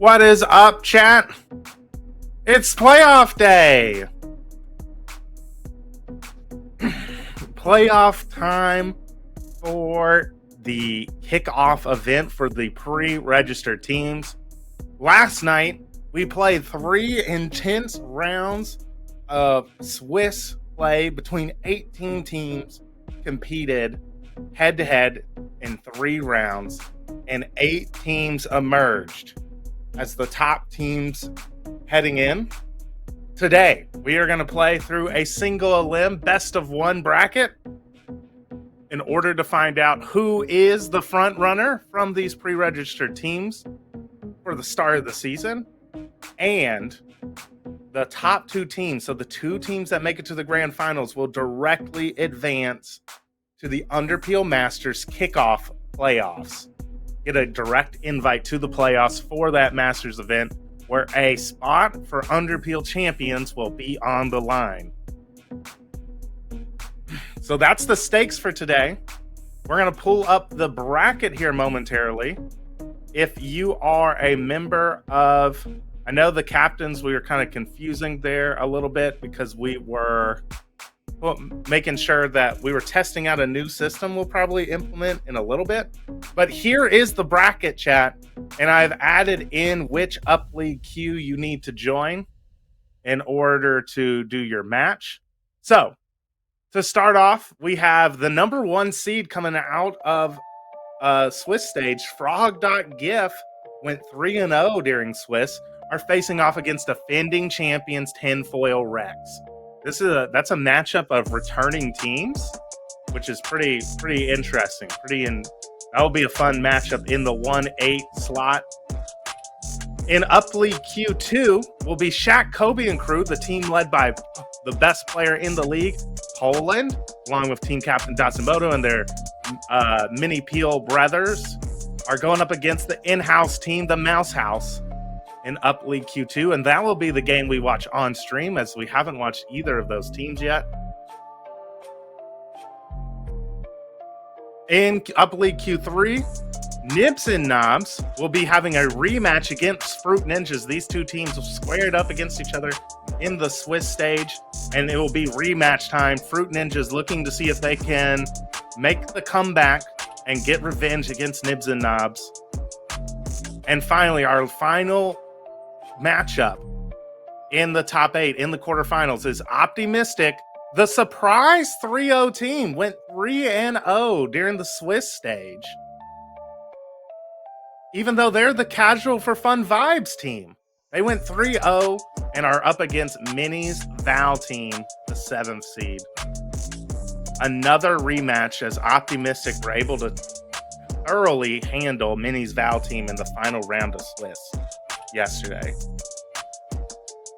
What is up, chat? It's playoff day. Playoff time for the kickoff event for the pre-registered teams. Last night, we played 3 intense rounds of Swiss play between 18 teams, competed head-to-head in 3 rounds, and 8 teams emerged as the top teams heading in. Today, we are going to play through a single elim best of 1 bracket in order to find out who is the front runner from these pre-registered teams for the start of the season, and the top 2 teams, so the 2 teams that make it to the grand finals, will directly advance to the Underpeel Masters Kickoff playoffs. Get a direct invite to the playoffs for that Masters event, where a spot for Underpeel champions will be on the line. So that's the stakes for today. We're going to pull up the bracket here momentarily. If you are a member of, I know the captains, we were kind of confusing there a little bit because we were making sure that we were testing out a new system we'll probably implement in a little bit. But here is the bracket, chat, and I've added in which up league queue you need to join in order to do your match. So to start off, we have the number 1 seed coming out of Swiss stage. Frog.gif went 3-0 during Swiss, are facing off against defending champions Tinfoil Rex. That's a matchup of returning teams, which is pretty interesting. That'll be a fun matchup in the 1-8 slot. In Up League Q2 will be ShaqKobe and crew, the team led by the best player in the league, Poland, along with team captain Datsumoto and their mini Peel brothers, are going up against the in-house team, the Mouse House, in Up League Q2, and that will be the game we watch on stream, as we haven't watched either of those teams yet. In Up League Q3, Nibs and Knobs will be having a rematch against Fruit Ninjas. These 2 teams will square it up against each other in the Swiss stage, and it will be rematch time. Fruit Ninjas looking to see if they can make the comeback and get revenge against Nibs and Knobs. And finally, our final matchup in the top 8 in the quarterfinals is Optimistic. The surprise 3-0 team went 3-0 during the Swiss stage, even though they're the casual for fun vibes team. They went 3-0 and are up against Minnie's Val team, the 7th seed. Another rematch, as Optimistic were able to thoroughly handle Minnie's Val team in the final round of Swiss yesterday.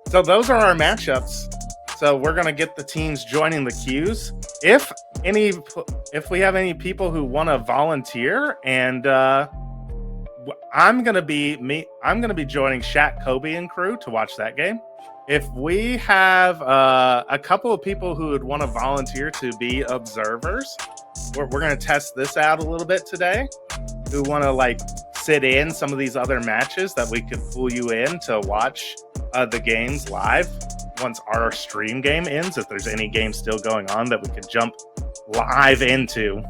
So those are our matchups. So we're going to get the teams joining the queues. If we have any people who want to volunteer, and I'm going to be joining ShaqKobe and crew to watch that game. If we have a couple of people who would want to volunteer to be observers, we're going to test this out a little bit today, who want to sit in some of these other matches that we could pull you in to watch the games live once our stream game ends, if there's any game still going on that we could jump live into.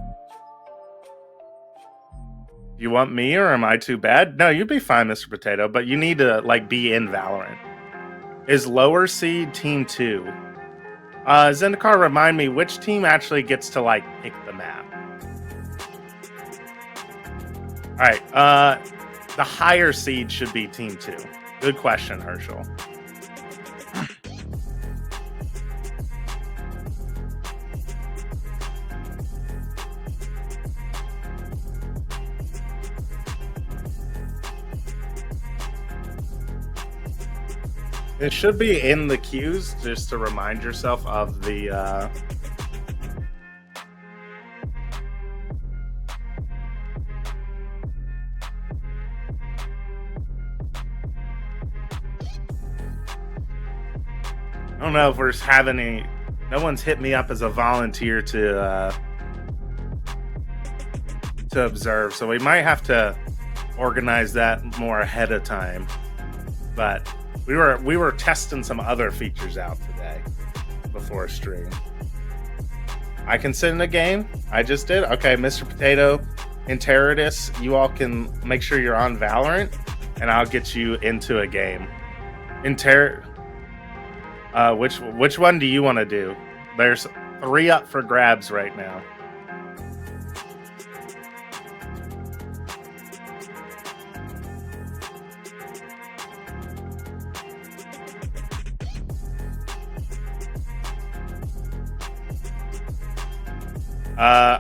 You want me, or am I too bad? No, you'd be fine, Mr. Potato, but you need to be in Valorant. Is lower seed team 2. Zendikar, remind me, which team actually gets to pick the map? All right, the higher seed should be team 2. Good question, Herschel. It should be in the queues, just to remind yourself of the I don't know if we're having any. No one's hit me up as a volunteer to observe, so we might have to organize that more ahead of time. but we were testing some other features out today before stream. I can sit in a game. I just did. Okay, Mr. Potato and Terrorists, you all can make sure you're on Valorant, and I'll get you into a game. Which one do you want to do? There's 3 up for grabs right now.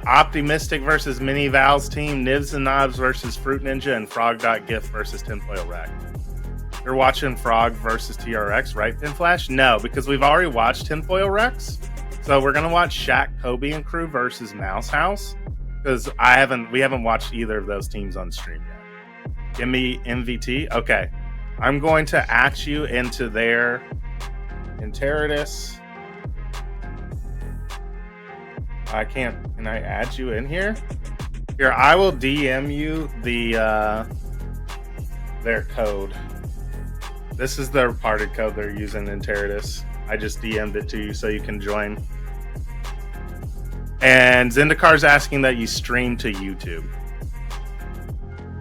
Optimistic versus Mini Val's team, Nibs and Knobs versus Fruit Ninja, and Frog.gif versus Tinfoil Rex. You're watching Frog versus TRX, right, Pinflash? No, because we've already watched Tinfoil Rex. So we're gonna watch ShaqKobe and crew versus Mouse House. Because we haven't watched either of those teams on stream yet. Give me MVT. Okay. I'm going to add you into their Terrorists. Can I add you in here? Here, I will DM you their code. This is their party code they're using in Terrorists. I just DM'd it to you so you can join. And Zendikar's asking that you stream to YouTube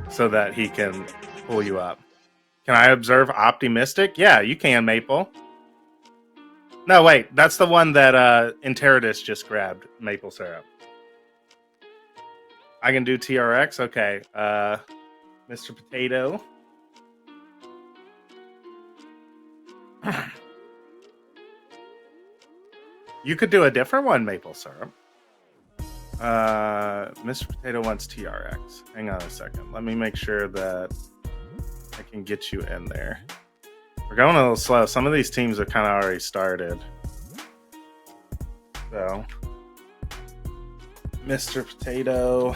so that he can pull you up. Can I observe Optimistic? Yeah, you can, Maple. No, wait, that's the one that Interradis just grabbed, maple syrup. I can do TRX? Okay. Mr. Potato. You could do a different one, maple syrup. Mr. Potato wants TRX. Hang on a second. Let me make sure that I can get you in there. We're going a little slow. Some of these teams have kind of already started. So, Mr. Potato.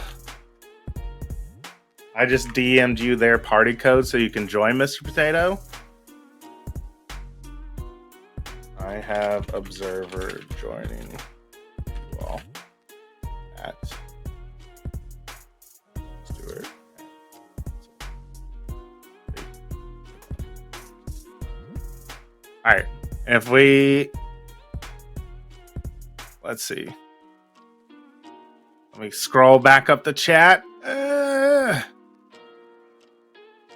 I just DM'd you their party code so you can join Mr. Potato. I have Observer joining you all at Stewart. All right, if we, let's see. Let me scroll back up the chat. All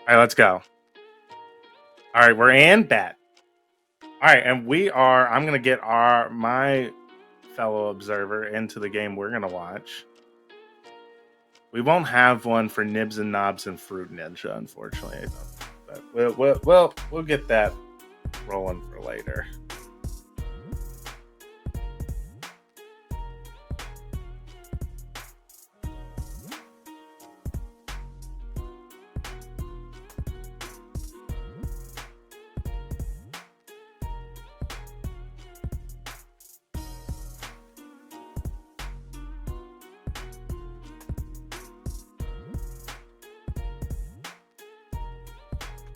right, let's go. All right, we're in bet. All right, and we are, I'm going to get my fellow observer into the game we're going to watch. We won't have one for Nibs and Knobs and Fruit Ninja, unfortunately. But we'll get that rolling for later.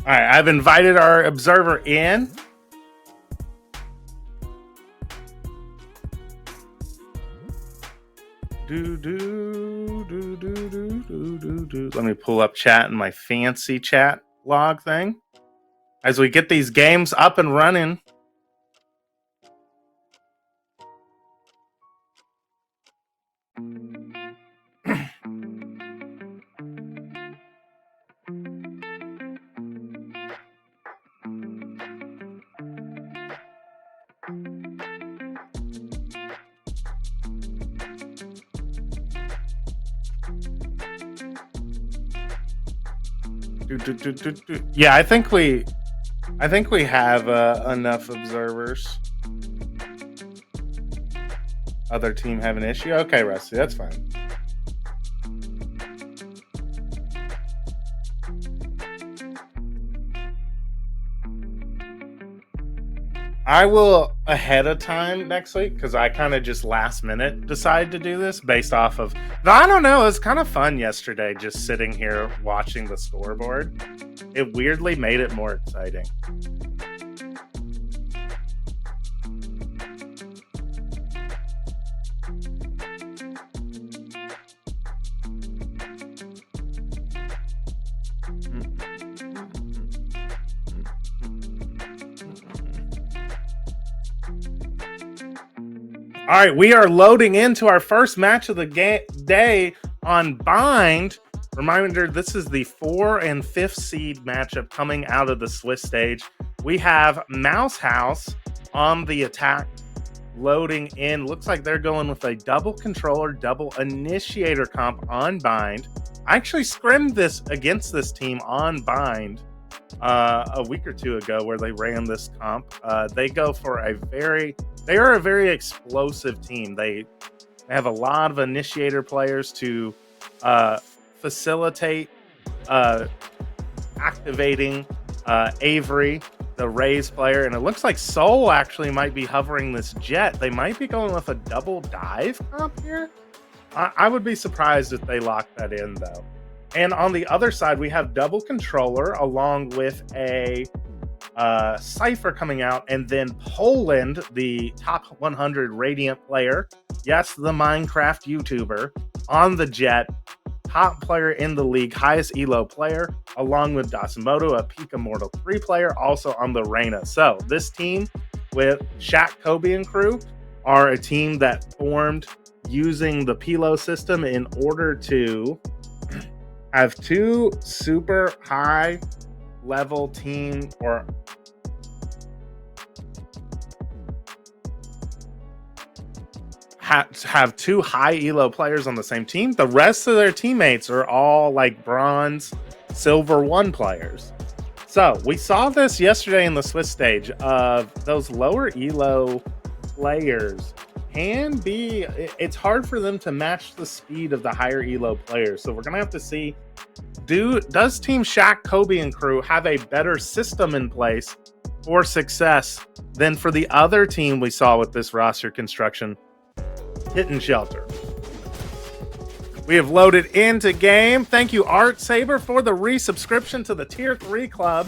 All right, I've invited our observer in. Let me pull up chat in my fancy chat log thing. As we get these games up and running. Yeah, I think we have enough observers. Other team have an issue. Okay, Rusty, that's fine. I will ahead of time next week because I kind of just last minute decided to do this based off of. I don't know. It was kind of fun yesterday just sitting here watching the scoreboard. It weirdly made it more exciting. All right, we are loading into our first match of the day on Bind. Reminder, this is the 4 and 5th seed matchup coming out of the Swiss stage. We have Mouse House on the attack, loading in. Looks like they're going with a double controller, double initiator comp on Bind. I actually scrimmed this against this team on Bind a week or two ago where they ran this comp. They go for they are a very explosive team. They have a lot of initiator players to facilitate activating Avery, the Rays player, and it looks like Soul actually might be hovering this jet. They might be going with a double dive comp here. I would be surprised if they lock that in, though. And on the other side, we have double controller along with a Cypher coming out, and then Poland, the top 100 Radiant player. Yes, the Minecraft YouTuber on the jet. Top player in the league, highest elo player, along with Dasumoto, a Peak Immortal 3 player, also on the Reyna. So this team with ShaqKobe and crew are a team that formed using the Pilo system in order to have two super high level team or have two high elo players on the same team. The rest of their teammates are all like bronze, silver 1 players. So we saw this yesterday in the Swiss stage of those lower elo players can be, it's hard for them to match the speed of the higher elo players. So we're gonna have to see, does Team ShaqKobe and crew have a better system in place for success than for the other team we saw with this roster construction, Hidden Shelter? We have loaded into game. Thank you, Art Saber, for the resubscription to the Tier 3 Club.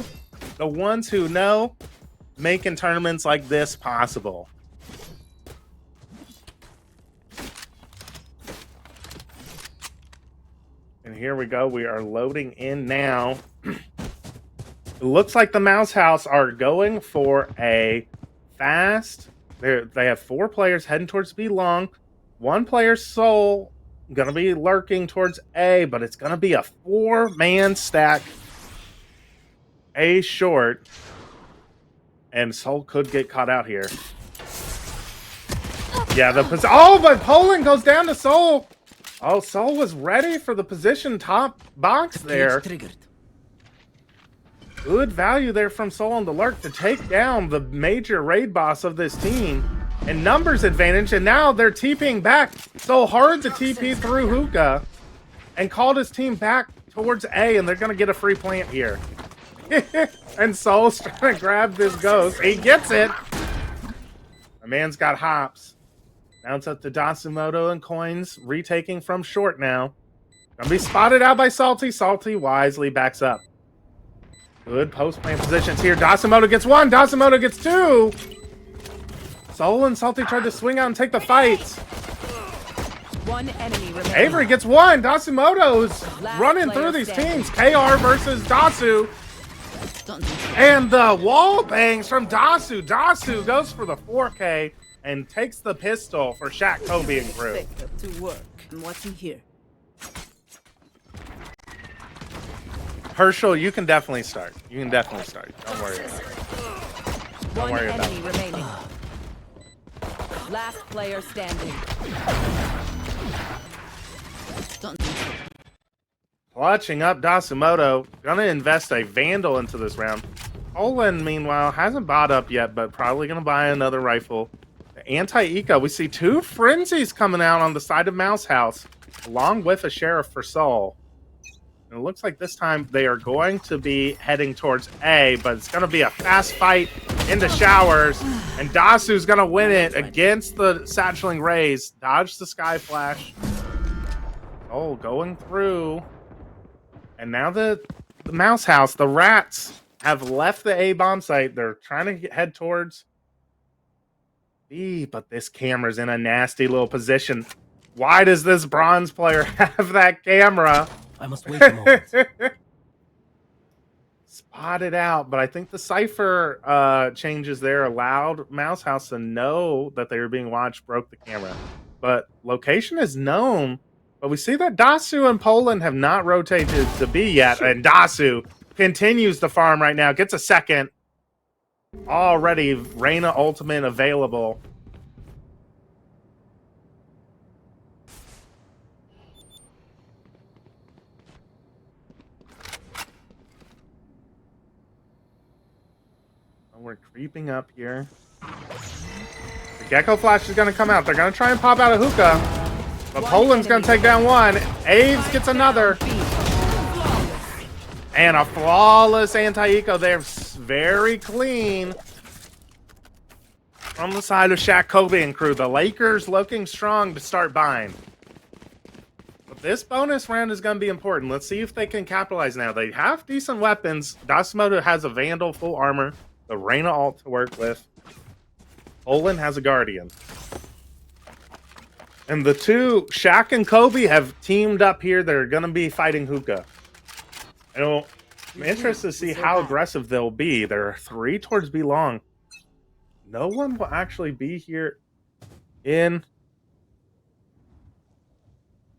The ones who know making tournaments like this possible. And here we go. We are loading in now. It looks like the Mouse House are going for a fast. They have 4 players heading towards B long. 1 player Soul going to be lurking towards A, but it's going to be a 4-man stack. A short. And Soul could get caught out here. Yeah, but Poland goes down to Soul. Oh, Soul was ready for the position top box there. Good value there from Soul on the lurk to take down the major raid boss of this team. And numbers advantage, and now they're TPing back. So hard to TP through Hookah and called his team back towards A, and they're going to get a free plant here. And Soul's trying to grab this ghost. He gets it. My man's got hops. Now it's up to Dasumoto and Coins, retaking from short now. Gonna be spotted out by Salty. Salty wisely backs up. Good post-plant positions here. Dasumoto gets 1. Dasumoto gets 2. Soul and Salty tried to swing out and take the fight. 1 enemy remaining. Avery gets 1. Dasumoto's running through these teams. KR versus Dasu. And the wall bangs from Dasu. Dasu goes for the 4K and takes the pistol for ShaqKobe and crew. To work. I'm watching here. Herschel, you can definitely start. You can definitely start. Don't worry about it. Don't worry about it. Remaining. Last player standing. Clutching up Dasumoto. Gonna invest a Vandal into this round. Poland, meanwhile, hasn't bought up yet, but probably gonna buy another rifle. Anti-eco, we see 2 frenzies coming out on the side of Mouse House, along with a sheriff for Soul. And it looks like this time they are going to be heading towards A, but it's going to be a fast fight in the showers, and Dasu's going to win it against the Satcheling Rays. Dodge the Sky Flash. Oh, going through. And now the Mouse House, the rats, have left the A bomb site. They're trying to head towards B, but this camera's in a nasty little position. Why does this bronze player have that camera? I must wait a moment. spotted out, but I think the cipher changes there allowed Mouse House to know that they were being watched, broke the camera. But location is known. But we see that Dasu and Poland have not rotated to B yet, and Dasu continues to farm right now, gets a second. Already Reyna ultimate available. We're creeping up here. The Gecko Flash is going to come out. They're going to try and pop out a hookah. But Poland's going to take down one. Aves gets another. And a flawless anti-eco there. Very clean. From the side of ShaqKobe and crew. The Lakers looking strong to start buying. But this bonus round is going to be important. Let's see if they can capitalize now. They have decent weapons. Dasimoto has a Vandal full armor. The Reyna ult to work with. Poland has a Guardian. And the two, Shaq and Kobe, have teamed up here. They're going to be fighting hookah. I'm interested to see how aggressive they'll be. There are 3 towards B long. No one will actually be here in...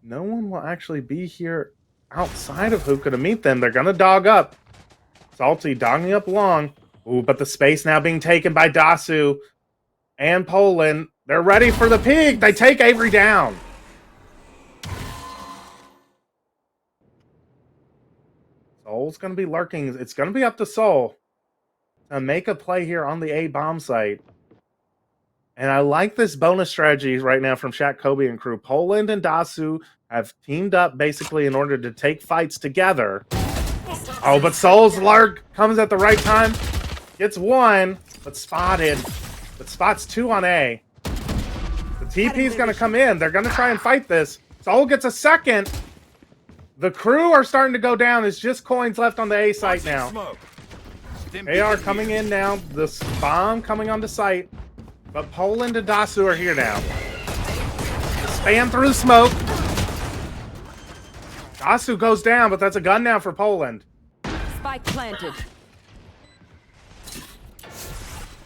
No one will actually be here outside of hookah to meet them. They're going to dog up. Salty dogging up long. Ooh, but the space now being taken by Dasu and Poland. They're ready for the peak. They take Avery down. Soul's going to be lurking. It's going to be up to Soul to make a play here on the A bomb site. And I like this bonus strategy right now from ShaqKobe and crew. Poland and Dasu have teamed up basically in order to take fights together. Oh, but Soul's lurk comes at the right time. Gets 1, but spotted. But spots 2 on A. The TP's going to come in. They're going to try and fight this. Soul gets a second. The crew are starting to go down. It's just coins left on the A site now. AR coming in now. This bomb coming onto site. But Poland and Dasu are here now. Spam through the smoke. Dasu goes down, but that's a gun now for Poland. Spike planted.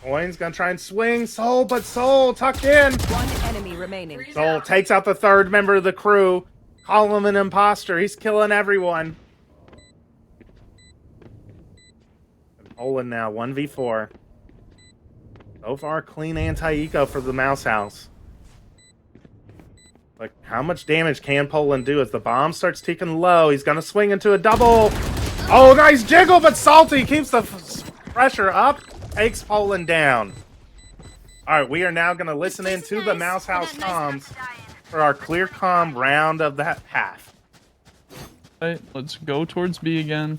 Coin's gonna try and swing. Soul, but Soul tucked in. 1 enemy remaining. Soul takes out the 3rd member of the crew. Call him an imposter. He's killing everyone. And Poland now, 1v4. So far, clean anti-eco for the Mouse House. Like, how much damage can Poland do as the bomb starts ticking low? He's gonna swing into a double. Oh, nice jiggle, but Salty keeps the pressure up. Takes Poland down. All right, we are now going to listen in to the Mouse House comms for our clear comm round of the half. Right, let's go towards B again.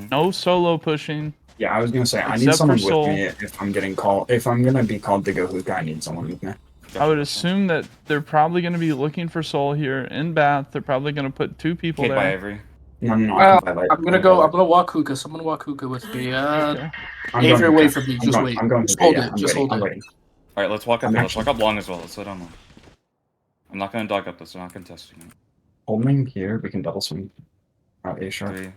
No solo pushing. Yeah, I was going to say, I need someone with me if I'm getting called. If I'm going to be called to go hookah, I need someone with me. I would assume that they're probably going to be looking for Soul here in Bath. They're probably going to put 2 people there. By Avery. No, I'm gonna go. I'm gonna walk hookah. Someone walk hookah with me. Avery, away from me. Just wait. Just hold it. Just hold it. All right, let's walk up. Let's walk up long as well. Let's slow down long. I'm not gonna dog up this. I'm not contesting it. Holding here. We can double swing. A sharp. 3. Do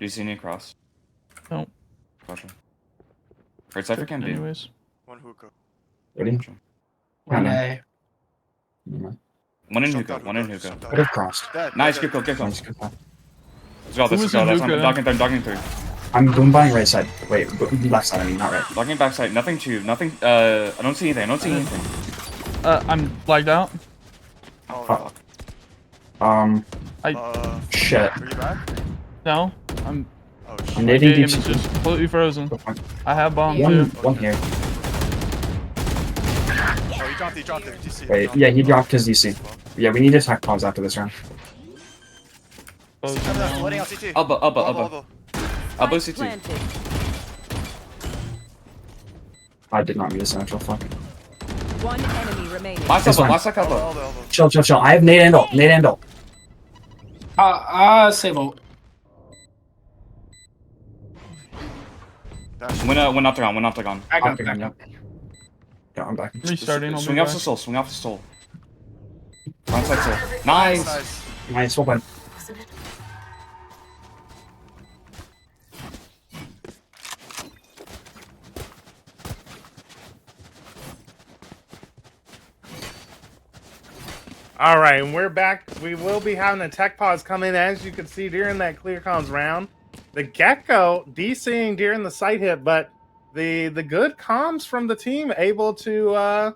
you see any cross? No. Gotcha. Right side for can be. Anyways. 1 hookah. Ready? 1 A. 1 in hookah. 1 in hookah. Could have crossed. Nice, get go, get go. Nice, good call. Let's go, let's go. That's I'm dogging 3. I'm boom buying right side. Wait, left side, I mean, not right. Dogging back side, nothing 2, nothing, I don't see anything, I'm lagged out. Oh, Shit. Are you back? No, I'm. Oh, I'm shit. My nading game deep. is just completely frozen. I have bomb One too. here. Oh, he dropped it. DC. Wait, yeah, he dropped his DC. Yeah, we need to attack pods after this round. Floating on CT. Elbow. Elbow. Elbow Spike CT. planted. I did not mean to central, fuck. 1 enemy remaining. Last This elbow, one. last elbow. Elbow. Chill. I have nade and ult. Save ult. Win octagon. I got back up. Yeah, I'm back. Restarting. Swing off the soul. Frontside soul. Nice. Nice, well played. All right, and we're back. We will be having a tech pause come in, as you can see during that clear comms round. The Gecko DCing during the site hit, but the good comms from the team able to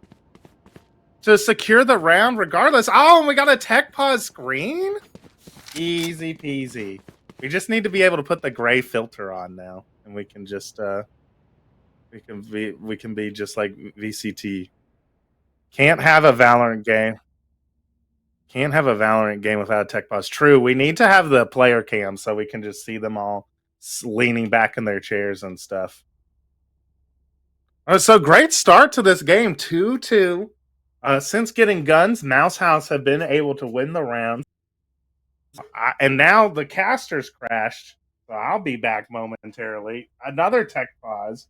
secure the round regardless. Oh, and we got a tech pause screen. Easy peasy. We just need to be able to put the gray filter on now, and we can just we can be just like VCT. Can't have a Valorant game. Can't have a Valorant game without a tech pause. True, we need to have the player cam so we can just see them all leaning back in their chairs and stuff. So great start to this game, 2-2. Since getting guns, Mouse House have been able to win the round. And now the casters crashed, so I'll be back momentarily. Another tech pause.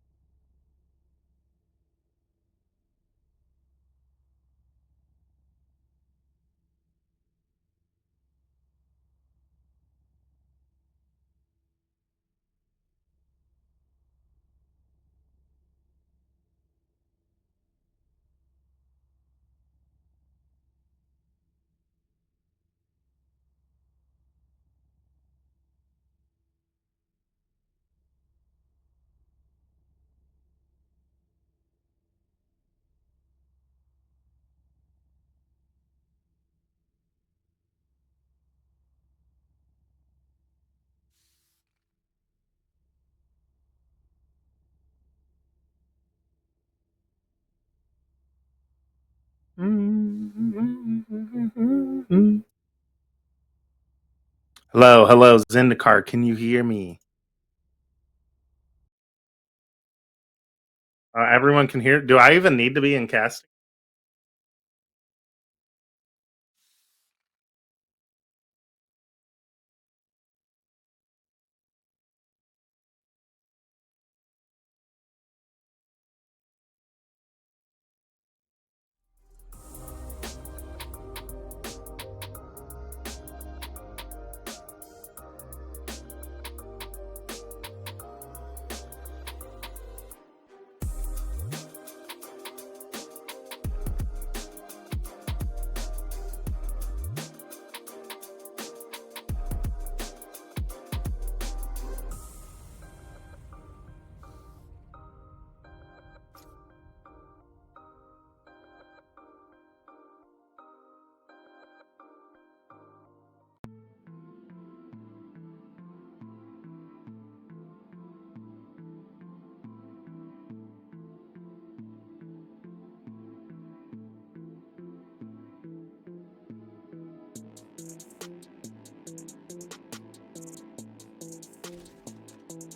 Hello, Zendikar. Can you hear me? Everyone can hear. Do I even need to be in casting?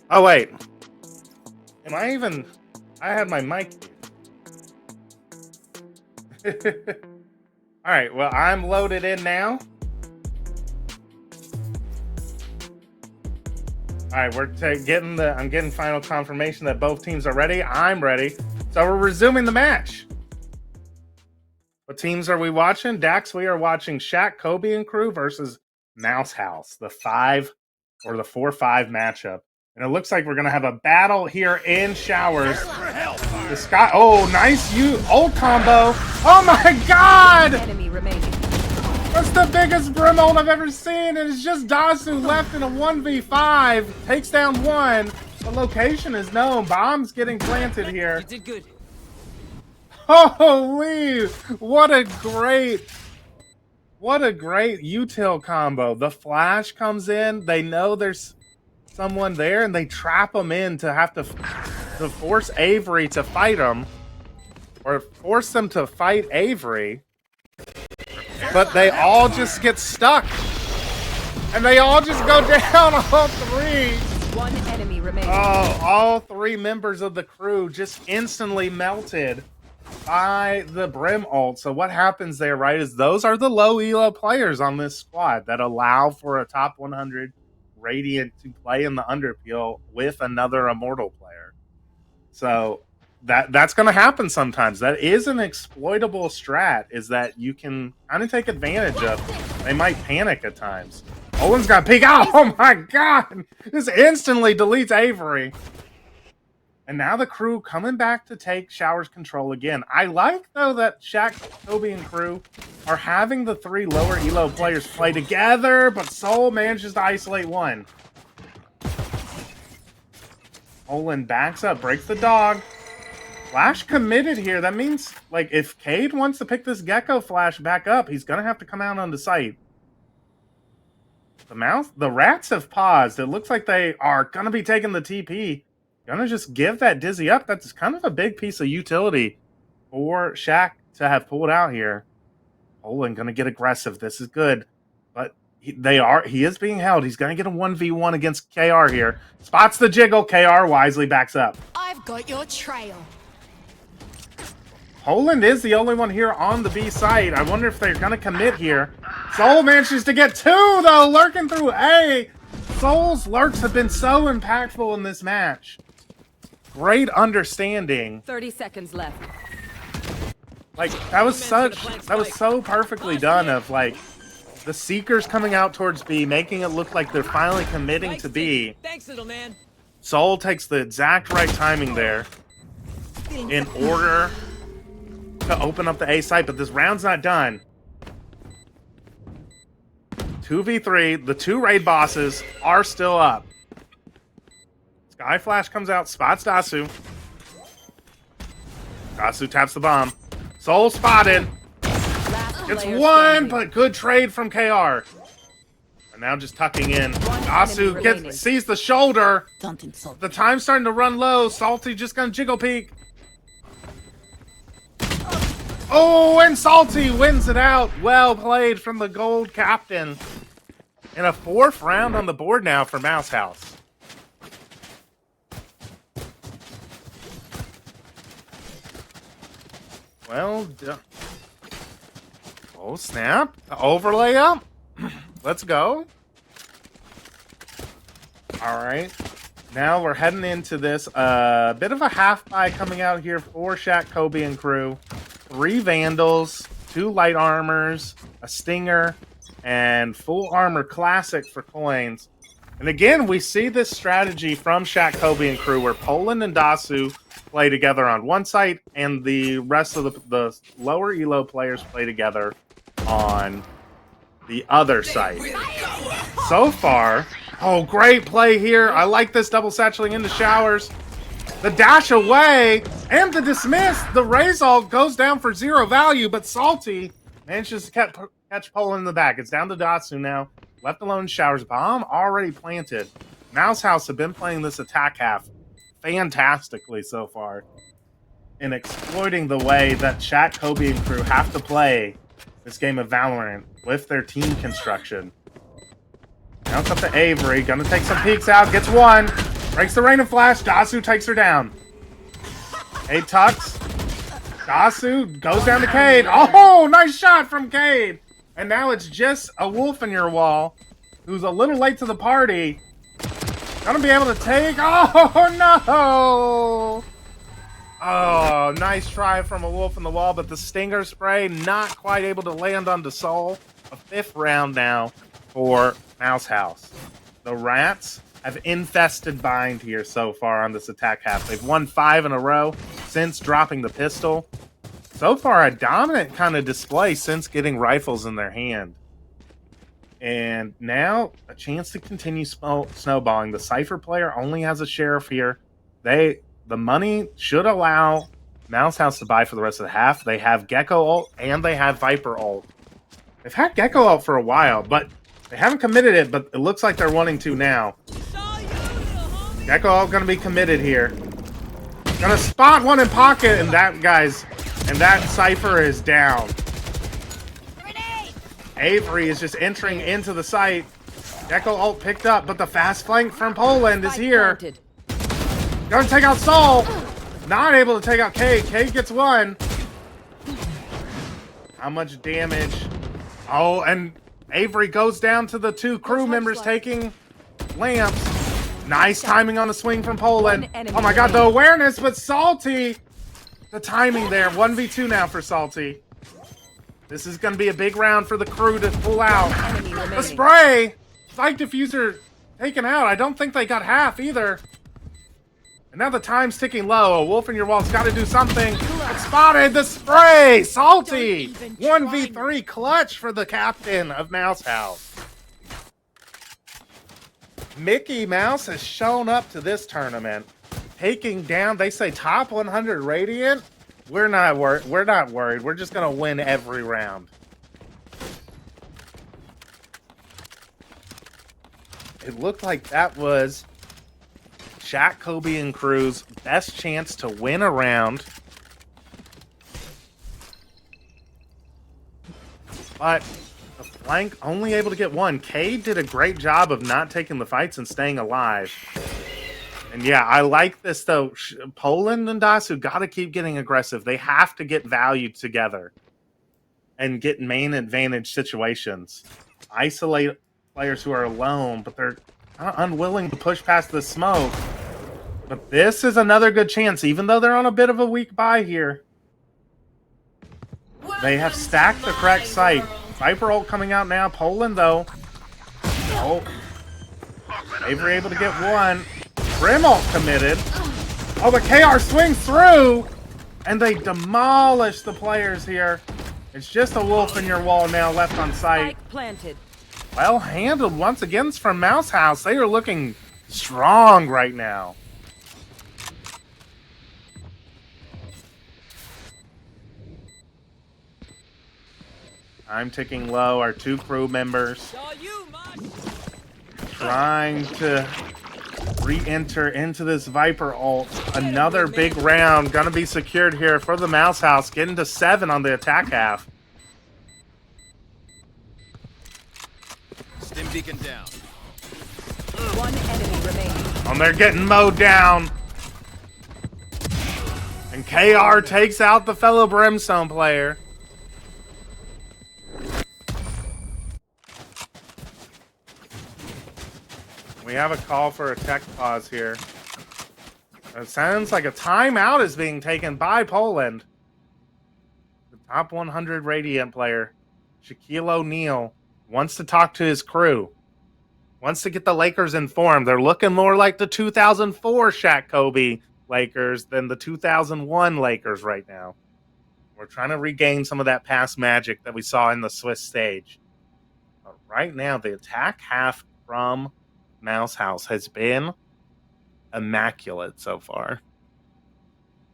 Oh, wait. Am I even... I had my mic. Alright, well, I'm loaded in now. Alright, we're I'm getting final confirmation that both teams are ready. I'm ready. So we're resuming the match. What teams are we watching? Dax, we are watching ShaqKobe and crew versus Mouse House, the 4-5 matchup. And it looks like we're going to have a battle here in Showers. The Sky. Oh, nice ult combo. Oh my god! Enemy remaining. That's the biggest brim ult I've ever seen. And it's just Dasu left in a 1v5. Takes down one. The location is known. Bombs getting planted here. You did good. Holy! What a great util combo. The flash comes in. They know there's someone there, and they trap them in to have to force Avery to fight them, or force them to fight Avery. But they all just get stuck, and they all just go down. All three. One enemy remaining. Oh, all three members of the crew just instantly melted by the Brim ult. So what happens there, right, is those are the low elo players on this squad that allow for a top 100 Radiant to play in the Underpeel with another Immortal player. So that's going to happen sometimes. That is an exploitable strat, is that you can kind of take advantage of. They might panic at times. Owen's got to peek out. Oh my god! This instantly deletes Avery. And now the crew coming back to take Shower's control again. I like, though, that ShaqKobe and crew are having the 3 lower elo players play together, but Soul manages to isolate one. Olin backs up, breaks the dog. Flash committed here. That means, like, if Cade wants to pick this Gecko Flash back up, he's going to have to come out on the site. The rats have paused. It looks like they are going to be taking the TP. Gonna just give that Dizzy up. That's kind of a big piece of utility for Shaq to have pulled out here. Olin gonna get aggressive. This is good. But he is being held. He's gonna get a 1v1 against KR here. Spots the jiggle. KR wisely backs up. I've got your trail. Poland is the only one here on the B site. I wonder if they're gonna commit here. Soul manages to get 2 though, lurking through A. Soul's lurks have been so impactful in this match. Great understanding. 30 seconds left. Like, that was so perfectly done of, like, the Seekers coming out towards B, making it look like they're finally committing to B. Thanks, little man. Soul takes the exact right timing there in order to open up the A site, but this round's not done. 2v3, the 2 raid bosses are still up. Sky Flash comes out, spots Dasu. Dasu taps the bomb. Soul spotted. It's 1, but good trade from KR. And now just tucking in. Dasu sees the shoulder. The time's starting to run low. Salty just gonna jiggle peek. Oh, and Salty wins it out. Well played from the gold captain. And a 4th round on the board now for Mouse House. Well done. Oh, snap. Overlay up. Let's go. All right. Now we're heading into this. Bit of a half buy coming out here for ShaqKobe and crew. 3 Vandals, 2 Light Armors, a Stinger, and Full Armor Classic for coins. And again, we see this strategy from ShaqKobe and crew where Poland and Dasu play together on one site, and the rest of the lower elo players play together on the other site. So far, oh, great play here. I like this double satcheling into Showers. The dash away and the dismiss. The Razal goes down for 0 value, but Salty manages to catch Poland in the back. It's down to Dasu now. Left alone, Showers. Bomb already planted. Mouse House have been playing this attack half fantastically so far in exploiting the way that ShaqKobe and crew have to play this game of Valorant with their team construction. Now it's up to Avery. Gonna take some peeks out. Gets 1. Breaks the rain of flash. Dasu takes her down. Cade tucks. Dasu goes down to Cade. Oh, nice shot from Cade. And now it's just a wolf in your wall who's a little late to the party. Gonna be able to take... Oh, no! Oh, nice try from a wolf in the wall, but the Stinger Spray not quite able to land onto Soul. A 5th round now for Mouse House. The Rats have infested Bind here so far on this attack half. They've won 5 in a row since dropping the pistol. So far, a dominant kind of display since getting rifles in their hand. And now, a chance to continue snowballing. The Cypher player only has a Sheriff here. The money should allow Mouse House to buy for the rest of the half. They have Gecko ult, and they have Viper ult. They've had Gecko ult for a while, but they haven't committed it, but it looks like they're wanting to now. Gecko ult gonna be committed here. Gonna spot one in pocket, and that Cypher is down. Avery is just entering into the site. Gecko ult picked up, but the fast flank from Poland is here. Gonna take out Soul. Not able to take out Cade. Cade gets 1. How much damage? Oh, and Avery goes down to the 2 crew members taking lamps. Nice timing on the swing from Poland. Oh my god, the awareness, but Salty. The timing there. 1v2 now for Salty. This is going to be a big round for the crew to pull out. The spray! Spike diffuser taken out. I don't think they got half either. And now the time's ticking low. A wolf in your wall's got to do something. It's spotted the spray. Salty. 1v3 clutch for the captain of Mouse House. Mickey Mouse has shown up to this tournament, taking down, they say, top 100 Radiant. We're not worried. We're just going to win every round. It looked like that was ShaqKobe and crew's best chance to win a round. But the flank only able to get one. Cade did a great job of not taking the fights and staying alive. And yeah, I like this though. Poland and Dasu got to keep getting aggressive. They have to get value together and get main advantage situations. Isolate players who are alone, but they're kind of unwilling to push past the smoke. But this is another good chance, even though they're on a bit of a weak buy here. They have stacked the correct site. Viper ult coming out now. Poland, though. Oh. Avery able to get one. Grim ult committed. Oh, but KR swings through. And they demolish the players here. It's just a wolf in your wall now left on site. Spike planted. Well handled once again from Mouse House. They are looking strong right now. I'm ticking low. Our two crew members trying to re-enter into this Viper ult. Another big round gonna be secured here for the Mouse House. Getting to 7 on the attack half. Stim beacon down. One enemy remaining. And they're getting mowed down. And KR takes out the fellow Brimstone player. We have a call for a tech pause here. It sounds like a timeout is being taken by Poland. The top 100 Radiant player, Shaquille O'Neal, wants to talk to his crew. Wants to get the Lakers informed. They're looking more like the 2004 ShaqKobe Lakers than the 2001 Lakers right now. We're trying to regain some of that past magic that we saw in the Swiss stage. But right now, the attack half from Mouse House has been immaculate so far.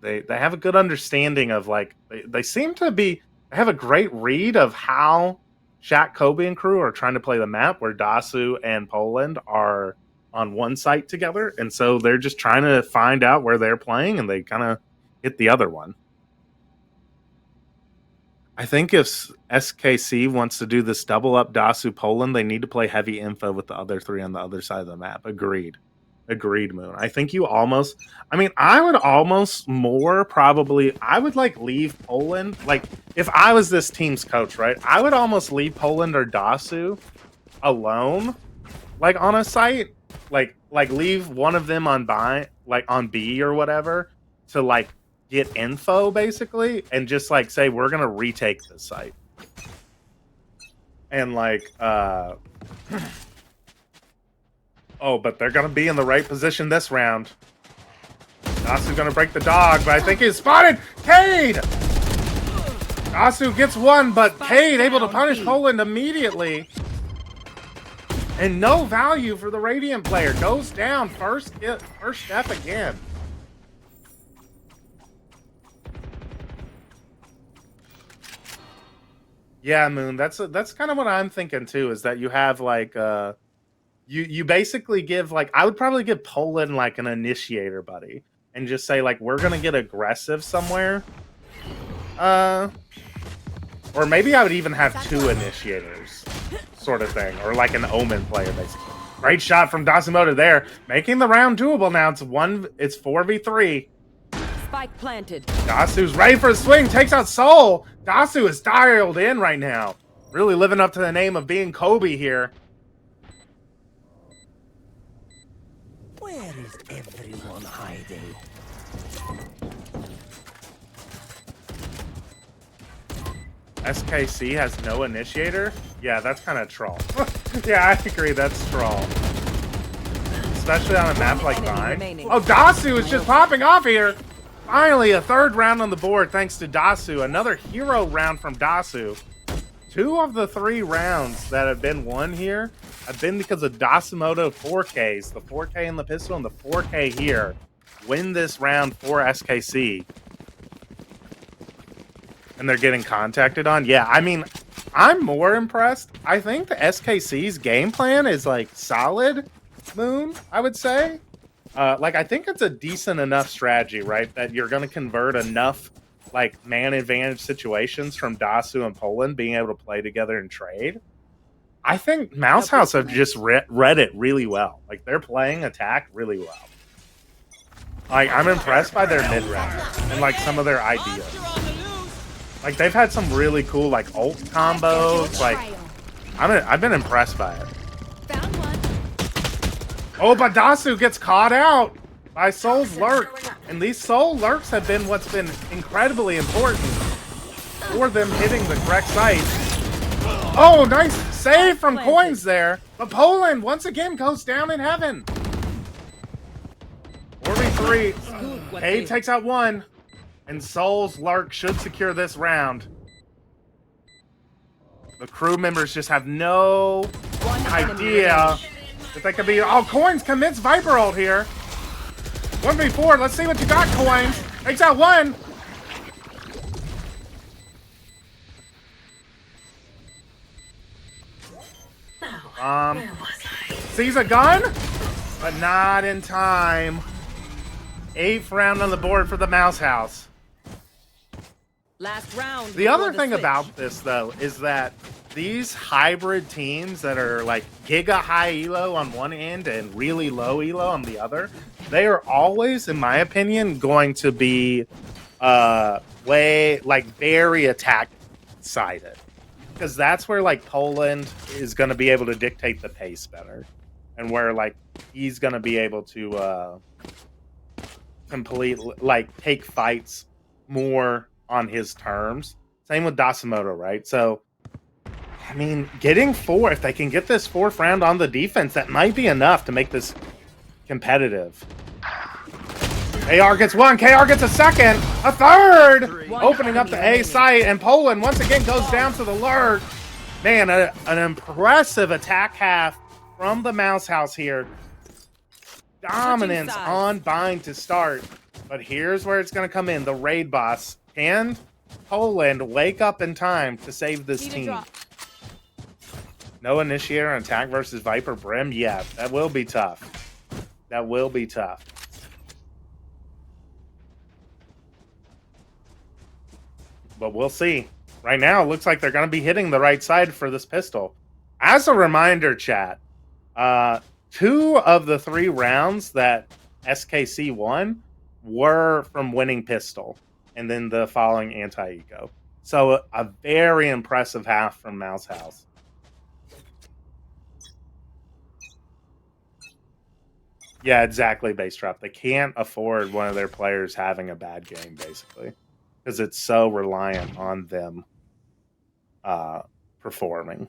They have a good understanding of, like, they seem to be, they have a great read of how ShaqKobe and crew are trying to play the map, where Dasu and Poland are on one site together, and so they're just trying to find out where they're playing, and they kind of hit the other one. I think if SKC wants to do this double up Dasu Poland, they need to play heavy info with the other three on the other side of the map. Agreed. Agreed, Moon. I think you almost, I mean, I would almost more probably, I would like leave Poland. Like, if I was this team's coach, right, I would almost leave Poland or Dasu alone, like on a site, like leave one of them on on B or whatever to like get info basically, and just like say we're gonna retake this site, and like oh, but they're gonna be in the right position this round. Dasu gonna break the dog, but I think he's spotted. Cade! Dasu gets one, but Cade able to punish Poland immediately. And no value for the Radiant player. Goes down first step again. Yeah, Moon. That's kind of what I'm thinking too. Is that you have like you basically give, like, I would probably give Poland like an initiator buddy and just say like we're gonna get aggressive somewhere. Or maybe I would even have 2 initiators, sort of thing, or like an Omen player basically. Great shot from Dasumoto there, making the round doable now. It's 4v3. Spike planted. Dasu's ready for a swing, takes out Soul. Dasu is dialed in right now. Really living up to the name of being Kobe here. Where is everyone hiding? SKC has no initiator? Yeah, that's kind of troll. Yeah, I agree, that's troll. especially on a map like Enemy mine. remaining. Oh, Dasu is just popping off here. Finally, a third round on the board thanks to Dasu. Another hero round from Dasu. 2 of the 3 rounds that have been won here have been because of Dasumoto 4Ks. The 4K in the pistol and the 4K here win this round for SKC. And they're getting contacted on. Yeah, I mean, I'm more impressed. I think the SKC's game plan is like solid, Moon, I would say. Like, I think it's a decent enough strategy, right? That you're going to convert enough like man advantage situations from Dasu and Poland being able to play together and trade. I think Mouse House have just read it really well. Like, they're playing attack really well. Like, I'm impressed by their mid round and like some of their ideas. Like, they've had some really cool like ult combos. Like, I've been impressed by it. Found one. Oh, but Dasu gets caught out by Soul's Lurk. And these Soul Lurks have been what's been incredibly important for them hitting the correct site. Oh, nice save from Coins there. But Poland once again goes down in heaven. 4v3. Cade takes out 1. And Soul's Lurk should secure this round. The crew members just have no idea that they could be. Oh, Coins commits Viper ult here. 1v4. Let's see what you got, Coins. Takes out 1. Sees a gun, but not in time. 8th round on the board for the Mouse House. Last round. The other thing about this, though, is that these hybrid teams that are like giga high elo on one end and really low elo on the other, they are always, in my opinion, going to be very attack sided, because that's where like Poland is going to be able to dictate the pace better, and where like he's going to be able to take fights more on his terms. Same with Dasumoto, right? So, I mean, getting 4, if they can get this 4th round on the defense, that might be enough to make this competitive. KR gets 1, KR gets a 2nd, a 3rd! Opening up the A site, and Poland once again goes down to the lurk. Man, an impressive attack half from the Mouse House here. Dominance on bind to start. But here's where it's going to come in, the raid boss. Can Poland wake up in time to save this team? No initiator on attack versus Viper Brim? Yeah, that will be tough. That will be tough. But we'll see. Right now, it looks like they're going to be hitting the right side for this pistol. As a reminder, chat, 2 of the 3 rounds that SKC won were from winning pistol, and then the following anti-eco. So a very impressive half from Mouse House. Yeah, exactly, Base Drop. They can't afford one of their players having a bad game, basically, because it's so reliant on them performing.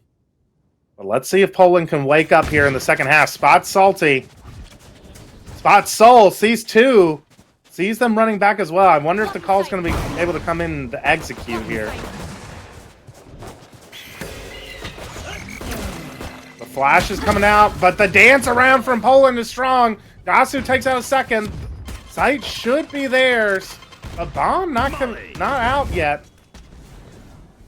But let's see if Poland can wake up here in the second half. Spot Salty. Spot Soul sees 2. Sees them running back as well. I wonder if the call's going to be able to come in to execute here. The flash is coming out, but the dance around from Poland is strong. Dasu takes out a 2nd. Sight should be theirs. A bomb not out yet.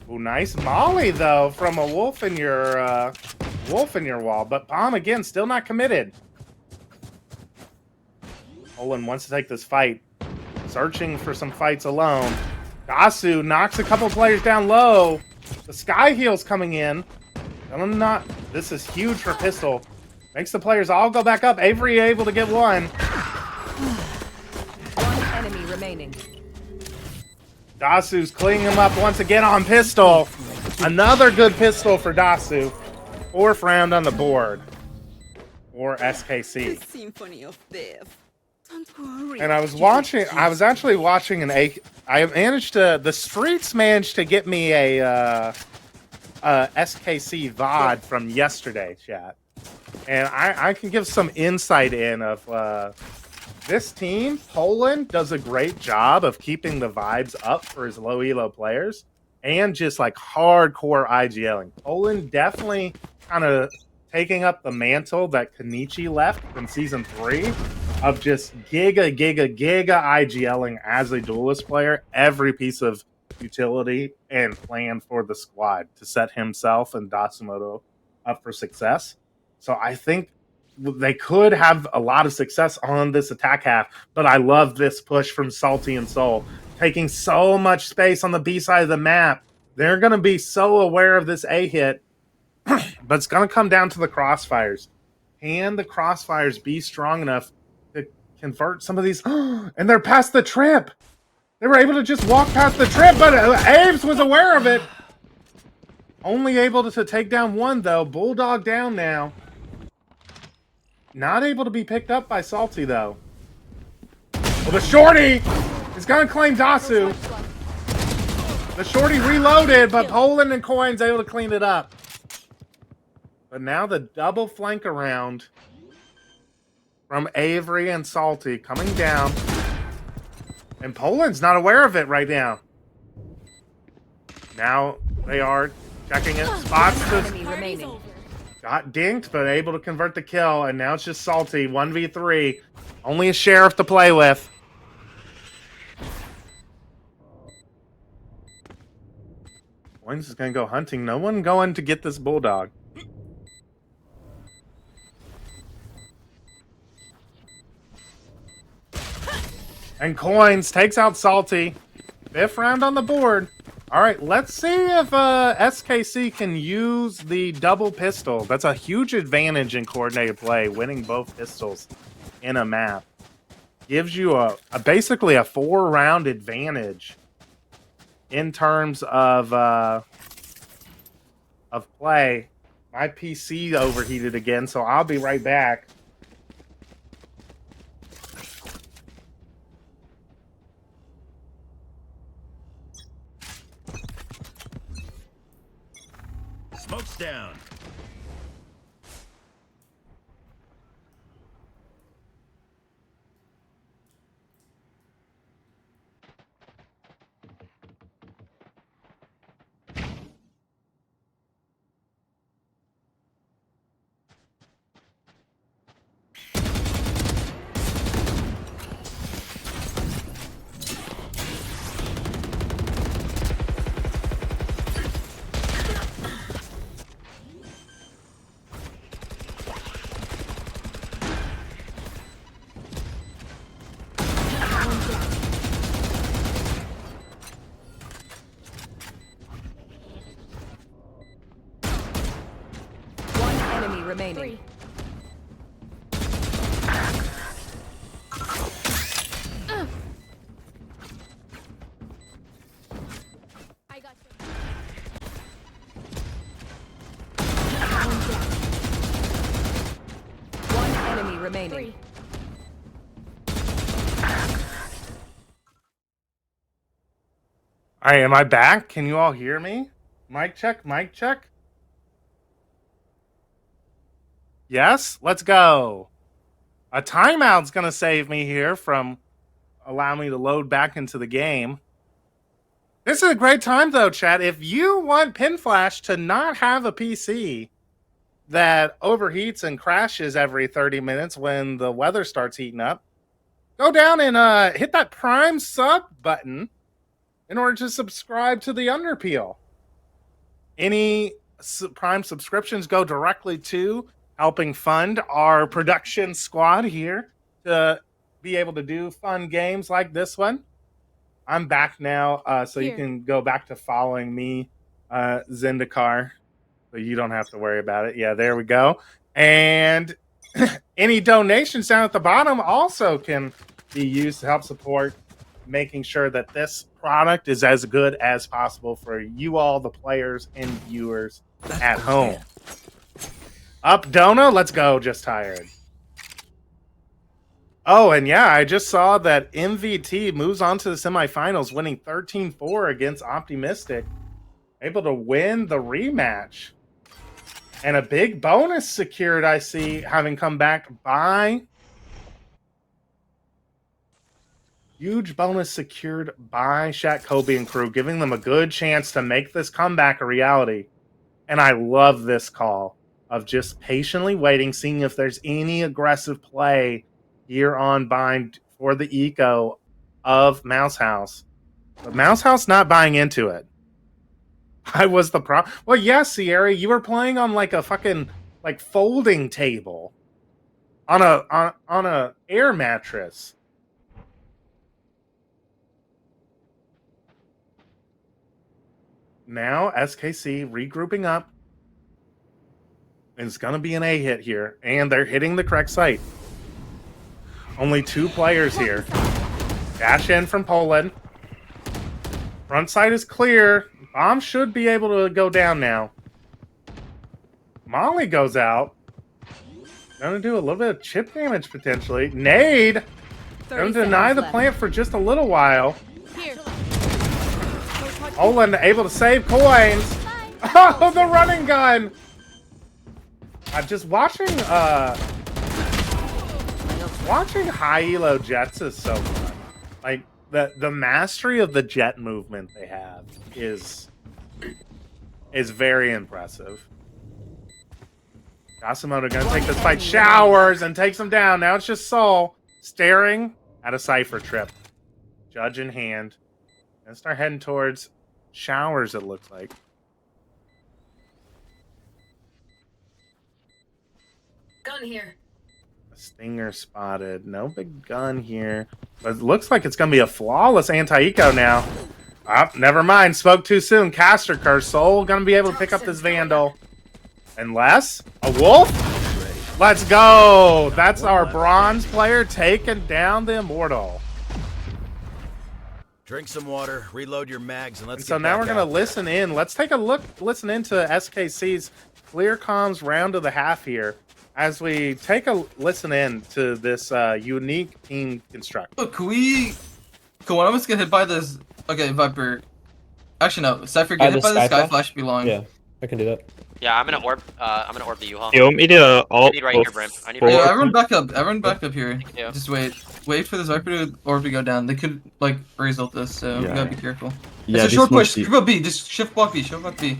Oh, nice molly though from a wolf in your wall, but bomb again still not committed. Poland wants to take this fight. Searching for some fights alone. Dasu knocks a couple players down low. The Sky Heel's coming in. This is huge for Pistol. Makes the players all go back up. Avery able to get 1. 1 enemy remaining. Dasu's cleaning him up once again on Pistol. Another good pistol for Dasu. 4th round on the board. Or SKC. The Symphony of Death. Don't worry. And I was actually watching the Streets managed to get me a SKC VOD from yesterday, chat. And I can give some insight in of this team. Poland does a great job of keeping the vibes up for his low elo players and just like hardcore IGLing. Poland definitely kind of taking up the mantle that Kenichi left from season 3 of just giga IGLing as a duelist player, every piece of utility and plan for the squad to set himself and Datsumoto up for success. So I think they could have a lot of success on this attack half, but I love this push from Salty and Soul, taking so much space on the B side of the map. They're going to be so aware of this A hit, but it's going to come down to the crossfires. Can the crossfires be strong enough to convert some of these? And they're past the trip. They were able to just walk past the trip, but Aves was aware of it. Only able to take down one, though. Bulldog down now. Not able to be picked up by Salty, though. Well, the Shorty is going to claim Dasu. The Shorty reloaded, but Poland and Coin's able to clean it up. But now the double flank around from Avery and Salty coming down. And Poland's not aware of it right now. Now they are checking it. Spots the... Got dinked, but able to convert the kill, and now it's just Salty, 1v3. Only a sheriff to play with. Coins is going to go hunting. No one going to get this Bulldog. And Coins takes out Salty. 5th round on the board. All right, let's see if SKC can use the double pistol. That's a huge advantage in coordinated play, winning both pistols in a map. Gives you a basically a 4-round advantage in terms of play. My PC overheated again, so I'll be right back. Smoke's down. Remaining. I got you. One enemy remaining. All right, am I back? Can you all hear me? Mic check, mic check. Yes, let's go. A timeout's going to save me here from allowing me to load back into the game. This is a great time, though, chat. If you want Pinflash to not have a PC that overheats and crashes every 30 minutes when the weather starts heating up, go down and hit that Prime sub button in order to subscribe to the Underpeel. Any Prime subscriptions go directly to helping fund our production squad here to be able to do fun games like this one. I'm back now, so you can go back to following me, Zendikar, so you don't have to worry about it. Yeah, there we go. And any donations down at the bottom also can be used to help support making sure that this product is as good as possible for you all, the players and viewers at home. Up, Dona, let's go. Just tired. Oh, and yeah, I just saw that MVT moves on to the semifinals, winning 13-4 against Optimistic. Able to win the rematch. And a big bonus secured, I see, having come back by... Huge bonus secured by ShaqKobe and crew, giving them a good chance to make this comeback a reality. And I love this call of just patiently waiting, seeing if there's any aggressive play here on Bind for the eco of Mouse House. But Mouse House not buying into it. I was the pro. Well, yes, Sierra, you were playing on like a fucking like folding table on a air mattress. Now SKC regrouping up. And it's going to be an A hit here. And they're hitting the correct site. Only 2 players here. Dash in from Poland. Front side is clear. Bomb should be able to go down now. Molly goes out. Gonna do a little bit of chip damage potentially. Nade! Gonna deny the plant for just a little while. Here. Poland able to save coins. Oh, the running gun! I'm just watching high elo jets is so fun. Like the mastery of the jet movement they have is very impressive. Gasimoto gonna take this fight, showers, and takes him down. Now it's just Soul staring at a Cypher trip. Judge in hand. Gonna start heading towards showers, it looks like. Gun here. A stinger spotted. No big gun here. But it looks like it's gonna be a flawless anti-eco now. Oh, never mind. Spoke too soon. Caster Curse. Soul gonna be able to pick up this Vandal. Unless a wolf? Let's go! That's our bronze player taking down the Immortal. Drink some water, reload your mags, and let's So now we're gonna listen in. Let's take a look, listen into SKC's clear comms round of the half here as we take a listen in to this unique team construct. Look, can one of us get hit by this? Okay, Viper. Actually, no. Cypher, get hit by the Sky Flash belong. Yeah, I can do that. Yeah, I'm gonna orb the U-Haul. You want me to I need right here, Brim. I need right Yeah, here. everyone back up. Everyone back up here. Yeah. Just wait. Wait for this Viper to orb to go down. They could, like, result this, so you gotta be careful. Yeah, it's a short push. Group up B. Just shift block B. Shift block B.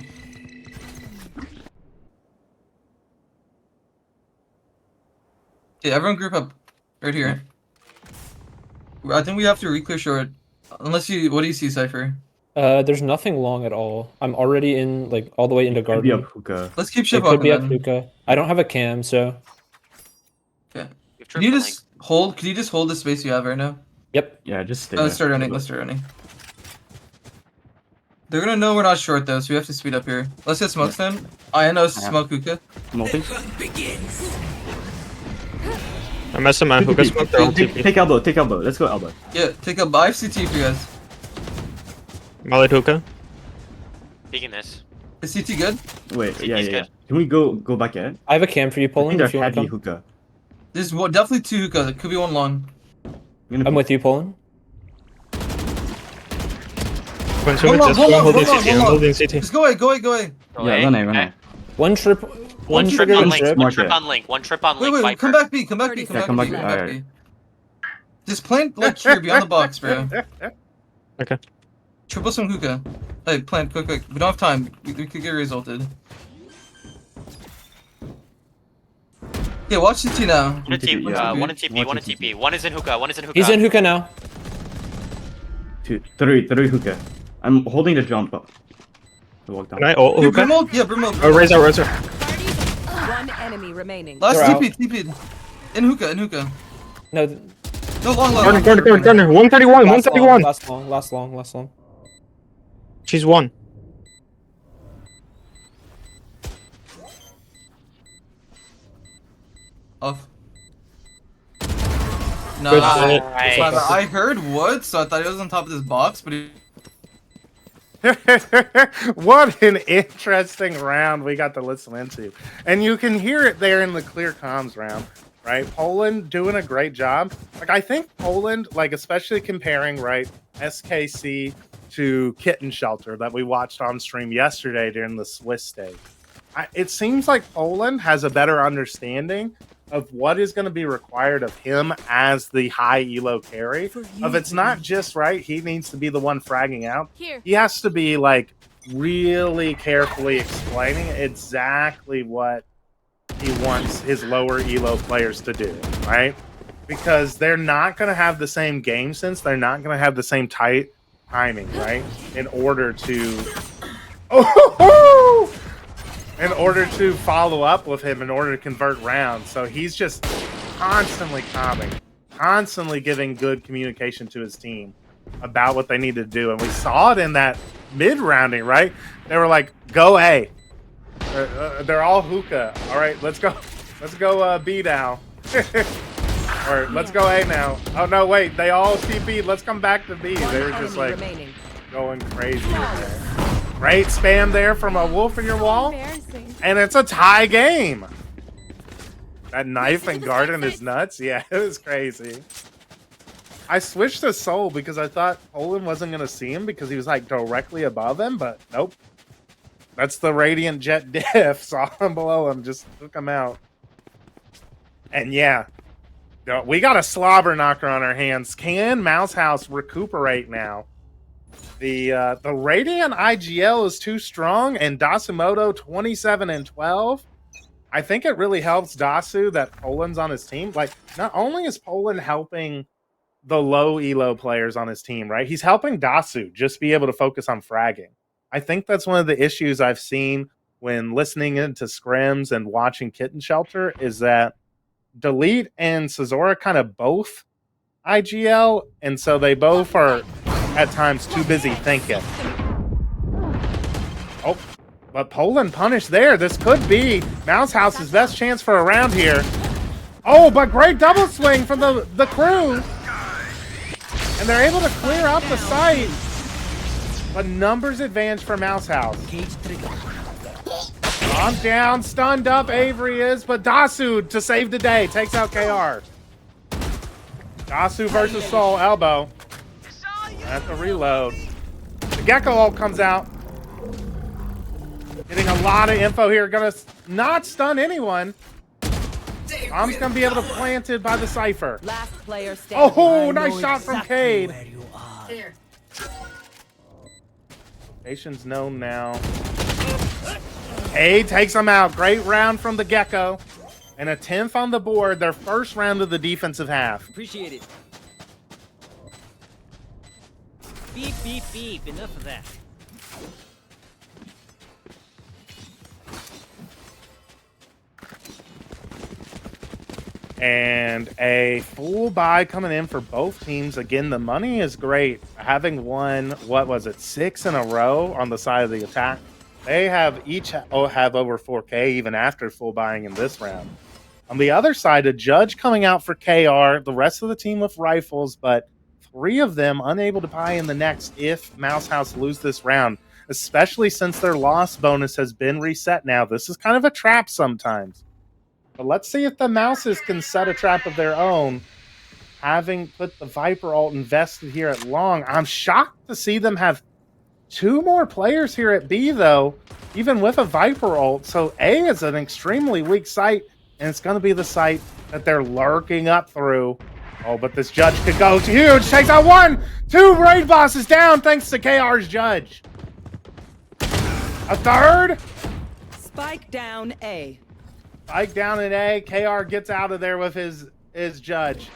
Yeah, everyone group up. Right here. I think we have to re-clear short. Unless you... What do you see, Cypher? There's nothing long at all. I'm already in, like, all the way into garden. Let's keep shift It could be walking up then. hookah. I don't have a cam, so... Yeah. Can you just hold... Can you just hold the space you have right now? Yep. Yeah, just stay Let's start running. Let's start running. They're gonna know we're not short though, so we have to speed up here. Let's get smokes then. I know smoke hookah. I'm messing my hookah smoke. Take elbow, take elbow. Let's go elbow. Yeah, take a buy CT for you guys. Molly hookah. Peeking this. Is CT good? Wait, yeah. good. Can we go back at? I have a cam for you, I Poland, think if you they're want to heavy come. hookah. There's definitely 2 hookahs. It could be 1 long. I'm with you, Poland. Hold on, I'm holding CT. Just go away, go away, go away. Yeah, run A. One trip. One trip trigger, on one link, trip. one trip on link, one trip on link. Wait, Viper. come back B, come back B, Yeah, come back B, come come back, back B. Just plant like here, beyond the box, bro. Okay. Triple some hookah. Hey, plant, quick. We don't have time. We could get resulted. Yeah, watch CT now. One in TP, one in TP. One is in hookah, one is in hookah. He's in hookah now. 2, 3 hookah. I'm holding the jump up. Walk down. Can I ult hookah? Brimald? Yeah, Brimald. Oh, razor. One enemy remaining. Last They're TP. In hookah. No. No, long. Corner. 131. Last long. She's 1. Off. No, I heard wood, so I thought he was on top of this box, but he... What an interesting round we got to listen into. And you can hear it there in the clear comms round, right? Poland doing a great job. Like, I think Poland, like, especially comparing, right, SKC to Kitten Shelter that we watched on stream yesterday during the Swiss stage. it seems like Poland has a better understanding of what is going to be required of him as the high elo carry. Of it's not just right, he needs to be the one fragging out. He has to be like really carefully explaining exactly what he wants his lower elo players to do, right? Because they're not going to have the same game sense. They're not going to have the same tight timing, right? In order to in order to follow up with him, in order to convert rounds. So he's just constantly calming, constantly giving good communication to his team about what they need to do. And we saw it in that mid-rounding, right? They were like, go A. They're all hookah. All right, let's go. Let's go B now. Or let's go A now. Oh, no, wait. They all TP. Let's come back to B. They're just like going crazy. Great spam there from a wolf in your wall. And it's a tie game. That knife and garden is nuts. Yeah, it was crazy. I switched to Soul because I thought Poland wasn't going to see him because he was like directly above him, but nope. That's the Radiant Jet diff. Saw him below him, just took him out. And yeah, we got a slobber knocker on our hands. Can Mouse House recuperate now? The Radiant IGL is too strong, and Dasumoto 27 and 12. I think it really helps Dasu that Poland's on his team. Like, not only is Poland helping the low elo players on his team, right? He's helping Dasu just be able to focus on fragging. I think that's one of the issues I've seen when listening into scrims and watching Kitten Shelter is that Delete and Cesora kind of both IGL, and so they both are at times too busy thinking. Oh, but Poland punished there. This could be Mouse House's best chance for a round here. Oh, but great double swing from the crew. And they're able to clear up the site. But numbers advantage for Mouse House. Calm down, stunned up Avery is, but Dasu to save the day. Takes out KR. Dasu versus Soul, elbow. At the reload. The Gecko ult comes out. Getting a lot of info here. Gonna not stun anyone. Bomb's gonna be able to plant it by the Cypher. Last player standing. Oh, nice shot from Cade. Nation's known now. Cade takes him out. Great round from the Gecko. And a 10th on the board. Their first round of the defensive half. Appreciate it. Beep, beep, beep. Enough of that. And a full buy coming in for both teams. Again, the money is great. Having won, what was it, 6 in a row on the side of the attack. They have each have over 4K even after full buying in this round. On the other side, a judge coming out for KR. The rest of the team with rifles, but 3 of them unable to buy in the next if Mouse House lose this round, especially since their loss bonus has been reset now. This is kind of a trap sometimes. But let's see if the Mouses can set a trap of their own, having put the Viper ult invested here at long. I'm shocked to see them have 2 more players here at B, though, even with a Viper ult. So A is an extremely weak site, and it's going to be the site that they're lurking up through. Oh, but this judge could go huge. Takes out 1, 2 raid bosses down thanks to KR's judge. A third. Spike down A. Spike down in A. KR gets out of there with his judge.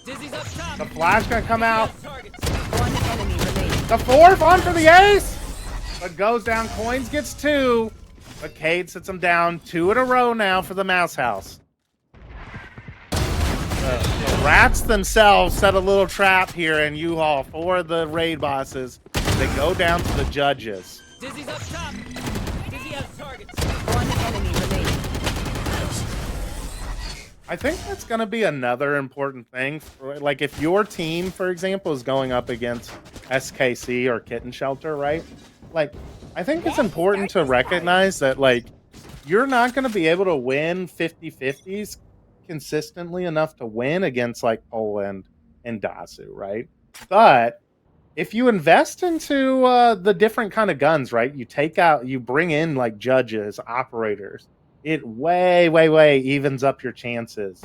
The flash gonna come out. One enemy remaining. The 4th on for the ace. But goes down. Coins gets 2. But Cade sits him down 2 in a row now for the Mouse House. The rats themselves set a little trap here in U-Haul for the raid bosses. They go down to the judges. Dizzy's up top. Dizzy has targets. One enemy remaining. I think that's going to be another important thing. Like, if your team, for example, is going up against SKC or Kitten Shelter, right? Like, I think it's important to recognize that, like, you're not going to be able to win 50-50s consistently enough to win against, like, Poland and Dasu, right? But if you invest into the different kind of guns, right? You bring in like judges, operators. It way evens up your chances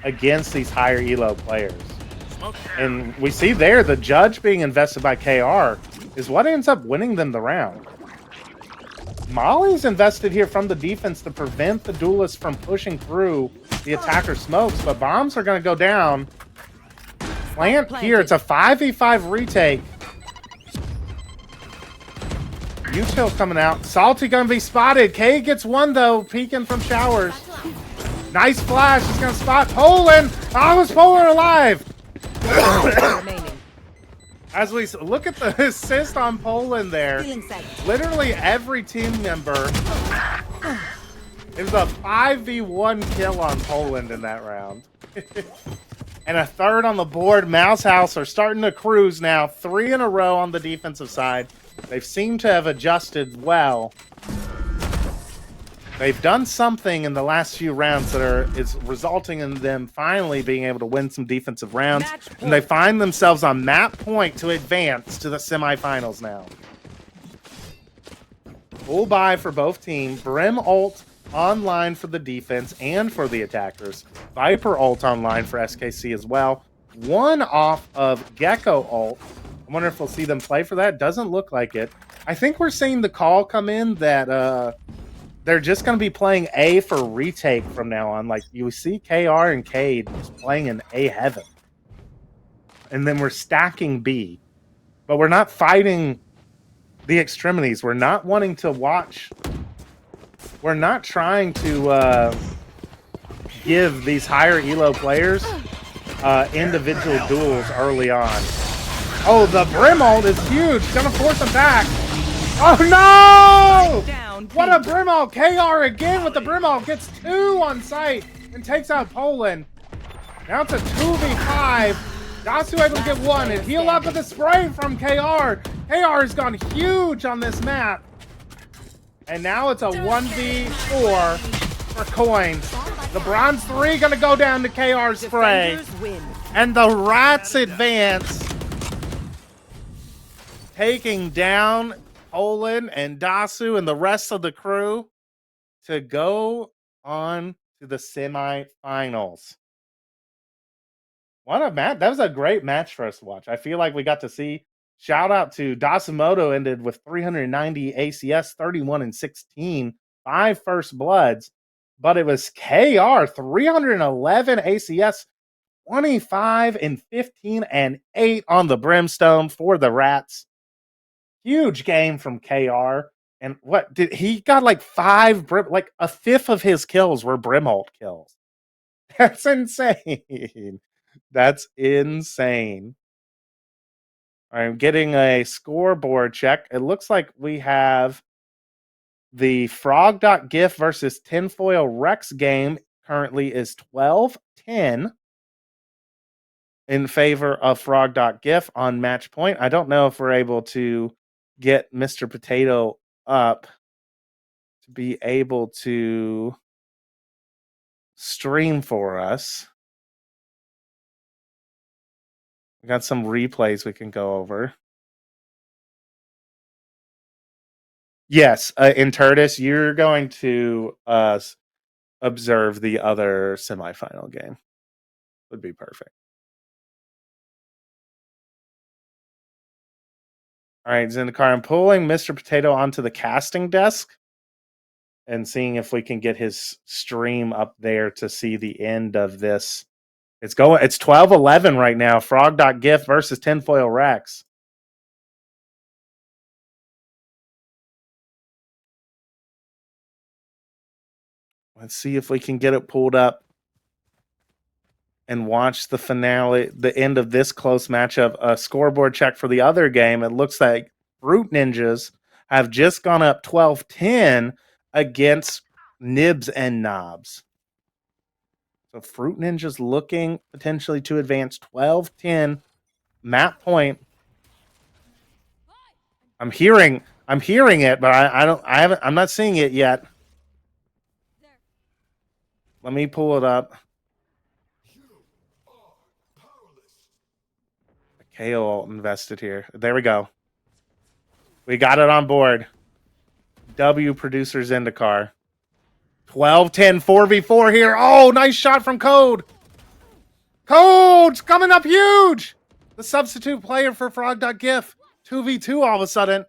against these higher elo players. And we see there the judge being invested by KR is what ends up winning them the round. Molly's invested here from the defense to prevent the duelists from pushing through the attacker smokes, but bombs are going to go down. Plant here. It's a 5v5 retake. Util coming out. Salty going to be spotted. K gets one, though, peeking from showers. Nice flash. He's going to spot Poland. Oh, is Poland alive? As we look at the assist on Poland there, literally every team member, it was a 5v1 kill on Poland in that round. And a third on the board. Mouse House are starting to cruise now. 3 in a row on the defensive side. They've seemed to have adjusted well. They've done something in the last few rounds that is resulting in them finally being able to win some defensive rounds. And they find themselves on map point to advance to the semifinals now. Full buy for both teams. Brim ult online for the defense and for the attackers. Viper ult online for SKC as well. One off of Gecko ult. I wonder if we'll see them play for that. Doesn't look like it. I think we're seeing the call come in that they're just going to be playing A for retake from now on. Like, you see KR and Cade just playing in A heaven. And then we're stacking B. But we're not fighting the extremities. We're not wanting to watch. We're not trying to give these higher elo players individual duels early on. Oh, the Brim ult is huge. Gonna force them back. Oh, no! What a Brim ult. KR again with the Brim ult. Gets 2 on site and takes out Poland. Now it's a 2v5. Dasu able to get 1 and heal up with the spray from KR. KR has gone huge on this map. And now it's a 1v4 for coins. The bronze 3 gonna go down to KR spray. And the Rats advance. Taking down Poland and Dasu and the rest of the crew to go on to the semifinals. What a match. That was a great match for us to watch. I feel like we got to see. Shout out to Dasumoto, ended with 390 ACS, 31 and 16, 5 first bloods. But it was KR, 311 ACS, 25 and 15 and 8 on the Brimstone for the Rats. Huge game from KR. And what did he got like 5 Brim, like a fifth of his kills were Brim ult kills. That's insane. That's insane. I'm getting a scoreboard check. It looks like we have the Frog.gif versus Tinfoil Rex game currently is 12-10 in favor of Frog.gif on match point. I don't know if we're able to get Mr. Potato up to be able to stream for us. We got some replays we can go over. Yes, in Turtis, you're going to observe the other semifinal game. Would be perfect. All right, Zendikar, I'm pulling Mr. Potato onto the casting desk and seeing if we can get his stream up there to see the end of this. It's 12-11 right now. Frog.gif versus Tinfoil Rex. Let's see if we can get it pulled up and watch the finale, the end of this close matchup. A scoreboard check for the other game. It looks like Fruit Ninjas have just gone up 12-10 against Nibs and Knobs. So Fruit Ninjas looking potentially to advance 12-10 map point. I'm hearing it, but I'm not seeing it yet. Let me pull it up. I Kale invested here. There we go. We got it on board. W producers into car. 12-10, 4v4 here. Oh, nice shot from Code. Code's coming up huge. The substitute player for Frog.gif. 2v2 all of a sudden.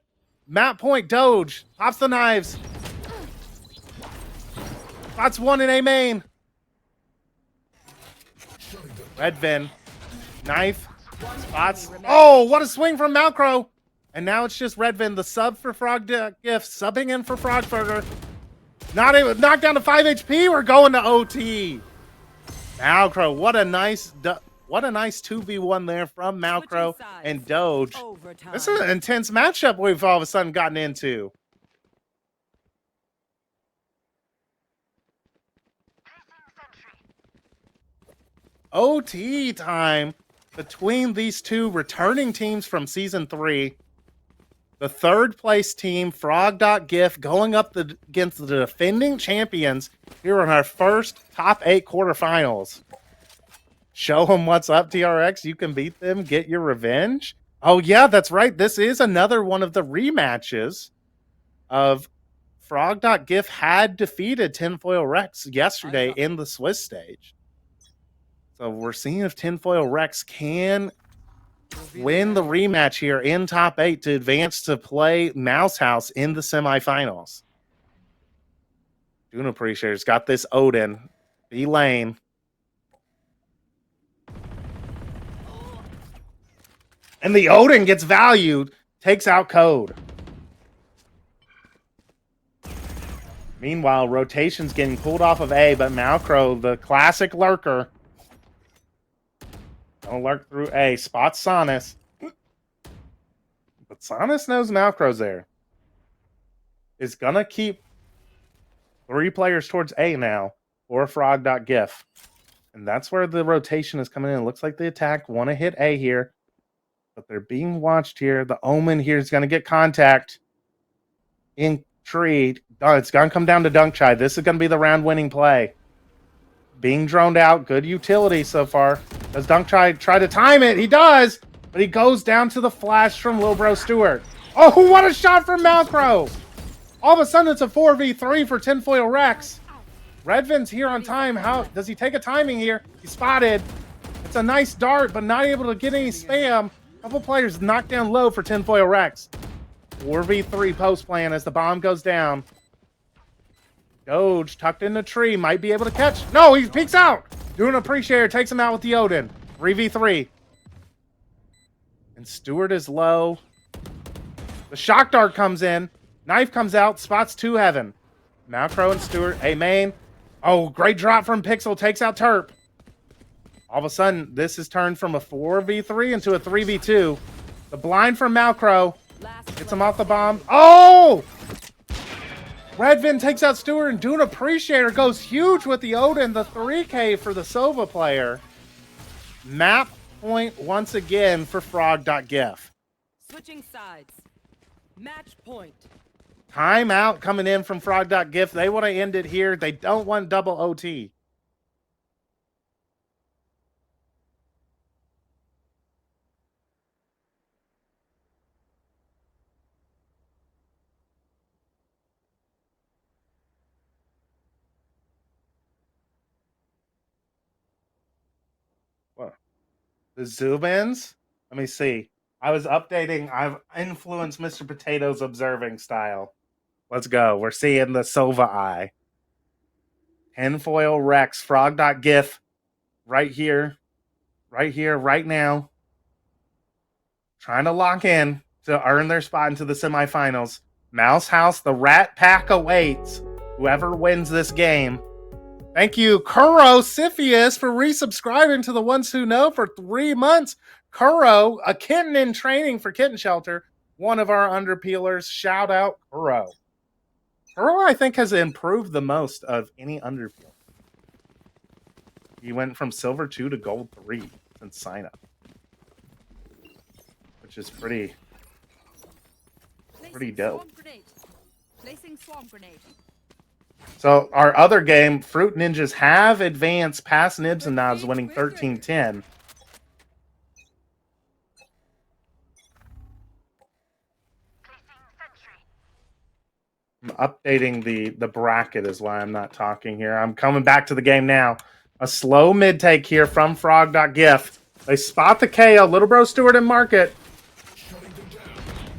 Map point, Doge. Pops the knives. Spots one in A main. Redvin. Knife. Spots. Oh, what a swing from Malcro. And now it's just Redvin, the sub for Frog.gif, subbing in for Frogburger. Not able, knocked down to 5 HP. We're going to OT. Malcro, what a nice 2v1 there from Malcro and Doge. This is an intense matchup we've all of a sudden gotten into. OT time between these two returning teams from Season 3. The third place team, Frog.gif, going up against the defending champions here in our first top 8 quarterfinals. Show them what's up, TRX. You can beat them, get your revenge. Oh, yeah, that's right. This is another one of the rematches of Frog.gif had defeated Tinfoil Rex yesterday in the Swiss stage. So we're seeing if Tinfoil Rex can win the rematch here in top 8 to advance to play Mouse House in the semifinals. Dune Appreciator's got this Odin. B lane. And the Odin gets valued, takes out Code. Meanwhile, rotation's getting pulled off of A, but Malcro, the classic lurker, don't lurk through A. Spots Sonus. But Sonus knows Malcro's there. Is going to keep 3 players towards A now for Frog.gif. And that's where the rotation is coming in. It looks like the attack want to hit A here. But they're being watched here. The Omen here is going to get contact. In tree. It's going to come down to Dunk Chai. This is going to be the round-winning play. Being droned out. Good utility so far. Does Dunk Chai try to time it? He does. But he goes down to the flash from Lil Bro Stewart. Oh, what a shot from Malcro. All of a sudden, it's a 4v3 for Tinfoil Rex. Redvin's here on time. How does he take a timing here? He's spotted. It's a nice dart, but not able to get any spam. A couple players knocked down low for Tinfoil Rex. 4v3 post plan as the bomb goes down. Doge tucked in the tree. Might be able to catch. No, he peeks out. Doing Appreciator takes him out with the Odin. 3v3. And Stewart is low. The shock dart comes in. Knife comes out. Spots 2 Heaven. Malcro and Stewart. A main. Oh, great drop from Pixel. Takes out Terp. All of a sudden, this is turned from a 4v3 into a 3v2. The blind from Malcro. Gets him off the bomb. Oh! Redvin takes out Stewart, and Dune Appreciator goes huge with the Odin. The 3K for the Sova player. Map point once again for Frog.gif. Switching sides. Match point. Timeout coming in from Frog.gif. They want to end it here. They don't want double OT. The zoom ins? Let me see. I was updating. I've influenced Mr. Potato's observing style. Let's go. We're seeing the Sova eye. Tinfoil Rex, Frog.gif. Right here. Right here, right now. Trying to lock in to earn their spot into the semifinals. Mouse House, the Rat Pack awaits. Whoever wins this game. Thank you, Kuro Siphius, for resubscribing to the Ones Who Know for 3 months. Kuro, a kitten in training for Kitten Shelter, one of our underpeelers. Shout out, Kuro. Kuro, I think, has improved the most of any underpeel. He went from Silver 2 to Gold 3 since sign up, which is pretty dope. Placing swarm grenade. So our other game, Fruit Ninjas have advanced past Nibs and Knobs, winning 13-10. I'm updating the bracket is why I'm not talking here. I'm coming back to the game now. A slow mid take here from Frog.gif. They spot the KO. Little Bro Stewart and Market.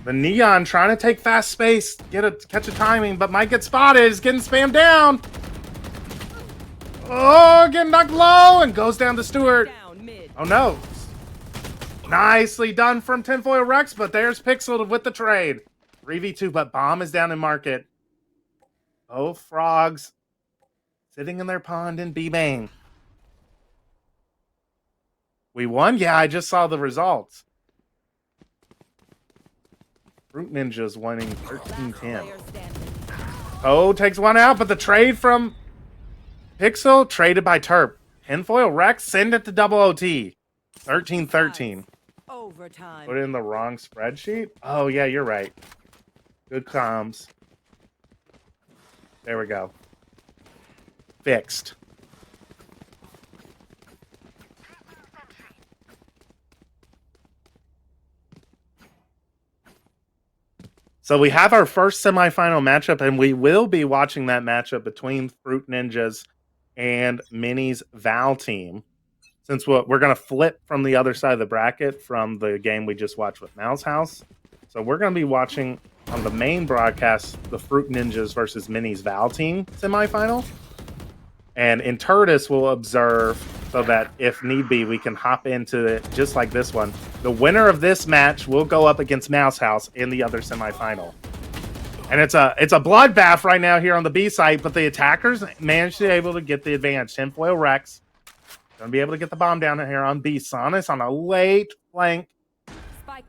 The Neon trying to take fast space, catch a timing, but might get spotted. Is getting spammed down. Oh, getting knocked low and goes down to Stewart. Oh no. Nicely done from Tinfoil Rex, but there's Pixel with the trade. 3v2, but Bomb is down in Market. Both Frogs sitting in their pond in B main. We won? Yeah, I just saw the results. Fruit Ninjas winning 13-10. Oh, takes one out, but the trade from Pixel traded by Terp. Tinfoil Rex send it to double OT. 13-13. Overtime. Put it in the wrong spreadsheet? Oh, yeah, you're right. Good comms. There we go. Fixed. So we have our first semifinal matchup, and we will be watching that matchup between Fruit Ninjas and Mini's Val team. Since we're going to flip from the other side of the bracket from the game we just watched with Mouse House. So we're going to be watching on the main broadcast the Fruit Ninjas versus Mini's Val team semifinal. And Inturtus will observe so that if need be, we can hop into it just like this one. The winner of this match will go up against Mouse House in the other semifinal. And it's a bloodbath right now here on the B site, but the attackers managed to be able to get the advantage. Tinfoil Rex going to be able to get the bomb down here on B. Sonus on a late flank.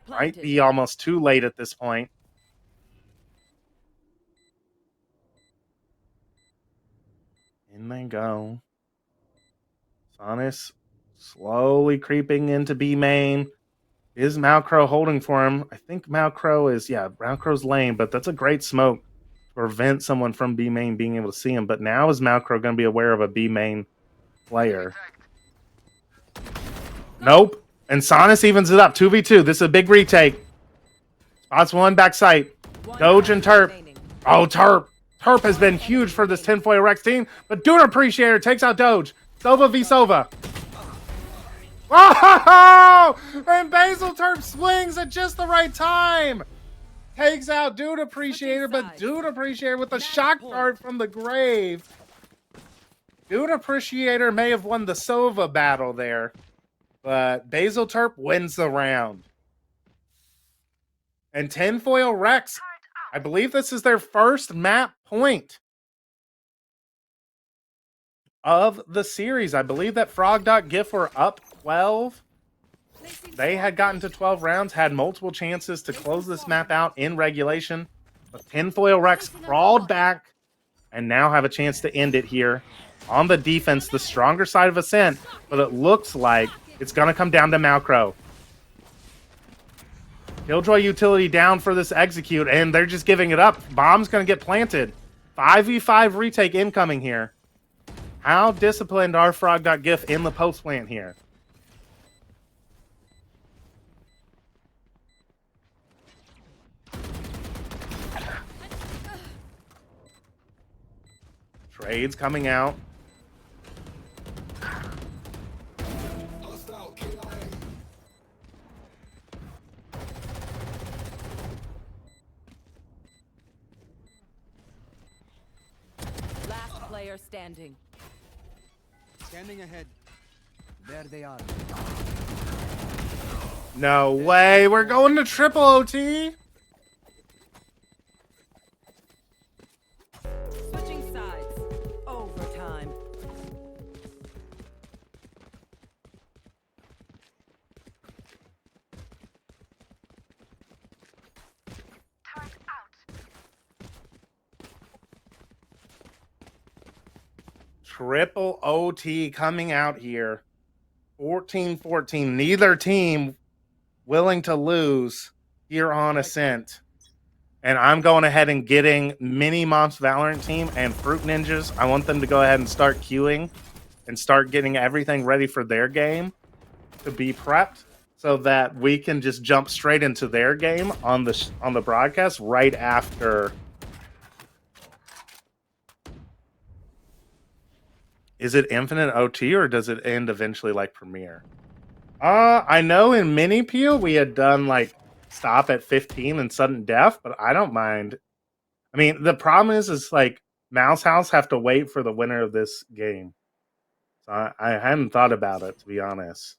Might be almost too late at this point. In they go. Sonus slowly creeping into B main. Is Malcrow holding for him? I think Malcrow is, Malcrow's lane, but that's a great smoke to prevent someone from B main being able to see him. But now is Malcrow going to be aware of a B main player? Nope. And Sonus evens it up. 2v2. This is a big retake. Spots one back sight. Doge and Terp. Oh, Terp. Terp has been huge for this Tinfoil Rex team, but Dune Appreciator takes out Doge. Sova v Sova. Oh! And Basil Terp swings at just the right time. Takes out Dune Appreciator, but Dune Appreciator with a shock dart from the grave. Dune Appreciator may have won the Sova battle there, but Basil Terp wins the round. And Tinfoil Rex, I believe this is their first map point of the series. I believe that Frog.gif were up 12. They had gotten to 12 rounds, had multiple chances to close this map out in regulation. But Tinfoil Rex crawled back and now have a chance to end it here on the defense, the stronger side of Ascent. But it looks like it's going to come down to Malcrow. Killjoy utility down for this execute, and they're just giving it up. Bomb's going to get planted. 5v5 retake incoming here. How disciplined are Frog.gif in the post plant here? Trades coming out. Player standing. Standing ahead. There they are. No way. We're going to triple OT. Switching sides. Overtime. Triple OT coming out here. 14-14. Neither team willing to lose here on Ascent. And I'm going ahead and getting Mini Mom's Valorant team and Fruit Ninjas. I want them to go ahead and start queuing and start getting everything ready for their game to be prepped so that we can just jump straight into their game on the broadcast right after Is it infinite OT or does it end eventually like Premiere? I know in Mini Peel we had done like stop at 15 and sudden death, but I don't mind. I mean, the problem is like Mouse House have to wait for the winner of this game. So I hadn't thought about it, to be honest.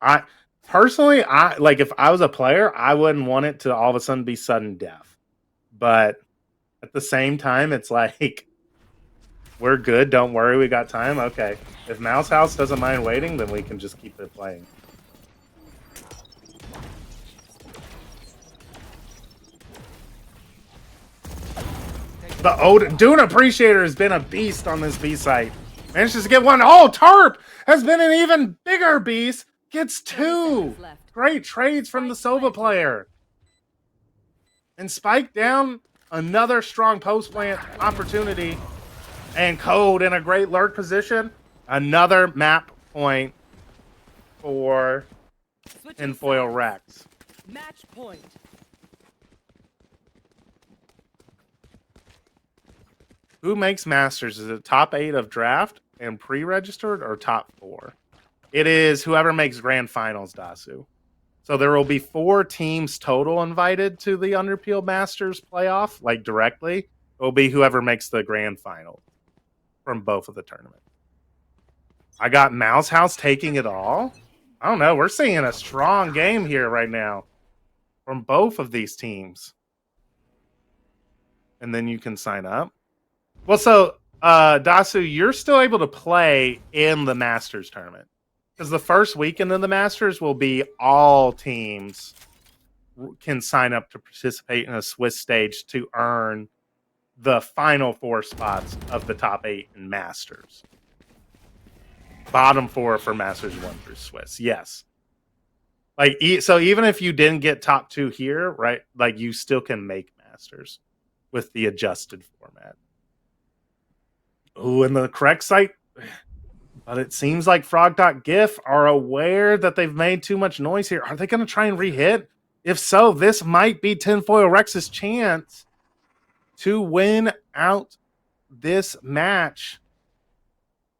I personally, like if I was a player, I wouldn't want it to all of a sudden be sudden death. But at the same time, it's like we're good. Don't worry, we got time. Okay, if Mouse House doesn't mind waiting, then we can just keep it playing. The Dune Appreciator has been a beast on this B site. Manages to get one. Oh, Tarp has been an even bigger beast. Gets two. Great trades from the Sova player. And Spike down. Another strong post plant opportunity. And Code in a great lurk position. Another map point for Tinfoil Rex. Match point. Who makes Masters? Is it top 8 of draft and pre-registered or top 4? It is whoever makes Grand Finals, Dasu. So there will be 4 teams total invited to the Underpeel Masters playoff, like directly. It will be whoever makes the Grand Final from both of the tournaments. I got Mouse House taking it all. I don't know. We're seeing a strong game here right now from both of these teams. And then you can sign up. Well, so, Dasu, you're still able to play in the Masters tournament. Because the first weekend of the Masters will be all teams can sign up to participate in a Swiss stage to earn the final 4 spots of the top 8 in Masters. Bottom 4 for Masters 1 through Swiss, yes. Like, so even if you didn't get top 2 here, right, like you still can make Masters with the adjusted format. Oh, and the correct site, but it seems like Frog.gif are aware that they've made too much noise here. Are they going to try and re-hit? If so, this might be Tinfoil Rex's chance to win out this match.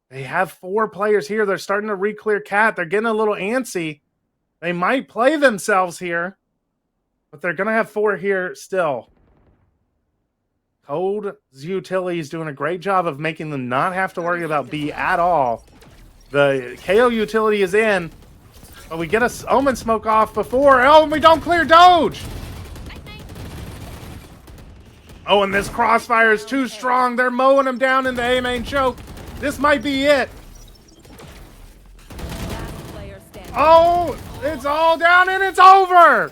They have 4 players here. They're starting to re-clear cat. They're getting a little antsy. They might play themselves here, but they're going to have 4 here still. Code's utility is doing a great job of making them not have to worry about B at all. The KO utility is in, but we get a Omen Smoke off before. Oh, and we don't clear Doge! Oh, and this Crossfire is too strong. They're mowing him down in the A main choke. This might be it. Oh, it's all down and it's over!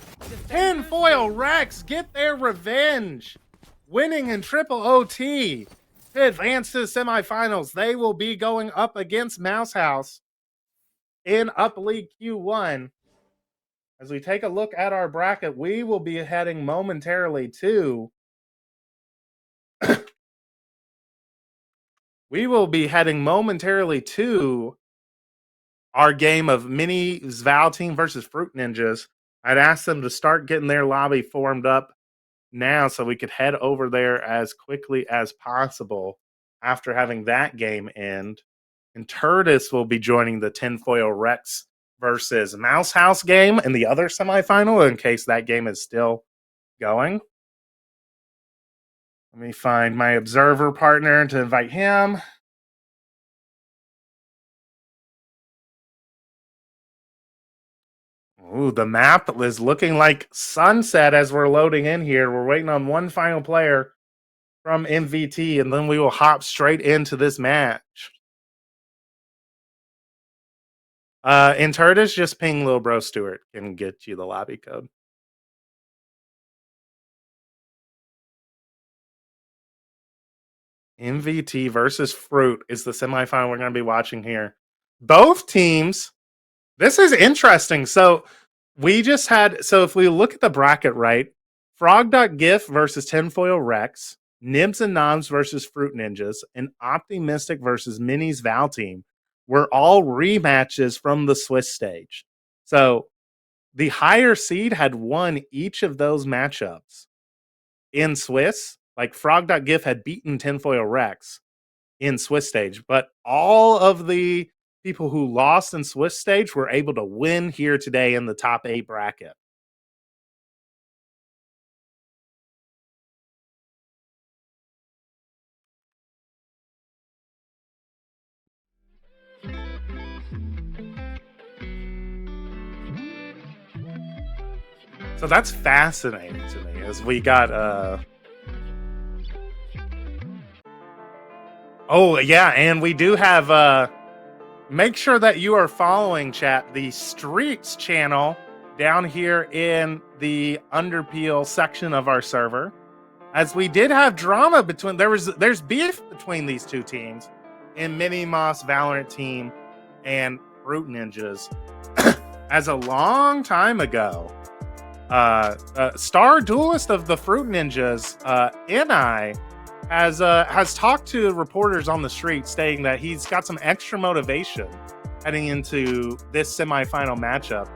Tinfoil Rex get their revenge. Winning in triple OT to advance to the semifinals. They will be going up against Mouse House in Up League Q1. As we take a look at our bracket, we will be heading momentarily to our game of Mini's Val Team versus Fruit Ninjas. I'd ask them to start getting their lobby formed up now so we could head over there as quickly as possible after having that game end. And Turtis will be joining the Tinfoil Rex versus Mouse House game in the other semifinal in case that game is still going. Let me find my observer partner to invite him. Ooh, the map is looking like sunset as we're loading in here. We're waiting on one final player from MVT, and then we will hop straight into this match. In Turtis, just ping Lil Bro Stewart can get you the lobby code. MVT versus Fruit is the semifinal we're going to be watching here. Both teams, this is interesting. So we just had, so if we look at the bracket, right, Frog.gif versus Tinfoil Rex, Nibs and Noms versus Fruit Ninjas, and Optimistic versus Mini's Val Team were all rematches from the Swiss stage. So the higher seed had won each of those matchups in Swiss, Like Frog.gif had beaten Tinfoil Rex in Swiss stage, but all of the people who lost in Swiss stage were able to win here today in the top 8 bracket. So that's fascinating to me as we got oh yeah, and we do have make sure that you are following, chat, the Streets channel down here in the Underpeel section of our server. As we did have drama between there's beef between these two teams in Mini Moss Valorant team and Fruit Ninjas. As a long time ago, Star Duelist of the Fruit Ninjas, NI, has talked to reporters on the street stating that he's got some extra motivation heading into this semifinal matchup.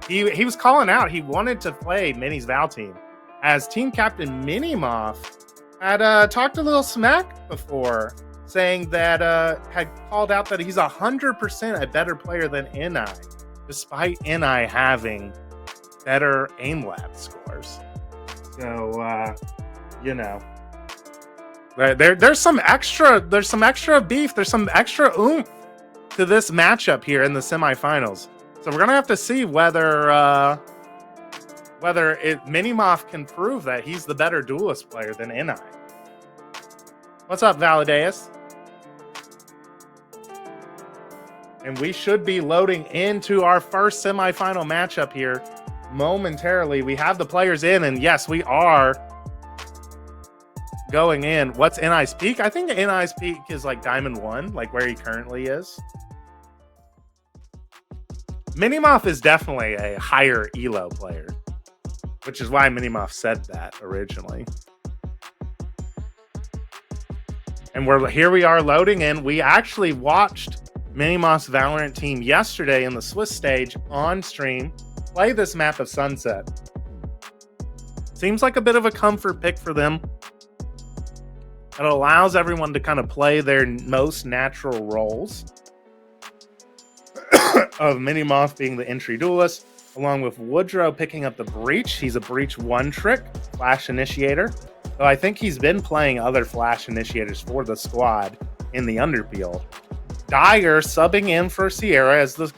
He was calling out he wanted to play Mini's Val team, as team captain Minimoff had talked a little smack before, saying that had called out that he's 100% a better player than NI, despite NI having better aim lab scores. So you know, there's some extra beef, there's some extra oomph to this matchup here in the semifinals. So we're gonna have to see whether Minimoff can prove that he's the better duelist player than NI. What's up, Valadeus? And we should be loading into our first semifinal matchup here momentarily. We have the players in, and yes, we are going in. What's NI's peak? I think NI's peak is like Diamond 1, like where he currently is. Minimoff is definitely a higher elo player, which is why Minimoff said that originally. And here we are loading in. We actually watched Minimoff's Valorant team yesterday in the Swiss stage on stream play this map of Sunset. Seems like a bit of a comfort pick for them. It allows everyone to kind of play their most natural roles. Of Minimoff being the entry duelist, along with Woodrow picking up the Breach. He's a Breach 1 trick, Flash Initiator. So I think he's been playing other Flash Initiators for the squad in the Underpeel. Dyer subbing in for Sierra as the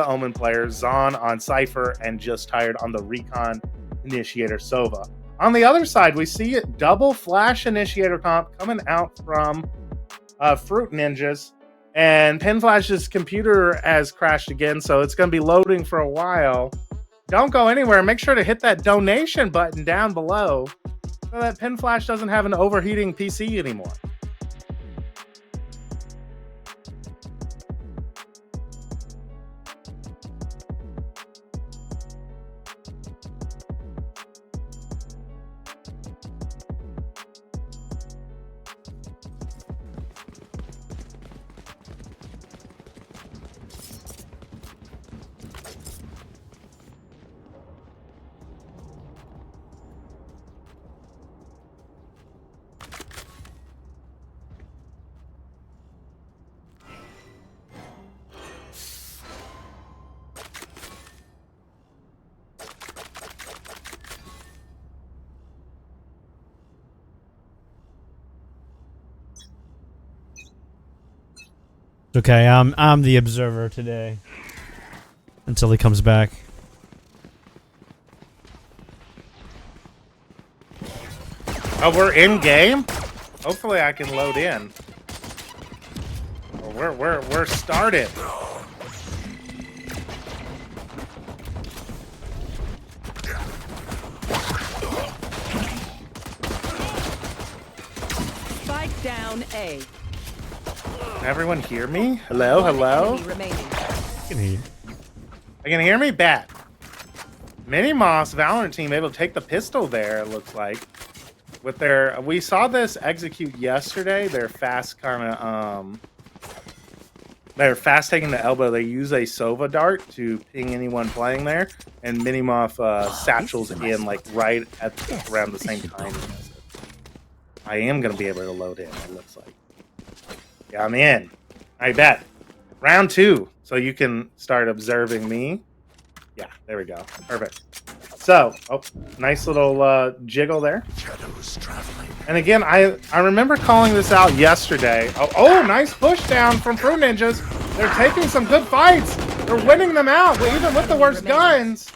Omen player, Zon on Cypher, and just tired on the Recon Initiator Sova. On the other side, we see it double Flash Initiator comp coming out from Fruit Ninjas. And Pinflash's computer has crashed again, so it's going to be loading for a while. Don't go anywhere. Make sure to hit that donation button down below so that Pinflash doesn't have an overheating PC anymore. Okay, I'm the observer today. Until he comes back. Oh, we're in game? Hopefully I can load in. Oh, we're started. Spike down A. Can everyone hear me? Hello, hello? I can hear you. I can hear me? Bad. Minimoff's Valorant team able to take the pistol there, it looks like. With their, we saw this execute yesterday. They're fast they're fast taking the elbow. They use a Sova dart to ping anyone playing there, and Minimoff satchels in like right at around the same time. I am going to be able to load in, it looks like. Yeah, I'm in. I bet. Round 2. So you can start observing me. Yeah, there we go. Perfect. So, nice little jiggle there. Shadows traveling. And again, I remember calling this out yesterday. Oh, nice push down from Fruit Ninjas. They're taking some good fights. They're winning them out, even with the worst guns.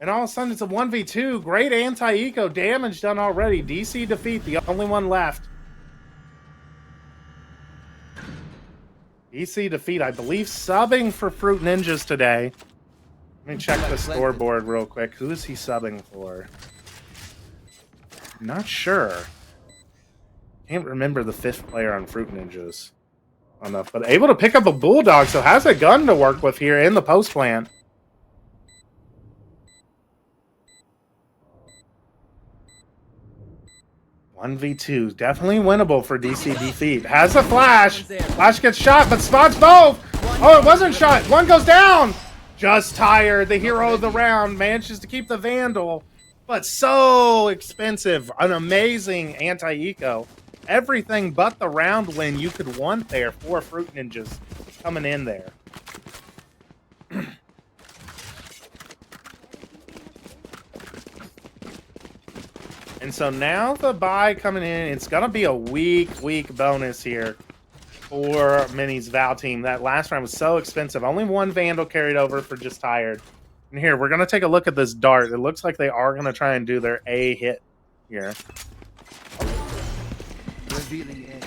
And all of a sudden, it's a 1v2. Great anti-eco damage done already. DC defeat, the only one left. DC defeat, I believe, subbing for Fruit Ninjas today. Let me check the scoreboard real quick. Who is he subbing for? Not sure. Can't remember the 5th player on Fruit Ninjas enough, but able to pick up a Bulldog, so has a gun to work with here in the post plant. (1v2) definitely winnable for DC defeat. Has a flash. Flash gets shot, but spots both. Oh, it wasn't shot. One goes down. Just tired. The hero of the round manages to keep the Vandal, but so expensive. An amazing anti-eco. Everything but the round win you could want there for Fruit Ninjas coming in there. And so now the buy coming in, it's going to be a weak bonus here for Mini's Val team. That last round was so expensive. Only one Vandal carried over for just tired. And here, we're going to take a look at this dart. It looks like they are going to try and do their A hit here.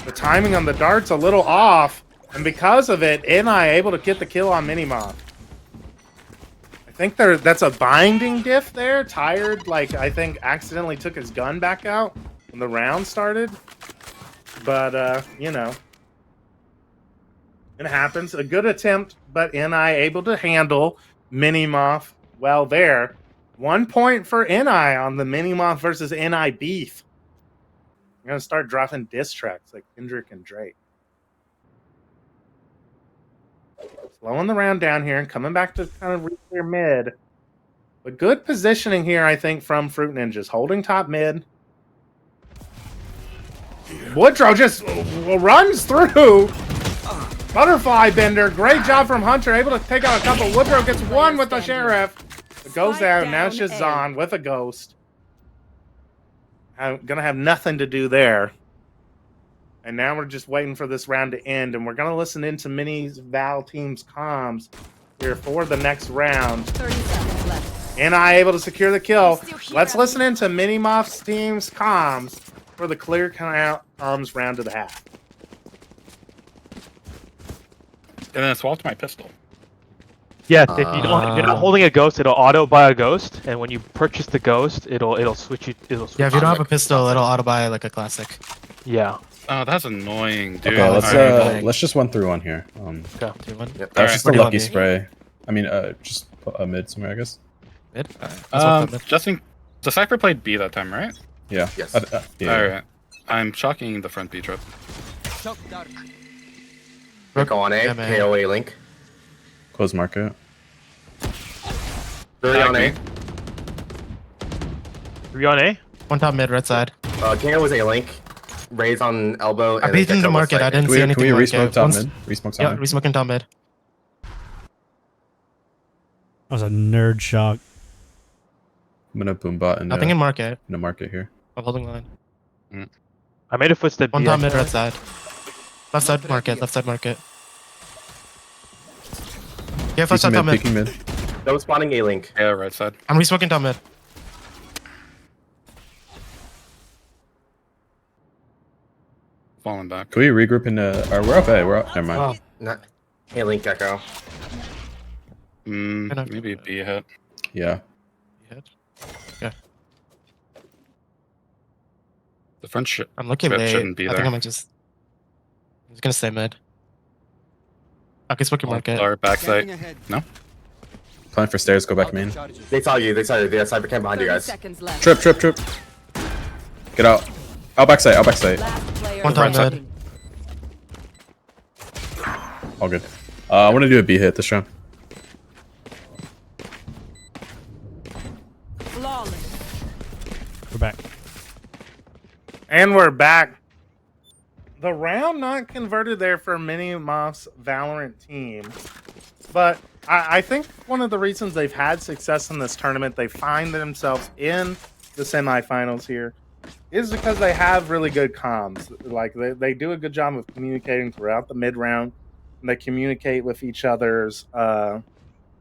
The timing on the dart's a little off. And because of it, NI able to get the kill on Minimoth. I think that's a binding diff there. Tired, like, I think accidentally took his gun back out when the round started. But, you know. It happens. A good attempt, but NI able to handle Minimoth well there. 1 point for NI on the Minimoth versus NI beef. I'm going to start dropping diss tracks like Kendrick and Drake. Slowing the round down here and coming back to kind of re-clear mid. But good positioning here, I think, from Fruit Ninjas. Holding top mid. Woodrow just runs through. Butterfly Bender. Great job from Hunter. Able to take out a couple. Woodrow gets one with the Sheriff. It goes down. Now it's just Zahn with a Ghost. I'm going to have nothing to do there. And now we're just waiting for this round to end. And we're going to listen into Mini's Val team's comms here for the next round. 30 seconds left. And I able to secure the kill. Let's listen into Minimoth's team's comms for the clear comms round of the half. And then I swapped my pistol. Yes, if you don't, if you're not holding a ghost, it'll auto buy a ghost, and when you purchase the ghost, it'll switch you. Yeah, if you don't have a pistol, it'll auto buy like a classic. Yeah. Oh, that's annoying, dude. Okay, let's just 1 through 1 here. Okay. 2-1. Yep. That's just a lucky spray. I mean, just a mid somewhere, I guess. Mid. Justin, the Cypher played B that time, right? Yeah. Yes. Yeah. All right. I'm shocking the front B trip. Go on A. KOA link. Close market. 3 on A. 3 on A. 1 top mid, right side. KO was A link. Raise on elbow. I beat into market. I didn't see anything. Can we re-smoke top mid? Re-smoke top mid? Yeah, re-smoking top mid. That was a nerd shock. I'm gonna boom bot and Nothing in market. In the market here. I'm holding line. I made a footstep. 1 top mid, right side. Left side market. Left side market. Yeah, left side top mid. Peeking mid. No spawning A link. Yeah, right side. I'm re-smoking top mid. Falling back. Can we regroup in the... we're up A. We're up. Never mind. Not A link echo. Maybe B hit. Yeah. Yeah. The front I'm looking late. shouldn't be I there. think I'm just gonna stay mid. Okay, smoking market. Or backside. No? Plan for stairs, go back main. They saw you. They saw you. They had cyber cam behind you guys. Trip. Get out. Out backside. 1 time mid. All good. I want to do a B hit this round. Flawless. We're back. And we're back. The round not converted there for Mini Moth's Valorant team. But I think one of the reasons they've had success in this tournament, they find themselves in the semifinals here, is because they have really good comms. Like, they do a good job of communicating throughout the mid-round. And they communicate with each other's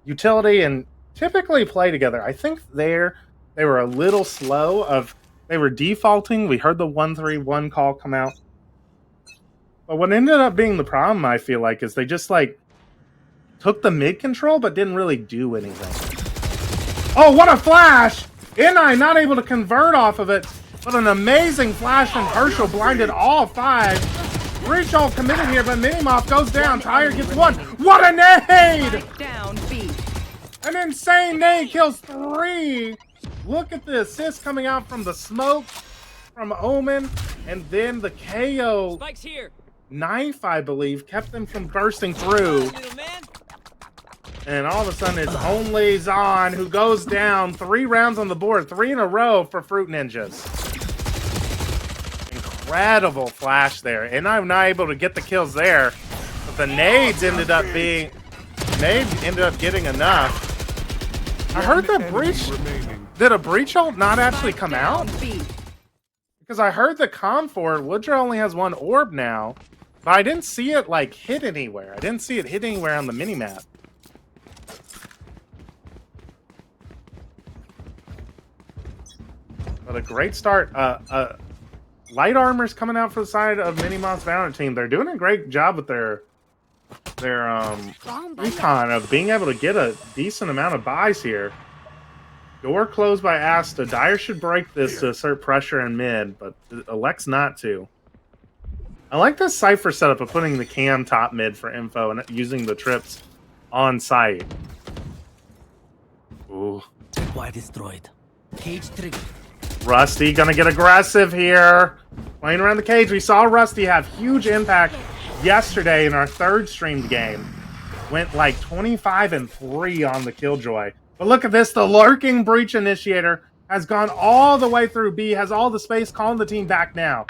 utility and typically play together. I think they were a little slow they were defaulting. We heard the 1-3-1 call come out. But what ended up being the problem, I feel like, is they just, like, took the mid control but didn't really do anything. Oh, what a flash! NI not able to convert off of it, but an amazing flash from Herschel blinded all 5. Breach all committed here, but Minimoth goes down. Tyre gets 1. What a nade! Down B. An insane nade kills 3. Look at the assist coming out from the smoke from Omen, and then the KO Spike's here. knife, I believe, kept them from bursting through. And all of a sudden, it's only Zahn who goes down. 3 rounds on the board, 3 in a row for Fruit Ninjas. Incredible flash there, and I'm not able to get the kills there. But the nades ended up getting enough. I heard that breach. Did a breach ult not actually come out? Because I heard the com for it. Woodrow only has 1 orb now, but I didn't see it like hit anywhere. I didn't see it hit anywhere on the minimap. But a great start. Light armor's coming out for the side of Minimoth's Valorant team. They're doing a great job with their recon of being able to get a decent amount of buys here. Door closed by Asta. Dire should break this to assert pressure in mid, but elects not to. I like this Cypher setup of putting the cam top mid for info and using the trips on site. Ooh. Tripwire destroyed. Cage triggered. Rusty gonna get aggressive here. Playing around the cage. We saw Rusty have huge impact yesterday in our 3rd streamed game. Went like 25-3 on the Killjoy. But look at this, the lurking breach initiator has gone all the way through B, has all the space, calling the team back now.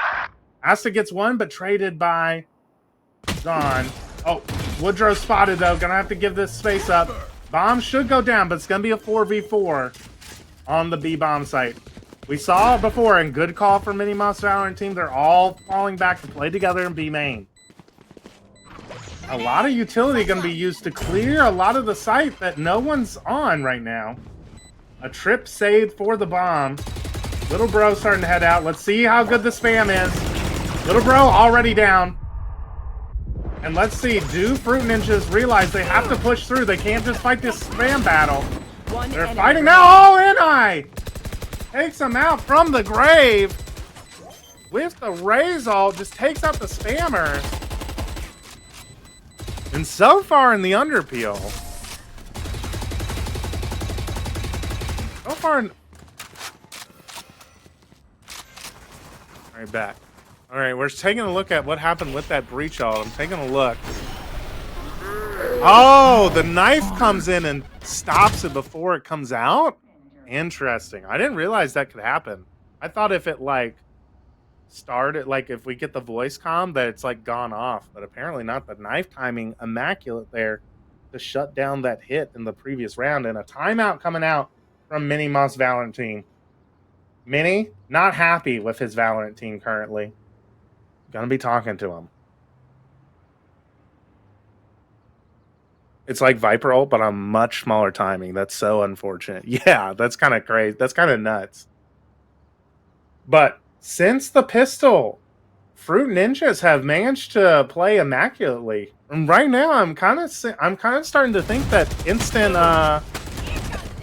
Asta gets 1, but traded by Zahn. Oh, Woodrow spotted though, gonna have to give this space up. Bomb should go down, but it's gonna be a 4v4 on the B bomb site. We saw it before, and good call for Minimoth's Valorant team. They're all falling back to play together in B main. A lot of utility going to be used to clear a lot of the site that no one's on right now. A trip saved for the bomb. Little Bro starting to head out. Let's see how good the spam is. Little Bro already down. And let's see, do Fruit Ninjas realize they have to push through? They can't just fight this spam battle. They're fighting now. Oh, NI takes him out from the grave. With the raise ult, just takes out the spammer. And so far in the Underpeel, Alright, back. Alright, we're taking a look at what happened with that breach ult. I'm taking a look. Oh, the knife comes in and stops it before it comes out? Interesting. I didn't realize that could happen. I thought if it, like, started, like, if we get the voice comm, that it's, like, gone off. But apparently not. The knife timing, immaculate there to shut down that hit in the previous round. And a timeout coming out from Minimoth's Valorant team. Mini, not happy with his Valorant team currently. Gonna be talking to him. It's like Viper ult, but on much smaller timing. That's so unfortunate. Yeah, that's kind of crazy. That's kind of nuts. But since the pistol, Fruit Ninjas have managed to play immaculately. And right now, I'm kind of starting to think that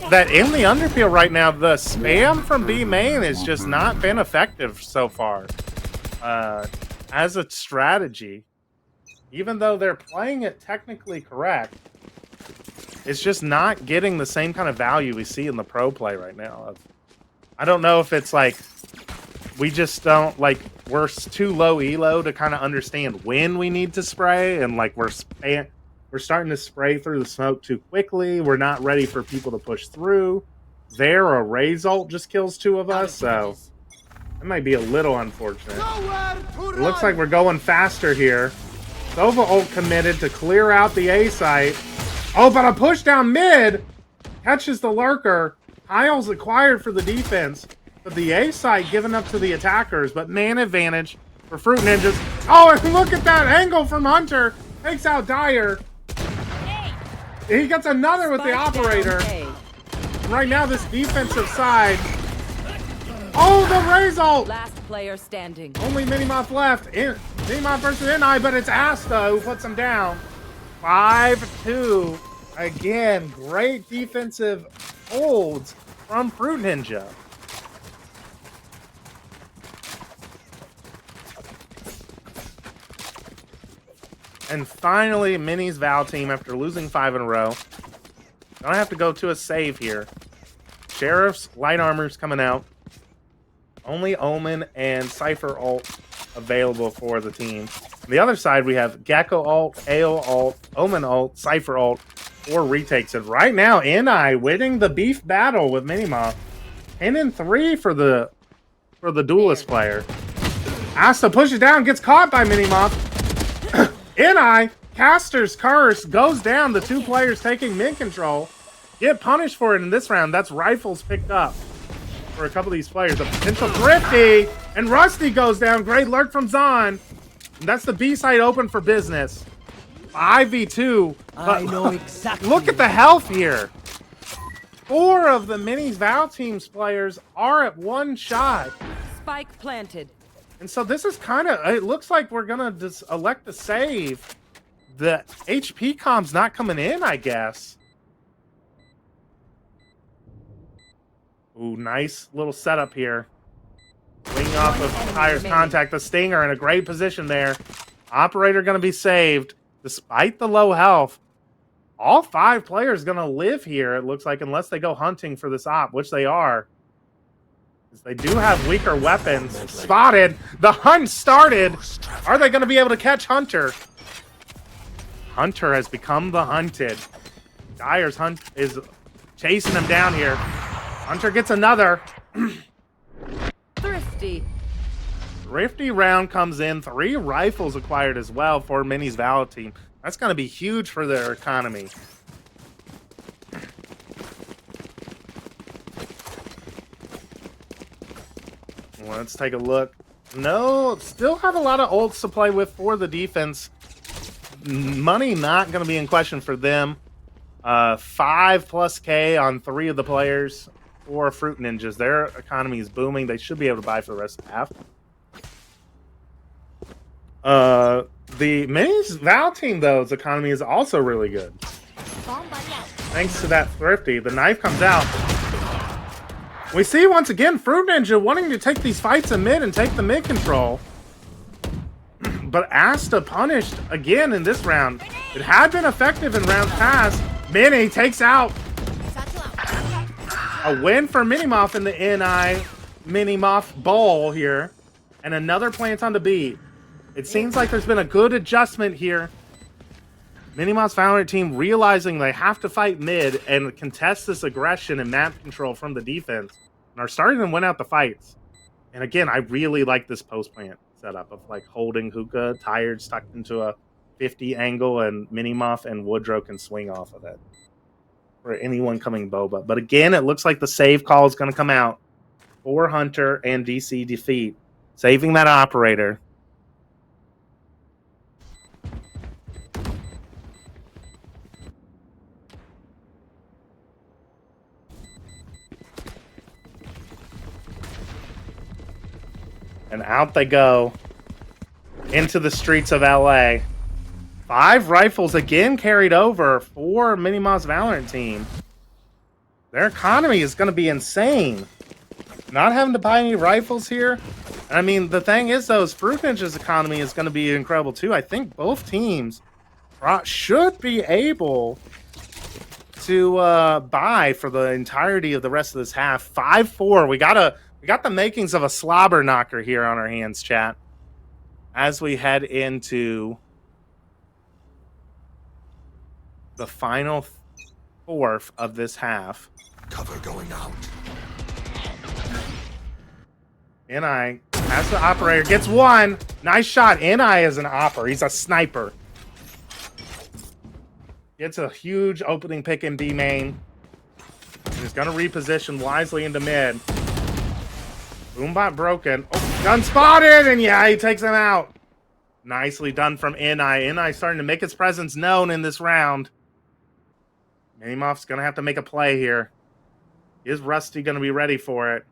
that in the Underpeel right now, the spam from B main has just not been effective so far as a strategy. Even though they're playing it technically correct, it's just not getting the same kind of value we see in the pro play right now. I don't know if it's like we just don't, like, we're too low elo to kind of understand when we need to spray, and like we're starting to spray through the smoke too quickly. We're not ready for people to push through. A raise ult just kills 2 of us, so That might be a little unfortunate. It looks like we're going faster here. Sova ult committed to clear out the A site. Oh, but a push down mid catches the lurker. Tiles acquired for the defense, but the A site given up to the attackers. But man advantage for Fruit Ninjas. Oh, and look at that angle from Hunter. Takes out Dyer. He gets another with the operator. Right now, this defensive side. Oh, the Raze ult! Last player standing. Only Minimoth left. Minimoth versus NI, but it's Asta who puts him down. 5-2. Again, great defensive holds from Fruit Ninja. And finally, Mini's Val team, after losing 5 in a row, don't have to go to a save here. Sheriff's Light Armor's coming out. Only Omen and Cypher ult available for the team. On the other side, we have Gecko ult, AO ult, Omen ult, Cypher ult, 4 retakes. And right now, NI winning the beef battle with Minimoth. 10-3 for the duelist player. Asta pushes down, gets caught by Minimoth. NI, Caster's Curse goes down. The 2 players taking mid control get punished for it in this round. That's rifles picked up for a couple of these players. A potential Thrifty, and Rusty goes down. Great lurk from Zahn. And that's the B side open for business. 5v2. I know exactly. Look at the health here. 4 of the Minis Val Team's players are at 1 shot. Spike planted. And so this is kind of, it looks like we're going to just elect to save. The HP comp's not coming in, I guess. Ooh, nice little setup here. Wing off of Tyre's contact. The Stinger in a great position there. Operator going to be saved despite the low health. All 5 players going to live here, it looks like, unless they go hunting for this op, which they are. They do have weaker weapons. Spotted. The hunt started. Are they going to be able to catch Hunter? Hunter has become the hunted. Dyer's hunt is chasing him down here. Hunter gets another. Thrifty. Thrifty round comes in. 3 rifles acquired as well for Mini's Val team. That's going to be huge for their economy. Let's take a look. No, still have a lot of ults to play with for the defense. Money not going to be in question for them. 5+ K on 3 of the players for Fruit Ninjas. Their economy is booming. They should be able to buy for the rest of the half. The Minis Val team, though, its economy is also really good. Thanks to that Thrifty. The knife comes out. We see once again Fruit Ninja wanting to take these fights in mid and take the mid control. But Asta punished again in this round. It had been effective in rounds past. Mini takes out. A win for Minimoth in the NI Minimoth Bowl here. And another plant on the B. It seems like there's been a good adjustment here. Minimoth's Valorant team realizing they have to fight mid and contest this aggression and map control from the defense, and are starting to win out the fights. And again, I really like this post plant setup of like holding Hookah, Tired stuck into a 50 angle, and Minimoth and Woodrow can swing off of it for anyone coming Boba. But again, it looks like the save call is going to come out for Hunter and DC defeat, saving that operator. And out they go into the streets of LA. 5 rifles again carried over for Minimoth's Valorant team. Their economy is going to be insane. Not having to buy any rifles here. I mean, the thing is, though, is Fruit Ninja's economy is going to be incredible, too. I think both teams should be able to buy for the entirety of the rest of this half. 5-4. We got the makings of a slobber knocker here on our hands, chat, as we head into the final 4th of this half. Cover going out. NI has the operator. Gets one. Nice shot. NI is an opper. He's a sniper. Gets a huge opening pick in B main. He's going to reposition wisely into mid. Boombot broken. Oh, gun spotted, and yeah, he takes him out. Nicely done from NI. NI starting to make his presence known in this round. Minimoff's going to have to make a play here. Is Rusty going to be ready for it?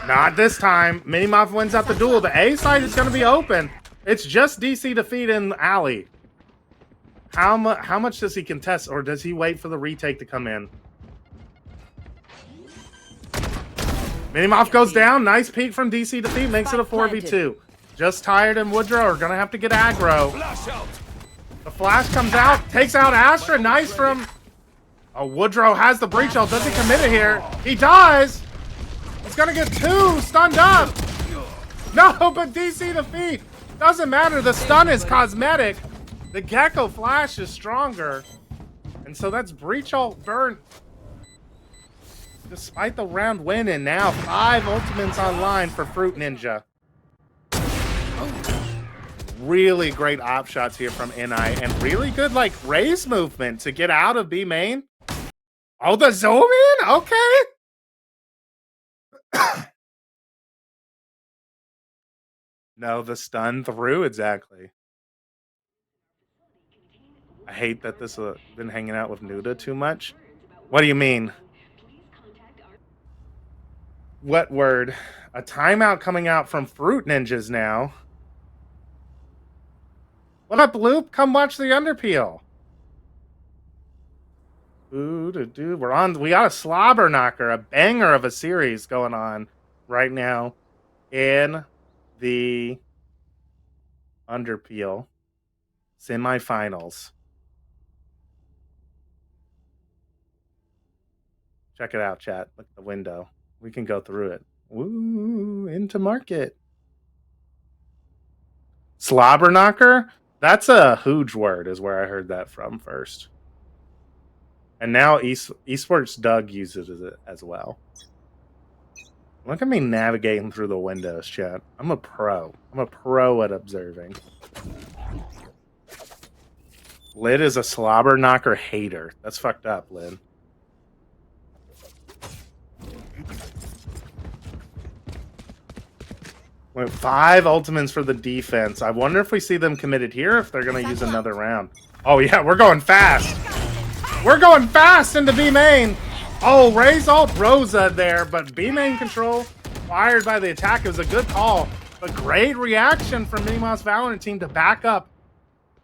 Not this time. Minimoff wins out the duel. The A side is going to be open. It's just DC defeat in Alley. How much does he contest, or does he wait for the retake to come in? Minimoff goes down. Nice peek from DC defeat. Makes it a 4v2. Just Tired and Woodrow are going to have to get aggro. The flash comes out. Takes out Astra. Nice from... Oh, Woodrow has the breach ult. Does he commit it here? He does. He's going to get two stunned up. No, but DC defeat. Doesn't matter. The stun is cosmetic. The Gecko flash is stronger. And so that's breach ult burn. Despite the round win, and now 5 ultimates online for Fruit Ninja. Really great op shots here from NI, and really good like raise movement to get out of B main. Oh, the zoom in? Okay. No, the stun through exactly. I hate that this been hanging out with Nuda too much. What do you mean? What word? A timeout coming out from Fruit Ninjas now. What up, Loop? Come watch the Underpeel. Ooh, we're on. We got a slobber knocker, a banger of a series going on right now in the Underpeel semifinals. Check it out, chat. Look at the window. We can go through it. Woo, into market. Slobber knocker? That's a huge word, is where I heard that from first. And now Esports Doug uses it as well. Look at me navigating through the windows, chat. I'm a pro. I'm a pro at observing. Lid is a slobber knocker hater. That's fucked up, Lid. Went 5 ultimates for the defense. I wonder if we see them committed here, if they're going to use another round. Oh, yeah, we're going fast. We're going fast into B main. Oh, Raze ult Rosa there, but B main control fired by the attack. It was a good call. But great reaction from Minimoff's Valorant team to back up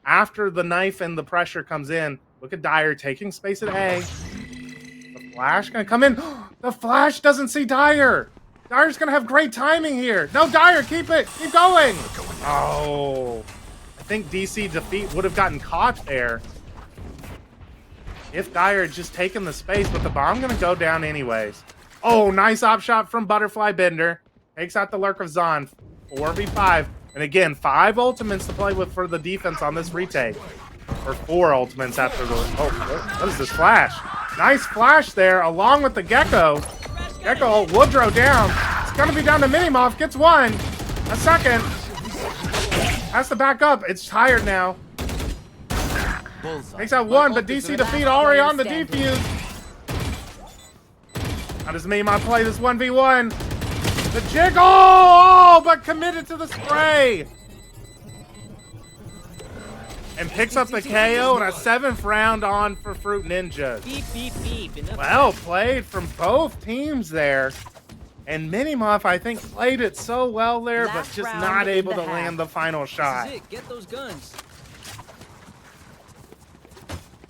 after the knife and the pressure comes in. Look at Dyer taking space at A. The flash going to come in. The flash doesn't see Dyer. Dyer's going to have great timing here. No, Dyer, keep it. Keep going. Oh, I think DC defeat would have gotten caught there if Dyer had just taken the space, but the bomb going to go down anyways. Oh, nice op shot from Butterfly Bender. Takes out the Lurk of Zon. 4v5. And again, 5 ultimates to play with for the defense on this retake. Or 4 ultimates after the... Oh, what is this flash? Nice flash there, along with the Gecko. Gecko, Woodrow down. It's going to be down to Minimoff. Gets one. A second. Has to back up. It's tired now. Takes out one, but DC defeat already on the defuse. How does Minimoff play this 1v1? The jiggle! Oh, but committed to the spray. And picks up the KO and a 7th round on for Fruit Ninjas. Well played from both teams there. And Minimoff, I think, played it so well there, but just not able to land the final shot. This is it. Get those guns.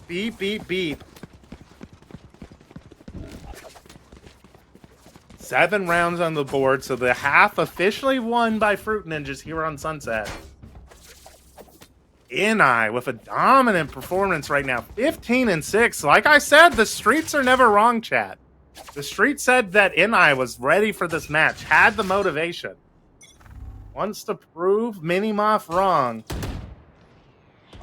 Beep, beep, beep. 7 rounds on the board, so the half officially won by Fruit Ninjas here on Sunset. NI with a dominant performance right now, 15-6. Like I said, the streets are never wrong, chat. The street said that NI was ready for this match, had the motivation. Wants to prove Minimoff wrong.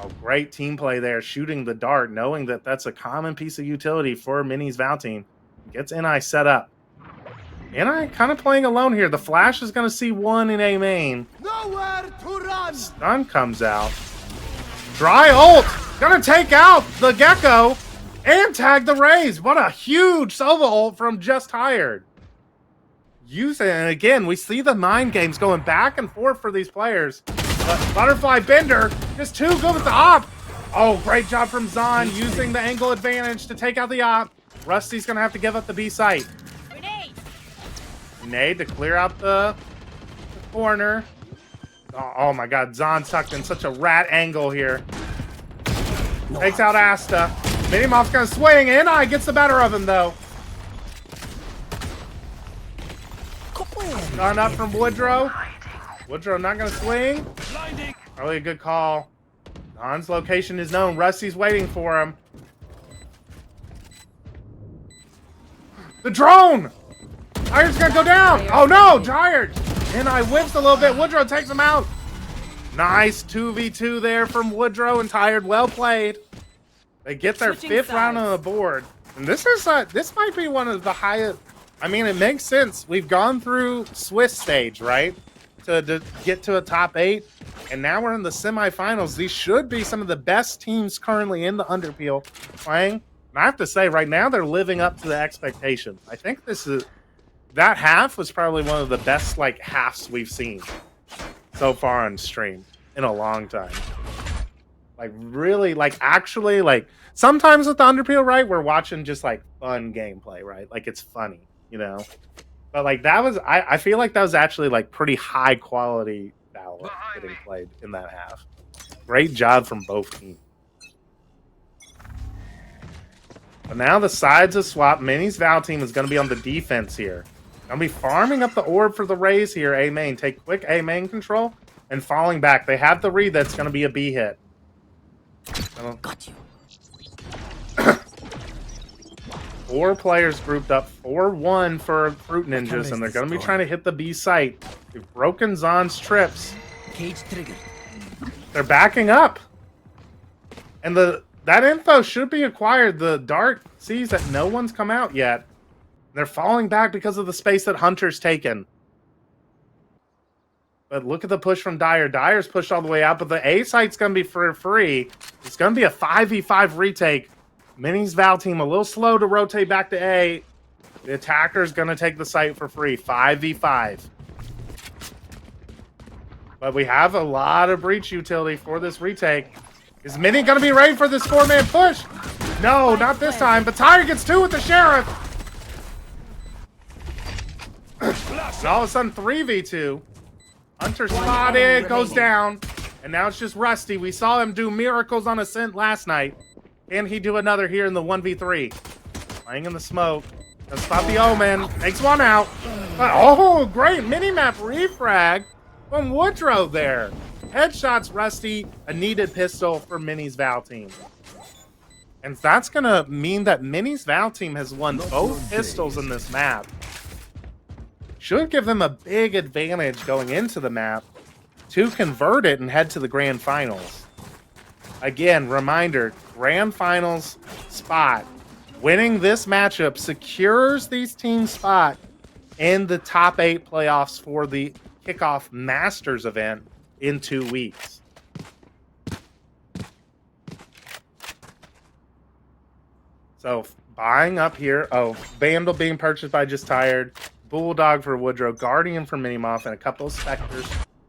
Oh, great team play there, shooting the dart, knowing that that's a common piece of utility for Mini's Val team. Gets NI set up. And I kind of playing alone here. The Flash is going to see one in A main. Nowhere to run. Stun comes out. Dry ult. Gonna take out the Gecko and tag the Raze. What a huge Sova ult from Just Hired. And again, we see the mind games going back and forth for these players. But Butterfly Bender is too good with the op. Oh, great job from Zahn using the angle advantage to take out the op. Rusty's gonna have to give up the B site. Grenade to clear out the corner. Oh my god, Zahn's tucked in such a rat angle here. Takes out Asta. Minimoff's gonna swing, and I gets the better of him though. Gone up from Woodrow. Woodrow not gonna swing. Probably a good call. Zahn's location is known. Rusty's waiting for him. The drone! Iron's gonna go down! Oh no! Tired! And I whiffs a little bit. Woodrow takes him out. Nice 2v2 there from Woodrow and Tired. Well played. They get their fifth round on the board. And this might be one of the highest. I mean, it makes sense. We've gone through Swiss stage, right? To get to a top 8. And now we're in the semifinals. These should be some of the best teams currently in the Underpeel playing. And I have to say, right now, they're living up to the expectations. I think that half was probably one of the best halves we've seen so far on stream in a long time. Really, actually, sometimes with the Underpeel, right, we're watching just fun gameplay, right? It's funny, you know. But that was, I feel like that was actually pretty high quality Valor getting played in that half. Great job from both teams. But now the sides have swapped. Minnie's Val team is going to be on the defense here. Gonna be farming up the orb for the Raze here, A main. Take quick A main control and falling back. They have the read that's gonna be a B hit. Got you. 4 players grouped up 4-1 for Fruit Ninjas, and they're gonna be trying to hit the B site. They've broken Zahn's trips. Cage trigger. They're backing up. And that info should be acquired. The Dart sees that no one's come out yet. They're falling back because of the space that Hunter's taken. But look at the push from Dyer. Dyer's pushed all the way out, but the A site's going to be for free. It's going to be a 5v5 retake. Minnie's Val team a little slow to rotate back to A. The attacker's going to take the site for free. 5v5. But we have a lot of breach utility for this retake. Is Minnie going to be ready for this 4-man push? No, not this time. But Tyre gets 2 with the Sheriff. And all of a sudden, 3v2. Hunter spotted, goes down. And now it's just Rusty. We saw him do miracles on Ascent last night. Can he do another here in the 1v3? Playing in the smoke. Gonna spot the Omen. Takes one out. But, oh, great mini-map refrag from Woodrow there. Headshots Rusty. A needed pistol for Minnie's Val team. And that's going to mean that Minnie's Val team has won both pistols in this map. Should give them a big advantage going into the map to convert it and head to the grand finals. Again, reminder, grand finals spot. Winning this matchup secures these teams' spot in the top 8 playoffs for the Kickoff Masters event in 2 weeks. So, buying up here. Oh, Vandal being purchased by Just Tired. Bulldog for Woodrow, Guardian for Minimoff, and a couple of Spectres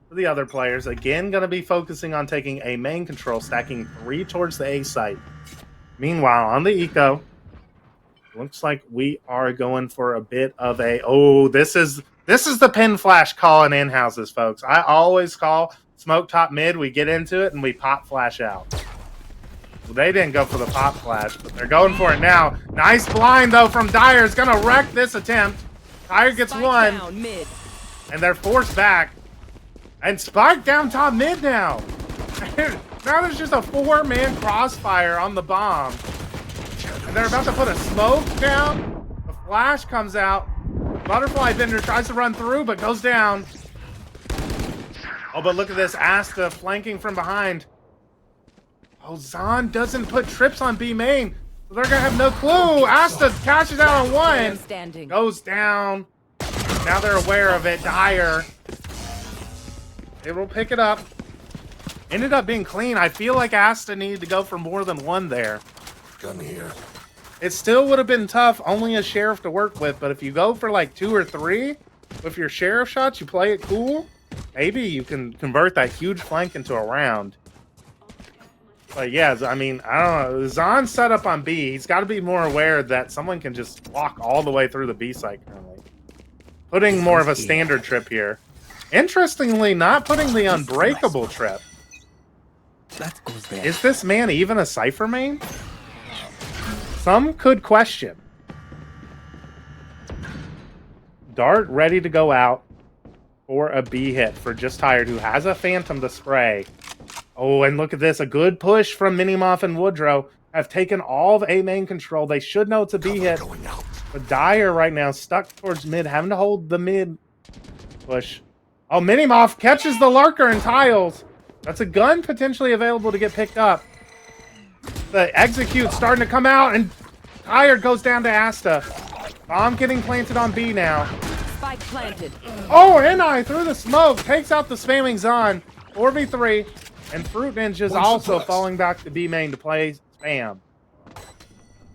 for the other players. Again, going to be focusing on taking a main control, stacking 3 towards the A site. Meanwhile, on the Eco, looks like we are going for a bit of a... Oh, this is the pin flash calling in houses, folks. I always call smoke top mid. We get into it, and we pop flash out. Well, they didn't go for the pop flash, but they're going for it now. Nice blind, though, from Dyer. It's going to wreck this attempt. Dyer gets one, and they're forced back. And Spike down top mid now. Now there's just a 4-man crossfire on the bomb. And they're about to put a smoke down. The flash comes out. Butterfly Bender tries to run through, but goes down. Oh, but look at this. Asta flanking from behind. Oh, Zahn doesn't put trips on B main. They're going to have no clue. Asta cashes out on one. Goes down. Now they're aware of it. Dyer. They will pick it up. Ended up being clean. I feel like Asta needed to go for more than one there. Gun here. It still would have been tough, only a sheriff to work with, but if you go for like 2 or 3 with your sheriff shots, you play it cool, maybe you can convert that huge flank into a round. But yeah, I mean, I don't know. Zahn's set up on B. He's got to be more aware that someone can just walk all the way through the B site currently. Putting more of a standard trip here. Interestingly, not putting the unbreakable trip. That goes there. Is this man even a Cypher main? Some could question. Dart ready to go out for a B hit for Just Tired, who has a Phantom to spray. Oh, and look at this. A good push from Minimoff and Woodrow. Have taken all of A main control. They should know it's a B hit. But Dyer right now stuck towards mid, having to hold the mid push. Oh, Minimoff catches the lurker and tiles. That's a gun potentially available to get picked up. The execute starting to come out, and Tired goes down to Asta. Bomb getting planted on B now. Spike planted. Oh, Ni through the smoke takes out the spamming Zon. 4v3, and Fruit Ninja's also falling back to B main to play spam.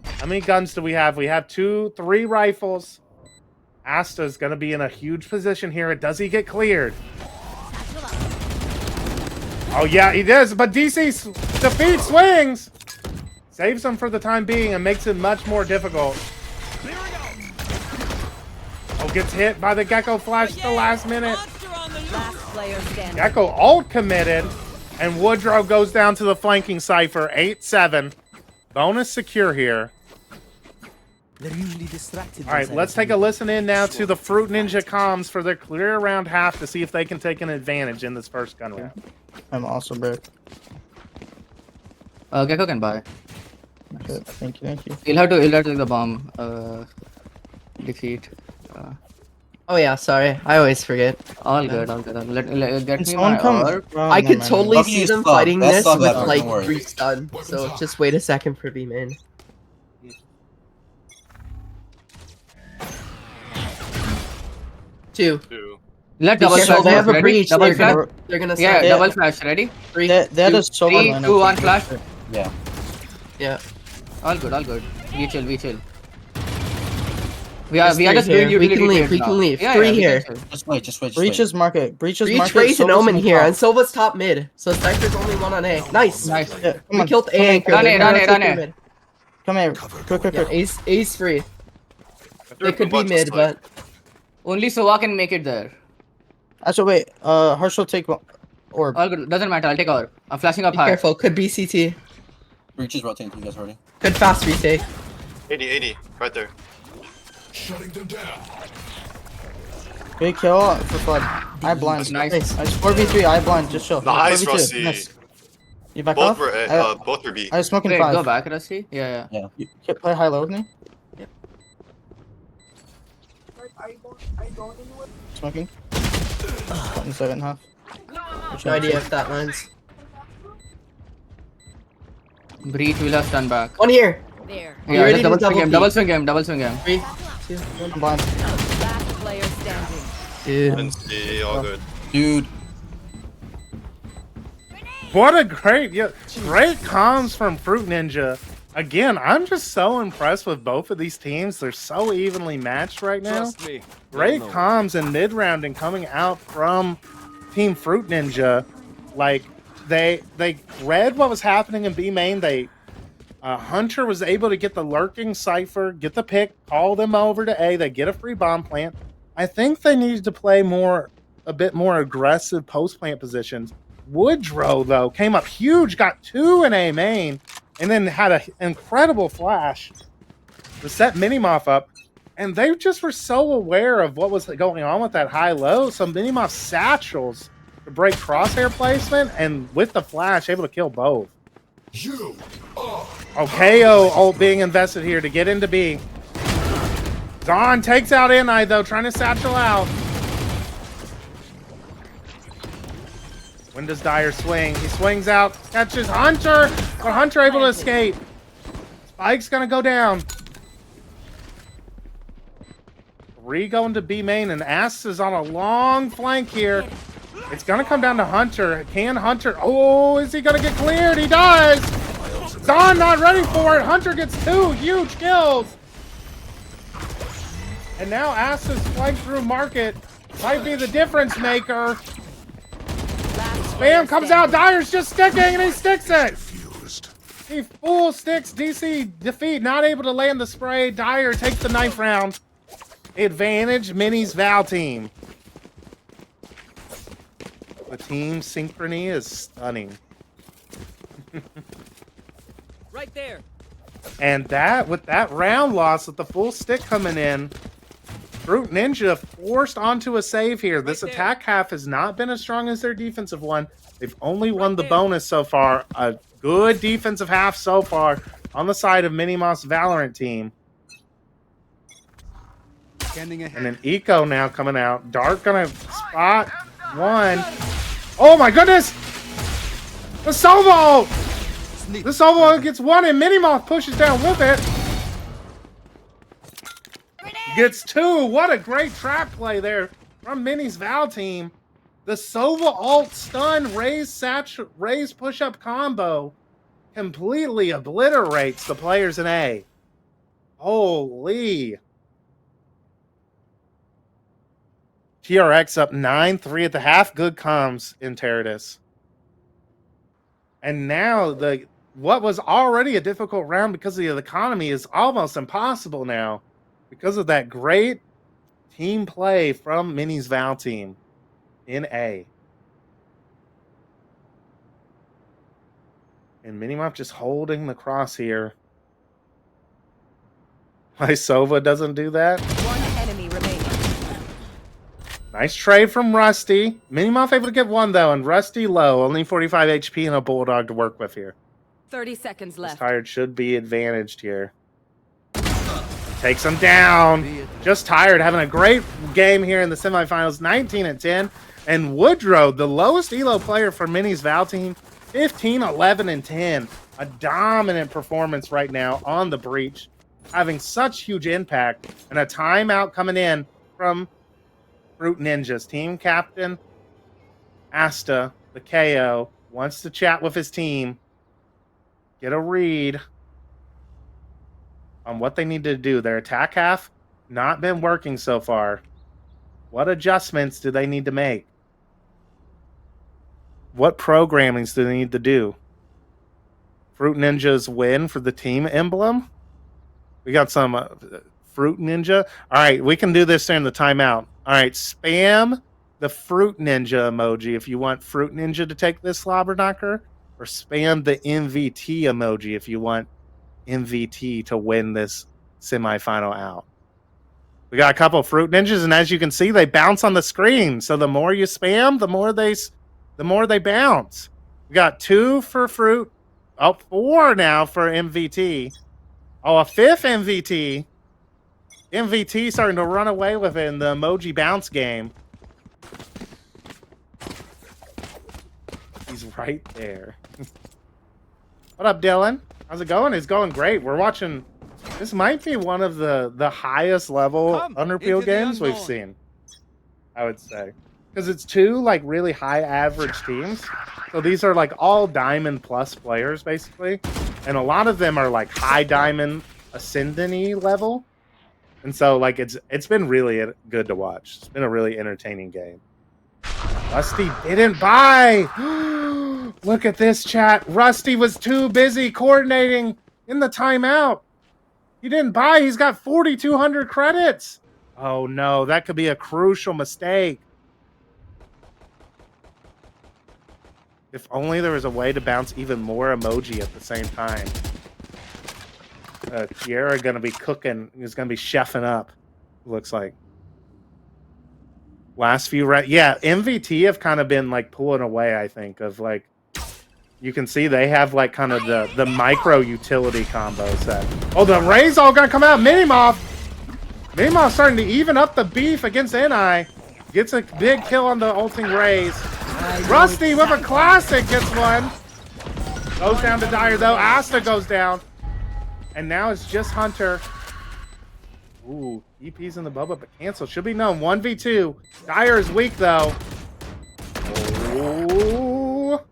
How many guns do we have? We have 2, 3 rifles. Asta's gonna be in a huge position here. Does he get cleared? Oh yeah, he does, but DC defeat swings! Saves him for the time being and makes it much more difficult. Oh, gets hit by the Gecko flash at the last minute. Last player standing. Gecko ult committed, and Woodrow goes down to the flanking Cypher, 8-7. Bonus secure here. They're usually distracted. All right, let's take a listen in now to the Fruit Ninja comms for their clear around half to see if they can take an advantage in this first gun round. I'm also broke. Gecko can buy. Okay, thank you, thank you. You'll have to take the bomb. Defeat. Oh yeah, sorry. I always forget. All good, all good. Get me my orb. I could totally see them fighting this with like 3 stun. So just wait a second for B main. Two. Let double flash. They have a breach. Double flash. They're gonna Yeah, start. double flash. Ready? 3, That 2, is so 3, 2, 1 flash. Yeah. Yeah. All good, all good. We chill, we chill. We are just here. doing We utility can leave. trades We now. can leave. Yeah, 3 yeah, we here. can chill. Just wait, just wait. Breaches market. Breaches Breach, market. Race, and Sova's Omen on here, top. and Silva's top mid. So Cypher's only 1 on A. Nice. Nice. Yeah, We killed A anchor. Run They're it, gonna run it, take run your it. mid. Come here. Quick. Yeah, Ace free. They could be mid, but Only Sova can make it there. So wait, Harsh will take orb. All good. Doesn't matter. I'll take orb. I'm flashing up be high. careful. Could be CT. Breaches rotating to you guys already. Could fast retake. 80, right there. Shutting them down. Big kill for flood. Eye blind. Nice. It's 4v3. Eye blind. Just chill. Nice, 4v2. Rusty. Nice. You back Both off? were both were B. I was smoking Wait, 5. go back, Rusty. Yeah. Yeah. You can play high low with me. Yep. Smoking. In the second half. No idea if that lands. Breach will have stun back. 1 here. There. You Yeah, ready just to double swing game. Double swing game. 3, 2, 1. I'm blind. Last player standing. Dude. And C, all good. Dude. What a great comms from Fruit Ninja. Again, I'm just so impressed with both of these teams. They're so evenly matched right now. Great comms and mid-rounding coming out from Team Fruit Ninja. Like, they read what was happening in B main. Hunter was able to get the lurking Cypher, get the pick, call them over to A. They get a free bomb plant. I think they needed to play a bit more aggressive post-plant positions. Woodrow, though, came up huge, got 2 in A main, and then had an incredible flash to set Minimoff up. And they just were so aware of what was going on with that high-low. So Minimoff satchels to break crosshair placement, and with the flash, able to kill both. KO ult being invested here to get into B. Dawn takes out Ni, though, trying to satchel out. When does Dyer swing? He swings out, catches Hunter, but Hunter able to escape. Spike's gonna go down. Re going to B main, and Ass is on a long flank here. It's going to come down to Hunter. Can Hunter... Oh, is he going to get cleared? He does! Zon not ready for it. Hunter gets 2 huge kills. And now Ass is flanked through Market. Might be the difference maker. Spam comes out. Dyer's just sticking, and he sticks it. He full sticks. DC defeat. Not able to land the spray. Dyer takes the 9th round. Advantage Mini's Val team. The team synchrony is stunning. Right there. And that, with that round loss, with the full stick coming in, Fruit Ninja forced onto a save here. This attack half has not been as strong as their defensive one. They've only won the bonus so far. A good defensive half so far on the side of Minimoff's Valorant team. And an Eco now coming out. Dark gonna spot one. Oh my goodness! The Salvo! The Salvo gets one and Minimoff pushes down with it. Gets 2. What a great trap play there from Mini's Val team. The Sova alt stun raise push-up combo completely obliterates the players in A. Holy. TRX up 9-3 at the half. Good comms in Teradus. And now what was already a difficult round because of the economy is almost impossible now because of that great team play from Mini's Val team in A. And Minimoff just holding the cross here. Why Sova doesn't do that? One enemy remaining. Nice trade from Rusty. Minimoff able to get 1 though, and Rusty low, only 45 HP and a Bulldog to work with here. 30 seconds left. Tired should be advantaged here. Takes him down. Just Tired having a great game here in the semifinals, 19-10. And Woodrow, the lowest elo player for Mini's Val team, 15, 11, and 10. A dominant performance right now on the breach, having such huge impact. And a timeout coming in from Fruit Ninjas. Team captain Asta, the KO, wants to chat with his team. Get a read on what they need to do. Their attack half not been working so far. What adjustments do they need to make? What programmings do they need to do? Fruit Ninjas win for the team emblem. We got some Fruit Ninja. All right, we can do this during the timeout. All right, spam the Fruit Ninja emoji if you want Fruit Ninja to take this slobber knocker, or spam the MVT emoji if you want MVT to win this semifinal out. We got a couple of Fruit Ninjas, and as you can see, they bounce on the screen. So the more you spam, the more they bounce. We got 2 for Fruit. Oh, 4 now for MVT. Oh, a 5th MVT. MVT starting to run away with it in the emoji bounce game. He's right there. What up, Dylan? How's it going? It's going great. We're watching. This might be one of the highest level Underpeel games we've seen, I would say. Because it's 2 like really high average teams. So these are like all diamond plus players basically. And a lot of them are like high diamond ascendant-y level. And so like it's been really good to watch. It's been a really entertaining game. Rusty didn't buy. Look at this, chat. Rusty was too busy coordinating in the timeout. He didn't buy. He's got 4,200 credits. Oh no, that could be a crucial mistake. If only there was a way to bounce even more emoji at the same time. Kiera gonna be cooking. He's gonna be chefing up. Looks like. Last few yeah, MVT have kind of been like pulling away. I think of like, you can see they have like kind of the micro utility combo set. Oh, the Ray's all gonna come out. Minimoff starting to even up the beef against NI. Gets a big kill on the ulting Rays. Rusty with a classic gets one. Goes down to Dyer though. Asta goes down. And now it's just Hunter. Ooh, EP's in the bubble, but cancel. Should be known. 1v2. Dire is weak, though. Oh.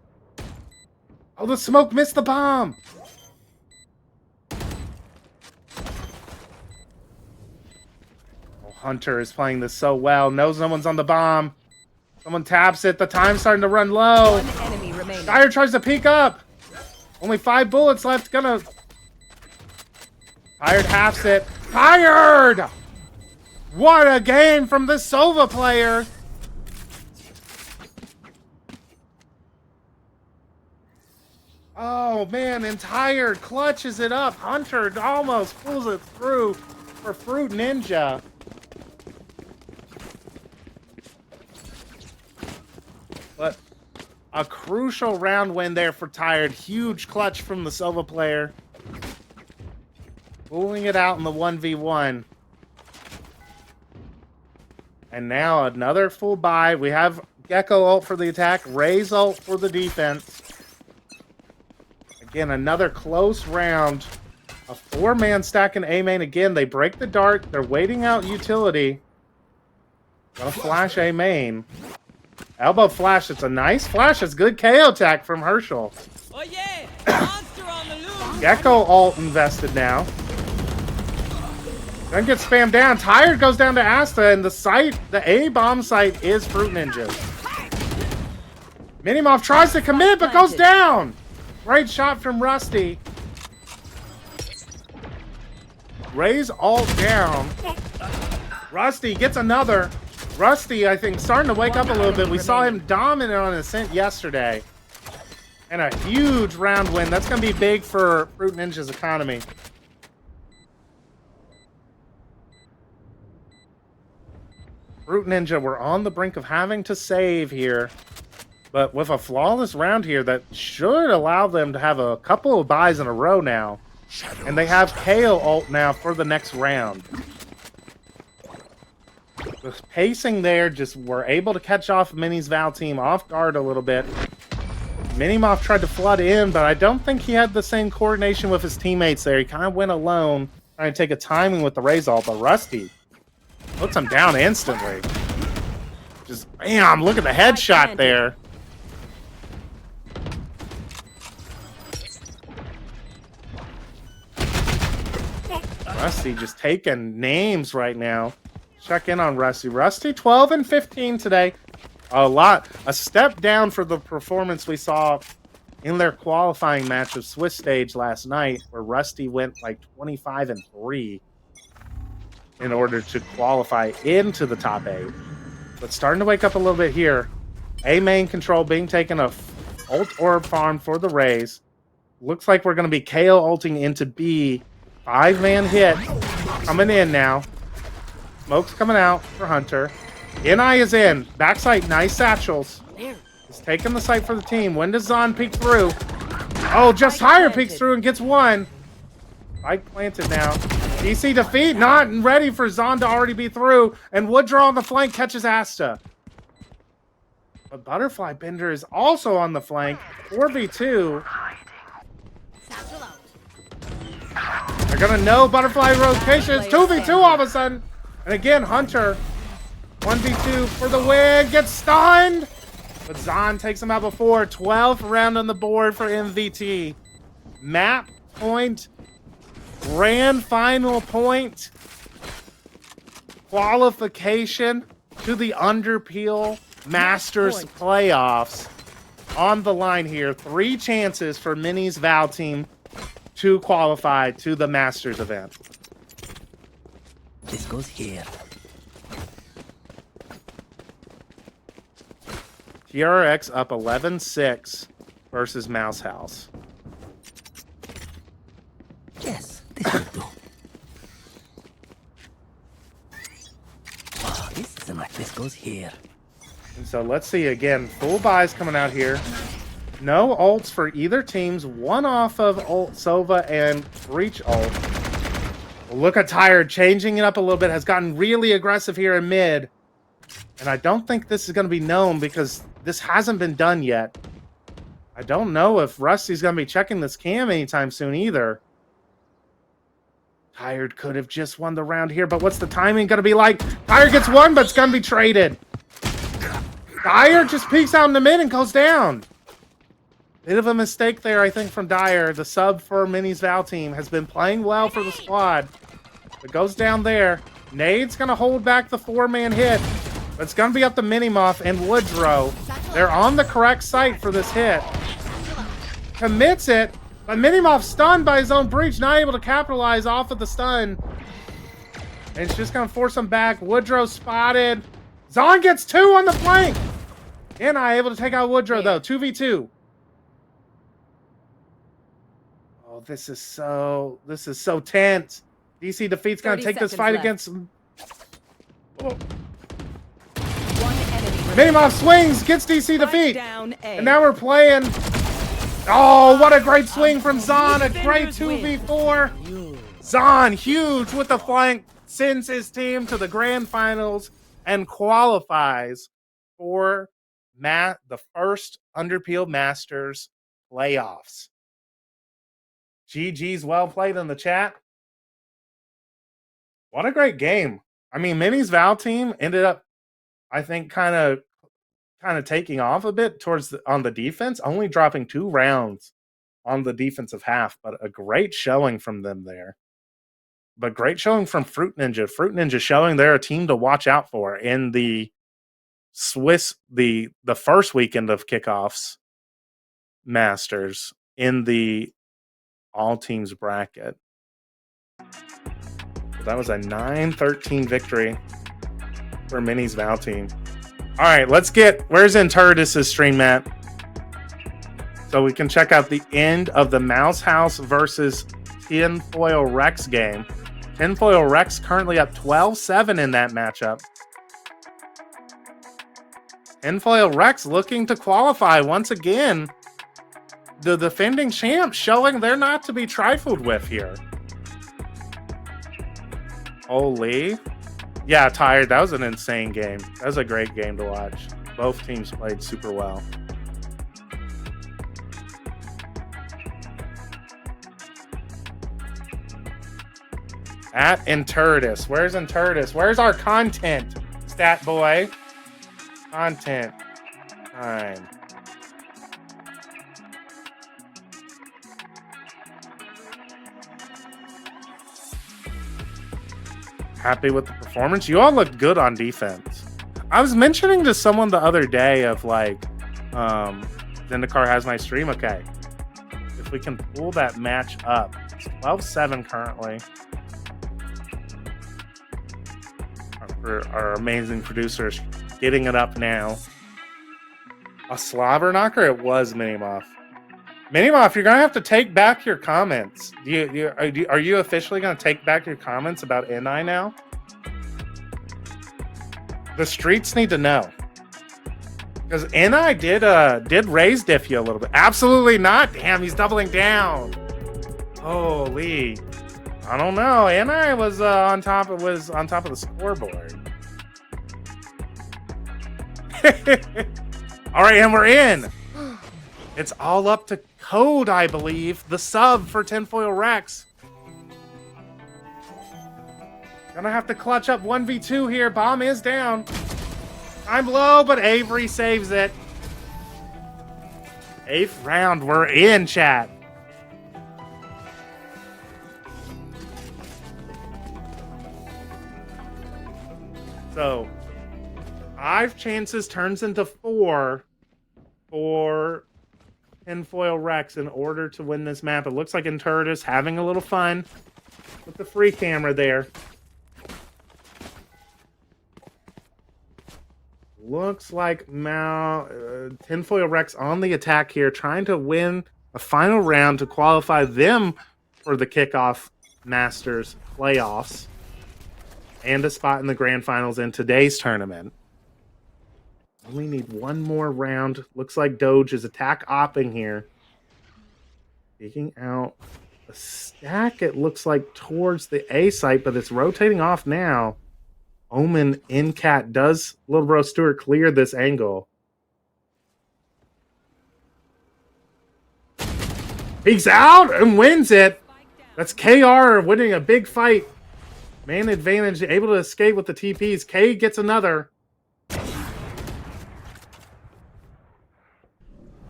Oh, the smoke missed the bomb. Oh, Hunter is playing this so well. Knows no one's on the bomb. Someone taps it. The time's starting to run low. One enemy remaining. Dire tries to peek up. Only 5 bullets left. Gonna... Tired halves it. Tired! What a game from the Sova player. Oh, man. And Tired clutches it up. Hunter almost pulls it through for Fruit Ninja. But a crucial round win there for Tired. Huge clutch from the Sova player. Pulling it out in the 1v1. And now another full buy. We have Gecko ult for the attack. Ray's ult for the defense. Again, another close round. A 4-man stack in A main. Again, they break the dart. They're waiting out utility. Gonna flash A main. Elbow flash. It's a nice flash. It's good KO attack from Herschel. Oh yeah! Monster on the loose! Gecko ult invested now. Then gets spammed down. Tired goes down to Asta, and the site, the A-bomb site, is Fruit Ninja. Minimoff tries to commit, but goes down. Great shot from Rusty. Ray's ult down. Rusty gets another. Rusty, I think, starting to wake up a little bit. We saw him dominant on Ascent yesterday. And a huge round win. That's going to be big for Fruit Ninja's economy. Fruit Ninja, we're on the brink of having to save here. But with a flawless round here, that should allow them to have a couple of buys in a row now. And they have KO ult now for the next round. The pacing there, just were able to catch off Mini's Val team off guard a little bit. Minimoff tried to flood in, but I don't think he had the same coordination with his teammates there. He kind of went alone, trying to take a timing with the Raze ult, but Rusty puts him down instantly. Just, bam, look at the headshot there. Rusty just taking names right now. Check in on Rusty. Rusty 12 and 15 today. A step down for the performance we saw in their qualifying match of Swiss Stage last night, where Rusty went like 25 and 3 in order to qualify into the top 8. But starting to wake up a little bit here. A main control being taken a ult orb farm for the Rays. Looks like we're going to be KO ulting into B. 5-man hit coming in now. Smoke's coming out for Hunter. NI is in. Backside, nice satchels. He's taking the site for the team. When does Zon peek through? Oh, just higher peeks through and gets one. Spike planted now. DC defeat, not ready for Zon to already be through. And Wooddraw on the flank catches Asta. But Butterfly Bender is also on the flank. 4v2. They're gonna know Butterfly rotation. It's 2v2 all of a sudden. And again, Hunter, 1v2 for the win, gets stunned. But Zon takes him out before. 12th round on the board for MVT. Map point, grand final point, qualification to the Underpeel Masters playoffs on the line here. 3 chances for Mini's Val team to qualify to the Masters event. This goes here. TRX up 11-6 versus Mouse House. Yes, this will do. Oh, this goes here. And so let's see again. Full buys coming out here. No ults for either teams. One off of ult Sova and Breach ult. Look at Tired changing it up a little bit. Has gotten really aggressive here in mid. And I don't think this is going to be known because this hasn't been done yet. I don't know if Rusty's going to be checking this cam anytime soon either. Tired could have just won the round here, but what's the timing going to be like? Tired gets one, but it's going to be traded. Dyer just peeks out in the mid and goes down. Bit of a mistake there, I think, from Dyer. The sub for Mini's Val team has been playing well for the squad. It goes down there. Nade's going to hold back the 4-man hit. But it's going to be up to Minimoff and Woodrow. They're on the correct site for this hit. Commits it, but Minimoff stunned by his own breach, not able to capitalize off of the stun. And it's just going to force him back. Woodrow spotted. Zahn gets 2 on the flank. And I able to take out Woodrow, though. 2v2. Oh, this is so tense. DC Defeat's going to take this fight against him. Oh. Minimoff swings, gets DC Defeat. And now we're playing. Oh, what a great swing from Zahn. A great 2v4. Zahn, huge with the flank, sends his team to the grand finals and qualifies for the first Underpeel Masters playoffs. GG's well played in the chat. What a great game. I mean, Mini's Val team ended up, I think, kind of taking off a bit on the defense, only dropping 2 rounds on the defensive half, but a great showing from them there. But great showing from Fruit Ninja. Fruit Ninja showing they're a team to watch out for in the the first weekend of Kickoffs Masters in the all teams bracket. So that was a 9-13 victory for Mini's Val team. All right, where's Interdis' stream at? So we can check out the end of the Mouse House versus Tinfoil Rex game. Tinfoil Rex currently up 12-7 in that matchup. Tinfoil Rex looking to qualify once again. The defending champs showing they're not to be trifled with here. Holy. Yeah, Tired. That was an insane game. That was a great game to watch. Both teams played super well. At Interdis. Where's Interdis? Where's our content, stat boy? Content time. Happy with the performance? You all look good on defense. I was mentioning to someone the other day of like, Zendikar has my stream. Okay. If we can pull that match up. It's 12-7 currently. Our amazing producers getting it up now. A slobber knocker? It was Minimoff. Minimoff, you're going to have to take back your comments. Are you officially going to take back your comments about NI now? The streets need to know. Because NI did raise Diffy a little bit. Absolutely not. Damn, he's doubling down. Holy. I don't know. NI was on top of the scoreboard. All right, and we're in. It's all up to Code, I believe. The sub for Tinfoil Rex. Gonna have to clutch up 1v2 here. Bomb is down. I'm low, but Avery saves it. 8th round. We're in, chat. So, 5 chances turns into 4 for Tinfoil Rex in order to win this map. It looks like Interdis having a little fun with the free camera there. Looks like Tinfoil Rex on the attack here, trying to win a final round to qualify them for the Kickoff Masters playoffs and a spot in the grand finals in today's tournament. Only need one more round. Looks like Doge is attack opping here. Taking out a stack, it looks like, towards the A site, but it's rotating off now. Omen in cat. Does Little Bro Stewart clear this angle? Peeks out and wins it. That's KR winning a big fight. Man advantage, able to escape with the TPs. K gets another.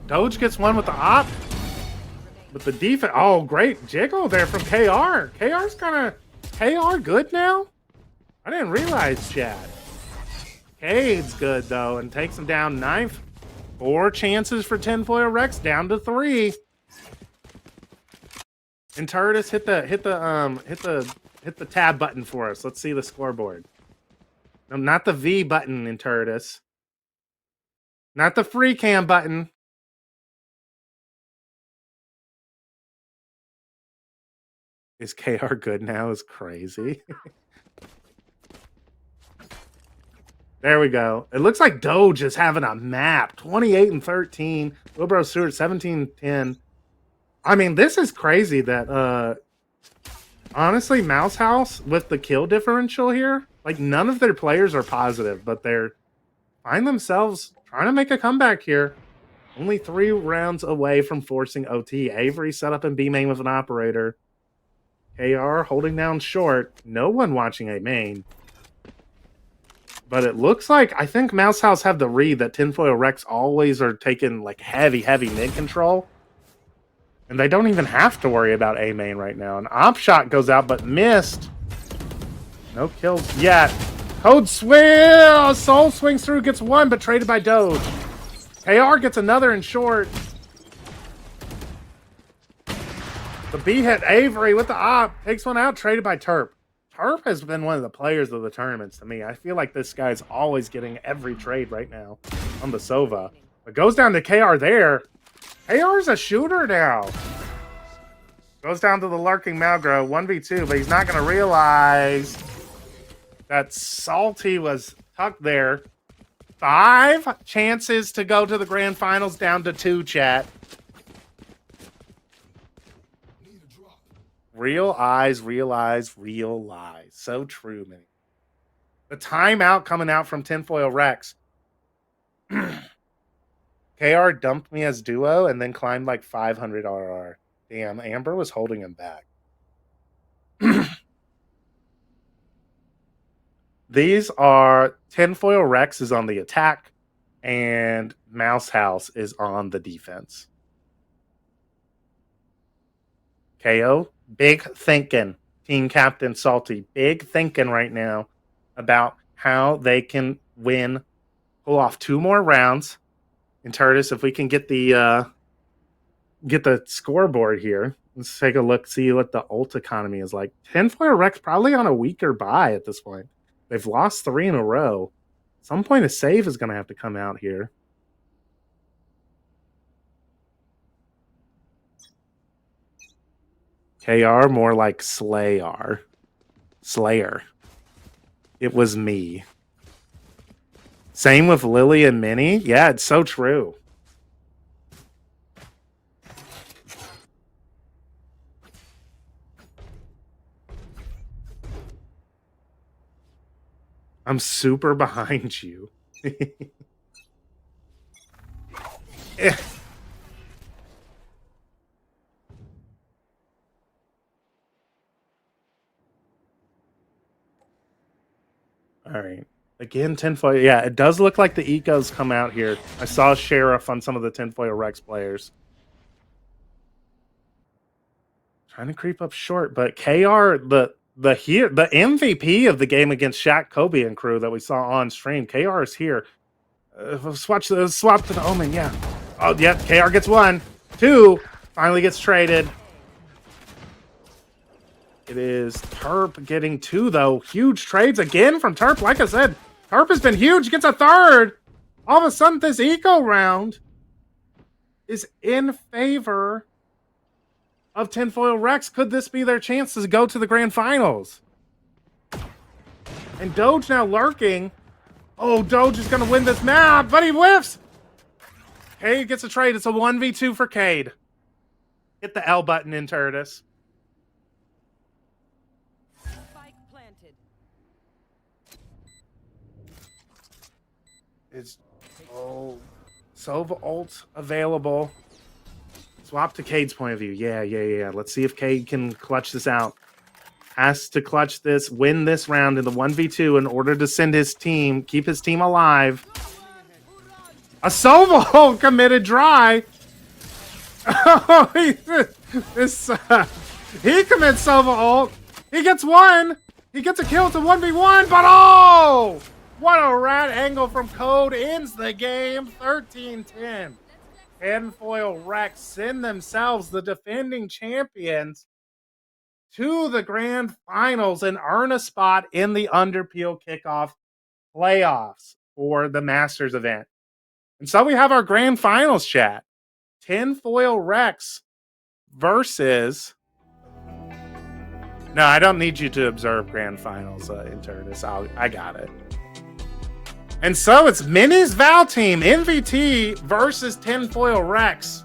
Doge gets one with the op. But the defense, oh, great jiggle there from KR. KR's kind of, KR good now? I didn't realize, Chad. Cade's good, though, and takes him down 9th. 4 chances for Tinfoil Rex, down to 3. And Turtis, hit the tab button for us. Let's see the scoreboard. No, not the V button in Turtis. Not the free cam button. Is KR good now? Is crazy. There we go. It looks like Doge is having a map. 28 and 13. Wilbro Stewart 17-10. I mean, this is crazy that honestly, Mouse House with the kill differential here, like none of their players are positive, but they're find themselves trying to make a comeback here. Only 3 rounds away from forcing OT. Avery set up in B main with an operator. KR holding down short. No one watching A main. But it looks like, I think Mouse House have the read that Tinfoil Rex always are taking like heavy mid control. And they don't even have to worry about A main right now. An op shot goes out, but missed. No kills yet. Code Swill! Soul swings through, gets 1, but traded by Doge. KR gets another in short. The B hit Avery with the op. Takes one out, traded by Terp. Terp has been one of the players of the tournaments to me. I feel like this guy's always getting every trade right now on the Sova. But goes down to KR there. KR's a shooter now. Goes down to the lurking Malgro, 1v2, but he's not going to realize that Salty was tucked there. 5 chances to go to the grand finals, down to 2, chat. Real eyes, realize, real lies. So true, man. The timeout coming out from Tinfoil Rex. KR dumped me as duo and then climbed like 500 RR. Damn, Amber was holding him back. These are Tinfoil Rex is on the attack and Mouse House is on the defense. KO, big thinking. Team Captain Salty, big thinking right now about how they can pull off 2 more rounds. And Turtis, if we can get the scoreboard here, let's take a look, see what the ult economy is like. Tinfoil Rex probably on a weaker buy at this point. They've lost 3 in a row. At some point, a save is going to have to come out here. KR more like Slayer. It was me. Same with Lily and Minnie. Yeah, it's so true. I'm super behind you. All right. Again, Tinfoil. Yeah, it does look like the ecos come out here. I saw Sheriff on some of the Tinfoil Rex players. Trying to creep up short, but KR, the MVP of the game against ShaqKobe and crew that we saw on stream, KR is here. Swap to the Omen, yeah. Oh, yeah, KR gets 1. 2, finally gets traded. It is Terp getting 2, though. Huge trades again from Terp. Like I said, Terp has been huge. Gets a 3rd. All of a sudden, this eco round is in favor of Tinfoil Rex. Could this be their chance to go to the grand finals? And Doge now lurking. Oh, Doge is going to win this map, but he whiffs. Cade gets a trade. It's a 1v2 for Cade. Hit the L button in Turtis. Is Sova ult available? Swap to Cade's point of view. Yeah. Let's see if Cade can clutch this out. Has to clutch this, win this round in the 1v2 in order to send his team, keep his team alive. A Sova committed dry. Oh, he commits Sova ult. He gets one. He gets a kill. It's a 1v1, but oh! What a rat angle from Code ends the game. 13-10. Tinfoil Rex send themselves, the defending champions, to the grand finals and earn a spot in the Underpeel Kickoff playoffs for the Masters event. And so we have our grand finals chat. Tinfoil Rex versus... No, I don't need you to observe grand finals, Interdis. I got it. And so it's Minnie's Val team, MVT versus Tinfoil Rex.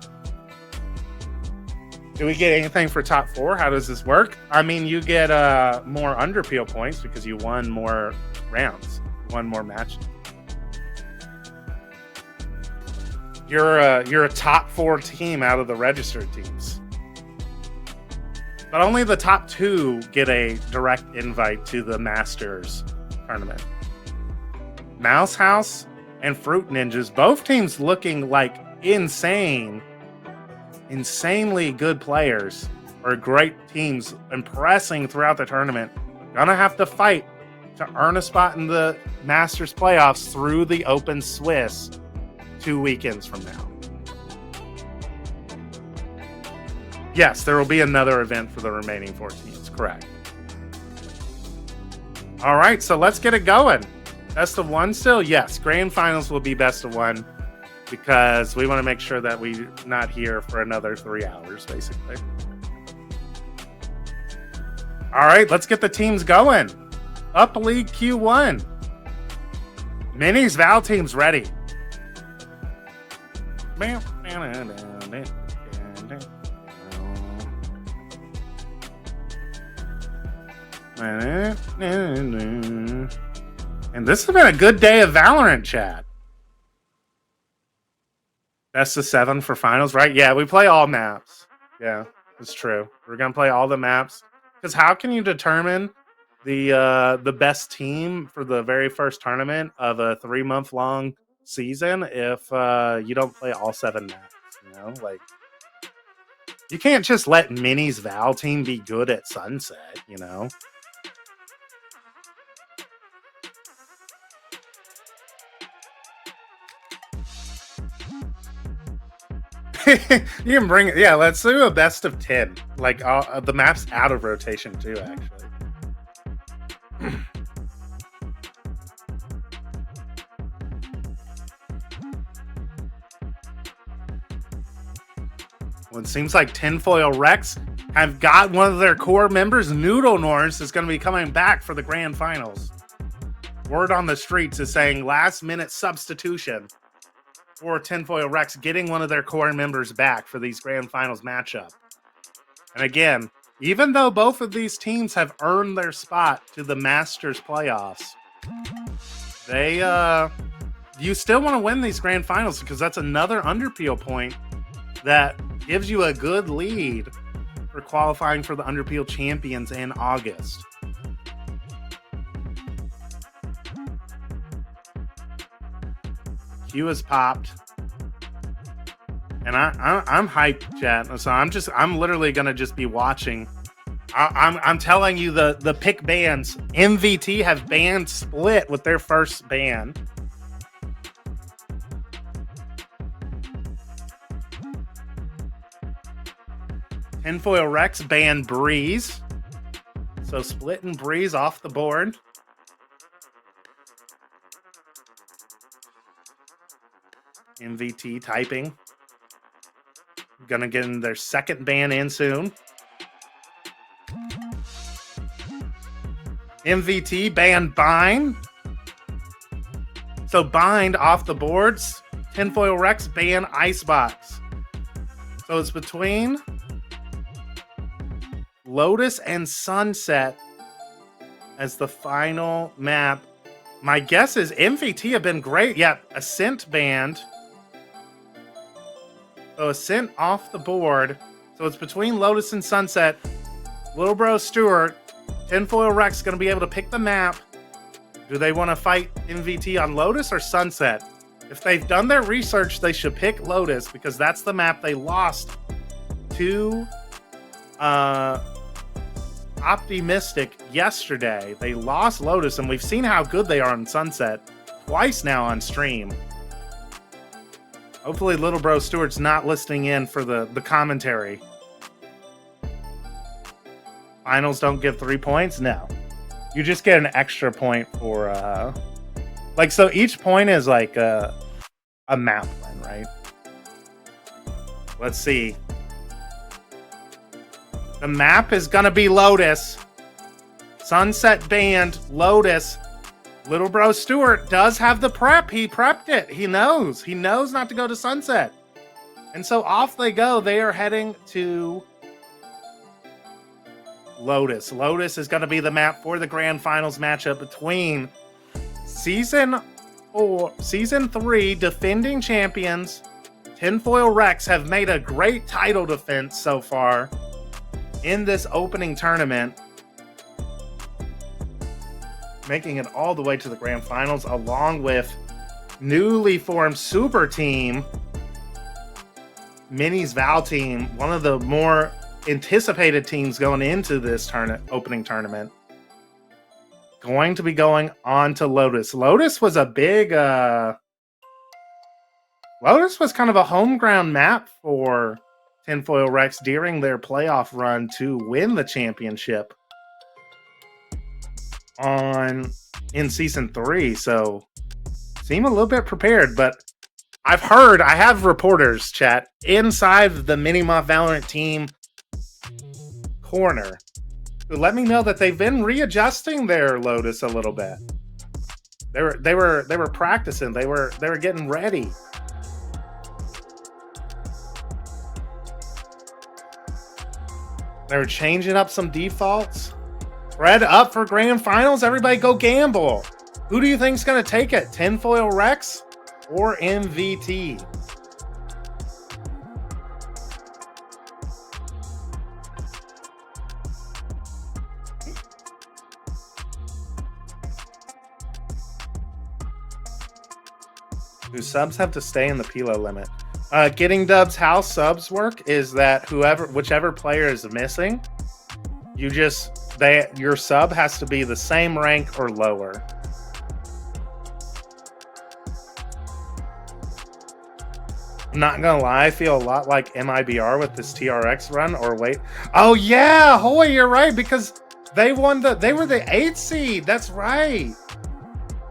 Do we get anything for top 4? How does this work? I mean, you get more Underpeel points because you won more rounds, won more matches. You're a top 4 team out of the registered teams. But only the top 2 get a direct invite to the Masters tournament. Mouse House and Fruit Ninjas, both teams looking like insanely good players, or great teams, impressing throughout the tournament. Gonna have to fight to earn a spot in the Masters playoffs through the Open Swiss 2 weekends from now. Yes, there will be another event for the remaining 4 teams, correct. All right, so let's get it going. Best of 1 still? Yes, grand finals will be best of 1 because we want to make sure that we're not here for another 3 hours, basically. All right, let's get the teams going. Up League Q1. Minnie's Val team's ready. And this has been a good day of Valorant, chat. Best of 7 for finals, right? Yeah, we play all maps. Yeah, it's true. We're gonna play all the maps because how can you determine the best team for the very first tournament of a 3-month-long season if you don't play all 7 maps? You know, like you can't just let Minnie's Val team be good at Sunset. You know. You can bring it. Yeah, let's do a best of 10. Like the map's out of rotation too, actually. Well, it seems like Tinfoil Rex have got one of their core members, Noodle Norse, is going to be coming back for the grand finals. Word on the streets is saying last minute substitution for Tinfoil Rex, getting one of their core members back for these grand finals matchup. And again, even though both of these teams have earned their spot to the Masters playoffs, they you still want to win these grand finals because that's another Underpeel point that gives you a good lead for qualifying for the Underpeel champions in August. Q has popped, and I'm hyped, chat. So I'm literally gonna just be watching. I'm telling you the pick bans. MVT have banned Split with their first ban. Tinfoil Rex banned Breeze, so Split and Breeze off the board. MVT typing. Gonna get in their second ban in soon. MVT banned Bind. So Bind off the boards. Tinfoil Rex ban Icebox. So it's between Lotus and Sunset as the final map. My guess is MVT have been great. Yeah, Ascent banned. So Ascent off the board. So it's between Lotus and Sunset. Little Bro Stewart, Tinfoil Rex going to be able to pick the map. Do they want to fight MVT on Lotus or Sunset? If they've done their research, they should pick Lotus because that's the map they lost to Optimistic yesterday. They lost Lotus, and we've seen how good they are on Sunset twice now on stream. Hopefully Little Bro Stewart's not listening in for the commentary. Finals don't give 3 points? No. You just get an extra point for, like, so each point is like a map win, right? Let's see. The map is gonna be Lotus. Sunset banned, Lotus. Little Bro Stewart does have the prep. He prepped it. He knows. He knows not to go to Sunset. And so off they go. They are heading to Lotus. Lotus is going to be the map for the grand finals matchup between Season 3 defending champions. Tinfoil Rex have made a great title defense so far in this opening tournament, making it all the way to the grand finals, along with newly formed super team, Minnie's Val team, one of the more anticipated teams going into this opening tournament, going to be going on to Lotus. Lotus was a big Lotus was kind of a home ground map for Tinfoil Rex during their playoff run to win the championship in season 3, so seem a little bit prepared. But I have reporters, chat, inside the Minimoth Valorant team corner who let me know that they've been readjusting their Lotus a little bit. They were practicing. They were getting ready. They were changing up some defaults. Red up for grand finals. Everybody go gamble. Who do you think's going to take it? Tinfoil Rex or MVT? Do subs have to stay in the Pilo limit? Getting dubs how subs work is that whichever player is missing, your sub has to be the same rank or lower. I'm not gonna lie, I feel a lot like MIBR with this TRX run. Or wait, oh yeah, Hoy, you're right, because they were the 8th seed. That's right.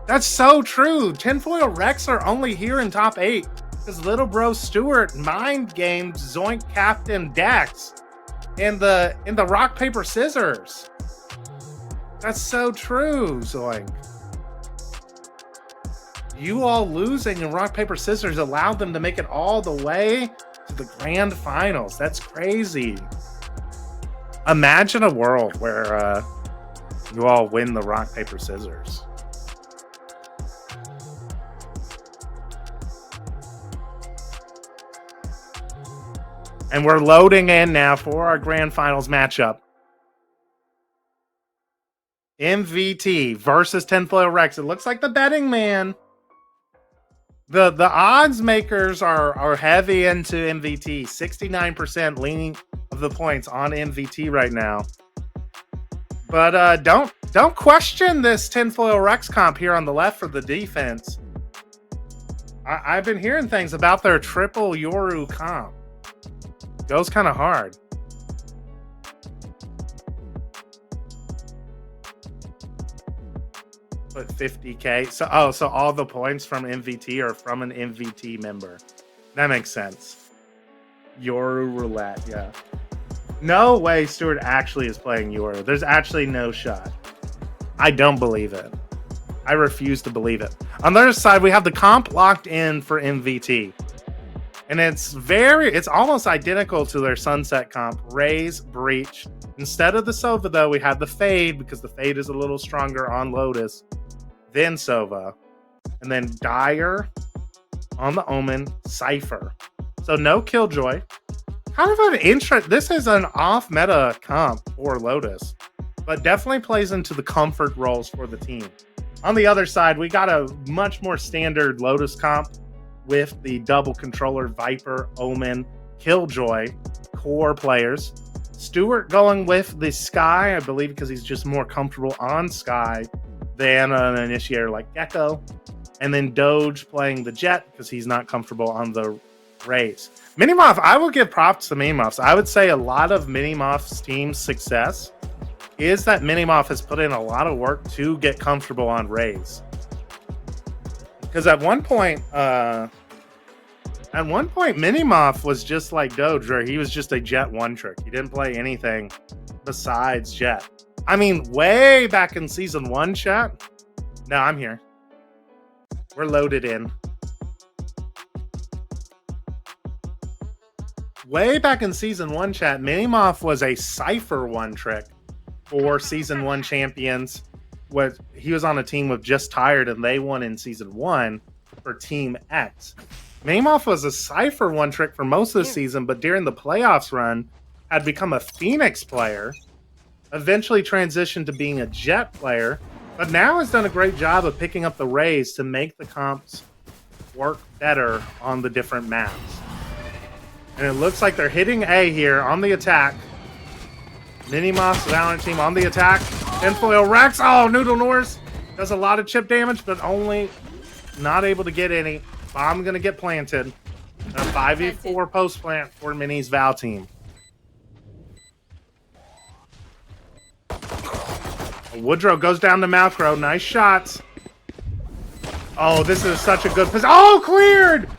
That's so true. Tinfoil Rex are only here in top 8 because Little Bro Stewart mind gamed Zoink Captain Dex in the rock paper scissors. That's so true, Zoink. You all losing in rock paper scissors allowed them to make it all the way to the grand finals. That's crazy. Imagine a world where you all win the rock paper scissors. And we're loading in now for our grand finals matchup. MVT versus Tinfoil Rex. It looks like the betting man. The odds makers are heavy into MVT. 69% leaning of the points on MVT right now. But don't question this Tinfoil Rex comp here on the left for the defense. I've been hearing things about their triple Yoru comp. Goes kind of hard. Put 50K. So all the points from MVT are from an MVT member. That makes sense. Yoru roulette, yeah. No way Stewart actually is playing Yoru. There's actually no shot. I don't believe it. I refuse to believe it. On the other side, we have the comp locked in for MVT. And it's almost identical to their Sunset comp. Raze, Breach. Instead of the Sova, though, we have the Fade, because the Fade is a little stronger on Lotus than Sova. And then Dire on the Omen, Cypher. So no Killjoy. Kind of an interest. This is an off-meta comp for Lotus, but definitely plays into the comfort roles for the team. On the other side, we got a much more standard Lotus comp with the double controller, Viper, Omen, Killjoy, core players. Stewart going with the Sky, I believe, because he's just more comfortable on Sky than an initiator like Gecko. And then Doge playing the Jet because he's not comfortable on the Raze. Minimoff, I will give props to Minimoffs. I would say a lot of Minimoff's team's success is that Minimoff has put in a lot of work to get comfortable on Raze. Because at one point, Minimoff was just like Doge, where he was just a Jet one trick. He didn't play anything besides Jet. I mean, way back in season 1, chat. No, I'm here. We're loaded in. Way back in season 1, chat, Minimoff was a Cypher one trick for season 1 champions. He was on a team with Just Tired, and they won in season 1 for Team X. Minimoff was a Cypher one trick for most of the season, but during the playoffs run, had become a Phoenix player, eventually transitioned to being a Jet player, but now has done a great job of picking up the Raze to make the comps work better on the different maps. And it looks like they're hitting A here on the attack. Minimoff's Valorant team on the attack. Tinfoil Rex. Oh, Noodle Norse does a lot of chip damage, but only not able to get any. Bomb gonna get planted. A 5v4 post plant for Mini's Val team. Woodrow goes down to Malcro. Nice shots. Oh, this is such a good position. Oh, cleared!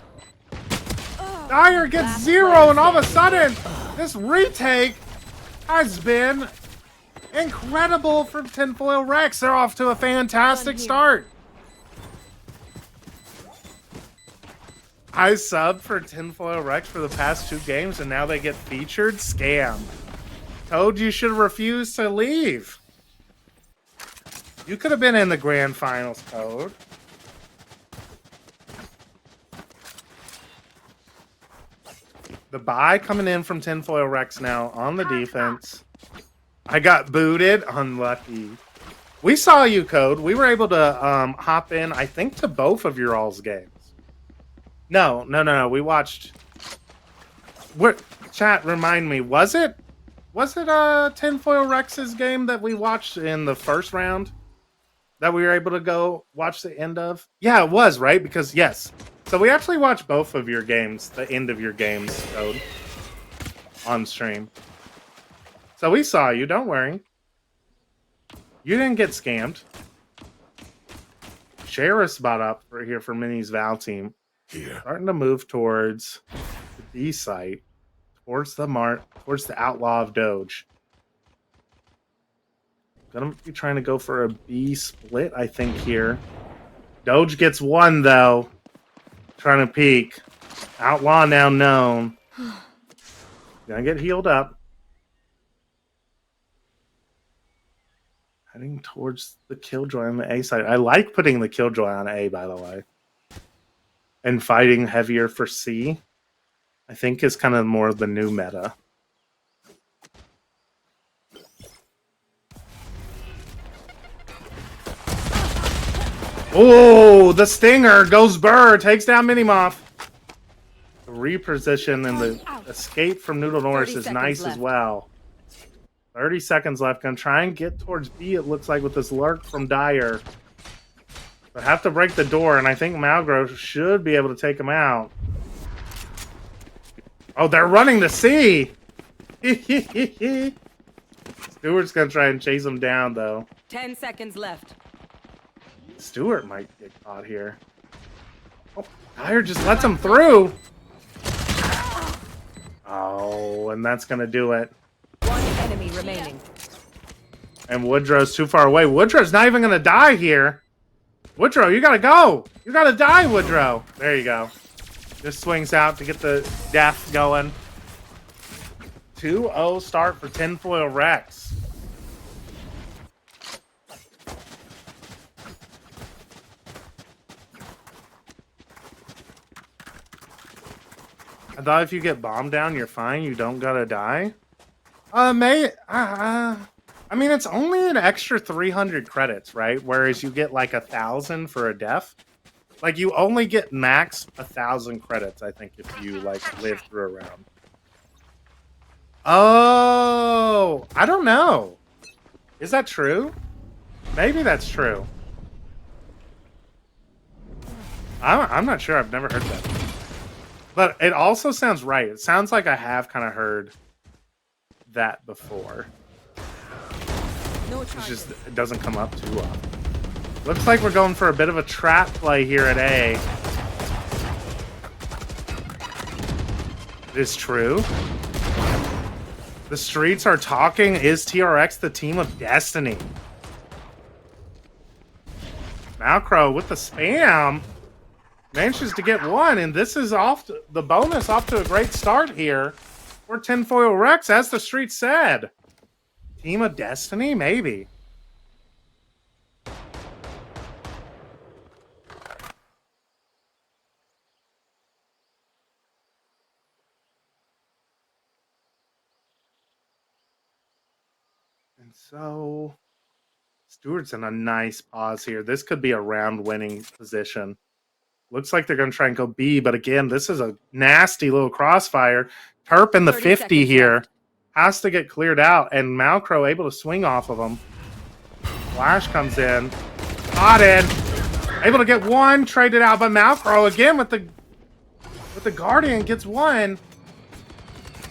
Dyer gets 0, and all of a sudden, this retake has been incredible from Tinfoil Rex. They're off to a fantastic start. I subbed for Tinfoil Rex for the past 2 games, and now they get featured. Scam. Told you should refuse to leave. You could have been in the grand finals, Code. The buy coming in from Tinfoil Rex now on the defense. I got booted. Unlucky. We saw you, Code. We were able to hop in, I think, to both of your all's games. No. We watched. What? Chat, remind me. Was it Tinfoil Rex's game that we watched in the first round that we were able to go watch the end of? Yeah, it was, right? Because, yes. So we actually watched both of your games, the end of your games, Code, on stream. So we saw you, don't worry. You didn't get scammed. Share a spot up for here for Mini's Val team. Here. Starting to move towards the B site, towards the Outlaw of Doge. Gonna be trying to go for a B split, I think, here. Doge gets 1, though. Trying to peek. Outlaw now known. Gonna get healed up. Heading towards the Killjoy on the A side. I like putting the Killjoy on A, by the way. And fighting heavier for C, I think, is kind of more the new meta. Oh, the Stinger goes Burr, takes down Minimoff. The reposition and the escape from Noodle Norris is nice as well. 30 seconds left. Gonna try and get towards B, it looks like, with this lurk from Dyer. But have to break the door, and I think Malgrove should be able to take him out. Oh, they're running to C! Stewart's gonna try and chase him down, though. 10 seconds left. Stewart might get caught here. Oh, Dyer just lets him through. Oh, and that's gonna do it. 1 enemy remaining. And Woodrow's too far away. Woodrow's not even gonna die here. Woodrow, you gotta go. You gotta die, Woodrow. There you go. Just swings out to get the death going. 2-0 start for Tinfoil Rex. I thought if you get bombed down, you're fine. You don't gotta die. I mean, it's only an extra 300 credits, right? Whereas you get like 1,000 for a death. Like you only get max 1,000 credits, I think, if you like live through a round. Oh, I don't know. Is that true? Maybe that's true. I'm not sure. I've never heard that. But it also sounds right. It sounds like I have kind of heard that before. It's just, it doesn't come up too often. Looks like we're going for a bit of a trap play here at A. It is true. The streets are talking. Is TRX the team of destiny? Malcro with the spam. Manages to get one, and this is off to, the bonus off to a great start here for Tinfoil Rex, as the street said. Team of Destiny, maybe. And so, Stewart's in a nice pause here. This could be a round-winning position. Looks like they're going to try and go B, but again, this is a nasty little crossfire. Terp in the 50 here. Left. Has to get cleared out, and Malcro able to swing off of him. Flash comes in. Spotted. Able to get one, traded out, but Malcro again with the Guardian gets one.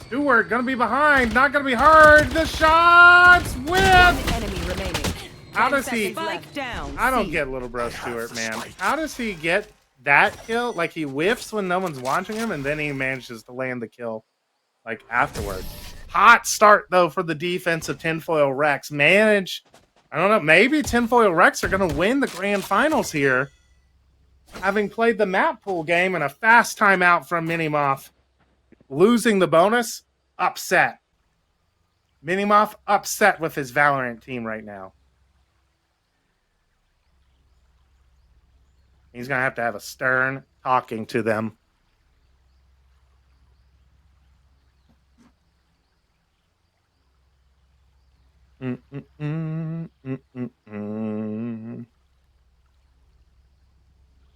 Stewart going to be behind, not going to be heard. The shots with... enemy remaining. How does he... Down. I don't get little bro Stewart, man. How does he get that kill? Like, he whiffs when no one's watching him, and then he manages to land the kill, like, afterward. Hot start, though, for the defense of Tinfoil Rex. I don't know, maybe Tinfoil Rex are going to win the grand finals here, having played the map pool game and a fast timeout from Minimoff. Losing the bonus, upset. Minimoff upset with his Valorant team right now. He's going to have a stern talking to them.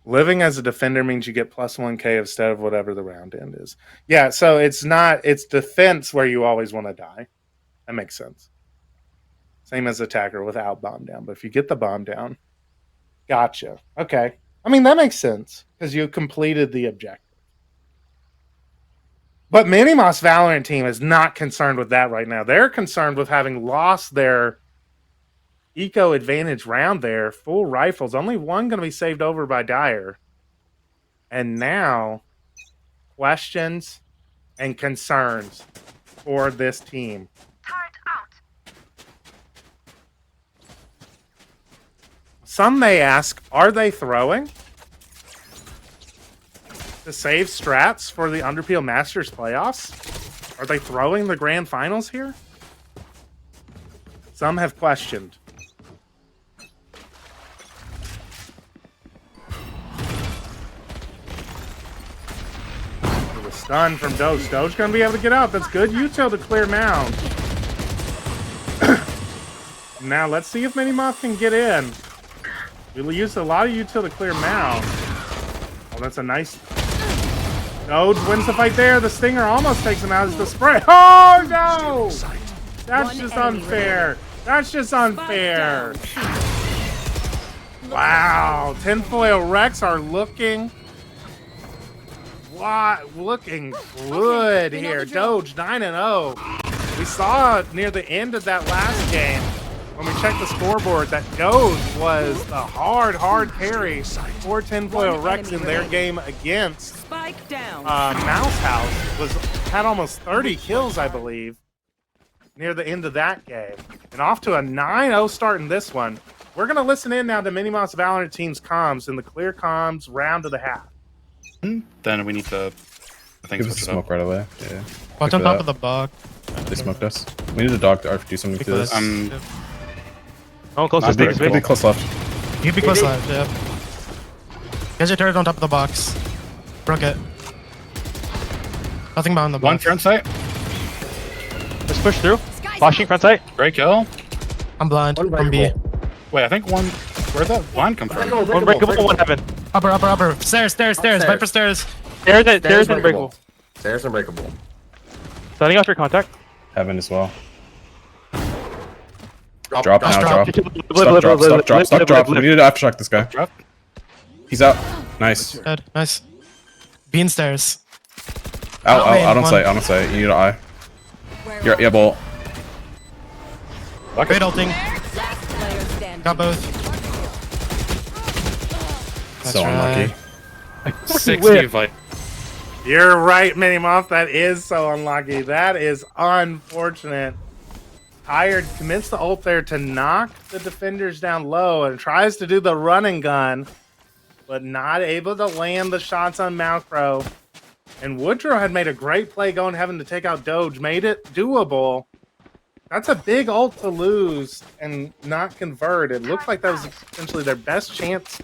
Living as a defender means you get plus 1k instead of whatever the round end is. Yeah, so it's defense where you always want to die. That makes sense. Same as attacker without bomb down. But if you get the bomb down, gotcha. Okay. I mean, that makes sense because you completed the objective. But Minimoff's Valorant team is not concerned with that right now. They're concerned with having lost their eco advantage round there. Full rifles. Only one going to be saved over by Dyer. And now, questions and concerns for this team. Some may ask, are they throwing to save strats for the Underpeel Masters playoffs? Are they throwing the grand finals here? Some have questioned. The stun from Doge. Doge gonna be able to get out. That's good util to clear mound. Now let's see if Minimoff can get in. We'll use a lot of util to clear mound. Oh, that's a nice... Doge wins the fight there. The Stinger almost takes him out as the spray. Oh, no! That's just unfair. That's just unfair. Wow. Tinfoil Rex are looking... looking good here. Doge 9-0. We saw near the end of that last game, when we checked the scoreboard, that Doge was the hard carry for Tinfoil Rex in their game against Mouse House. Had almost 30 kills, I believe, near the end of that game. And off to a 9-0 start in this one. We're going to listen in now to Minimoff's Valorant team's comms in the clear comms round of the half. Then we need to... Give us a smoke right away. Yeah. Watch on top of the box. They smoked us. We need a dog to do something to this. Oh, close left. Be close left. You be close left, yeah. There's your turret on top of the box. Broke it. Nothing behind the One buff. front sight. Let's push through. Flashing front sight. Great kill. I'm blind. I'm B. Wait, I think one. Where'd the blind come from? One breakable, one heaven. Upper. Stairs. Viper stairs. Stairs and breakable. Stairs and breakable. Setting off your contact. Heaven as well. Drop now, drop. Stop, drop. We need to aftershock this guy. Drop. He's out. Nice. Dead. Nice. Bean stairs. Out on sight. You need an eye. Yeah, bolt. Great ulting. Got both. So unlucky. 60 fight. You're right, Minimoff. That is so unlucky. That is unfortunate. Tired commits the ult there to knock the defenders down low and tries to do the running gun, but not able to land the shots on Malcro. And Woodrow had made a great play going, having to take out Doge, made it doable. That's a big ult to lose and not convert. It looked like that was essentially their best chance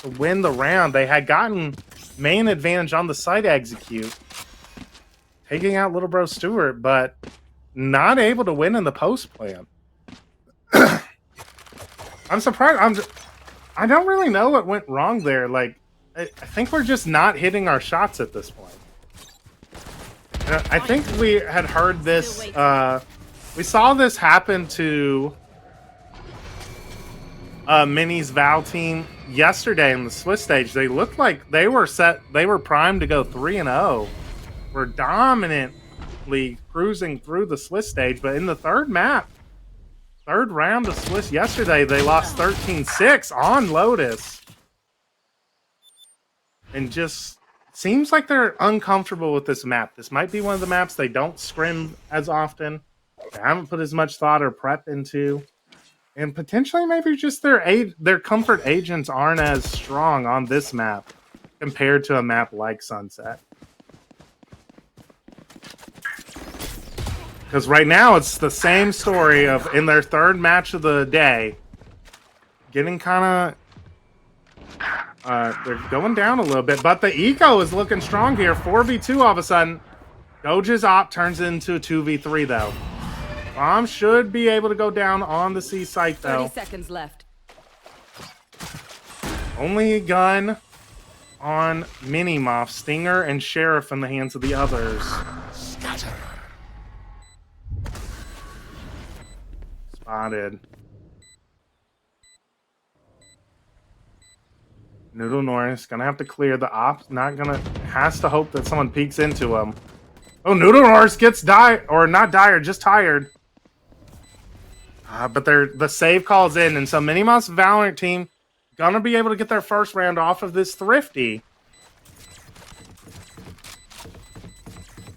to win the round. They had gotten main advantage on the site execute, taking out Little Bro Stewart, but not able to win in the post plan. I'm surprised. I don't really know what went wrong there. Like, I think we're just not hitting our shots at this point. I think we had heard this. We saw this happen to Mini's Val team yesterday in the Swiss stage. They looked like they were set. They were primed to go 3-0. We're dominantly cruising through the Swiss stage, but in the third round of Swiss yesterday, they lost 13-6 on Lotus, and just seems like they're uncomfortable with this map. This might be one of the maps they don't scrim as often. They haven't put as much thought or prep into. And potentially maybe just their comfort agents aren't as strong on this map compared to a map like Sunset. Because right now it's the same story of in their third match of the day, getting kind of... they're going down a little bit, but the eco is looking strong here. 4v2 all of a sudden. Doge's op turns into a 2v3 though. Bomb should be able to go down on the C site though. 30 seconds left. Only a gun on Minimoff, Stinger, and Sheriff in the hands of the others. Scatter. Spotted. Noodle Norris gonna have to clear the op. Has to hope that someone peeks into him. Oh, Noodle Norris gets not dire, just tired. But the save calls in, and so Minimoff's Valorant team gonna be able to get their first round off of this Thrifty.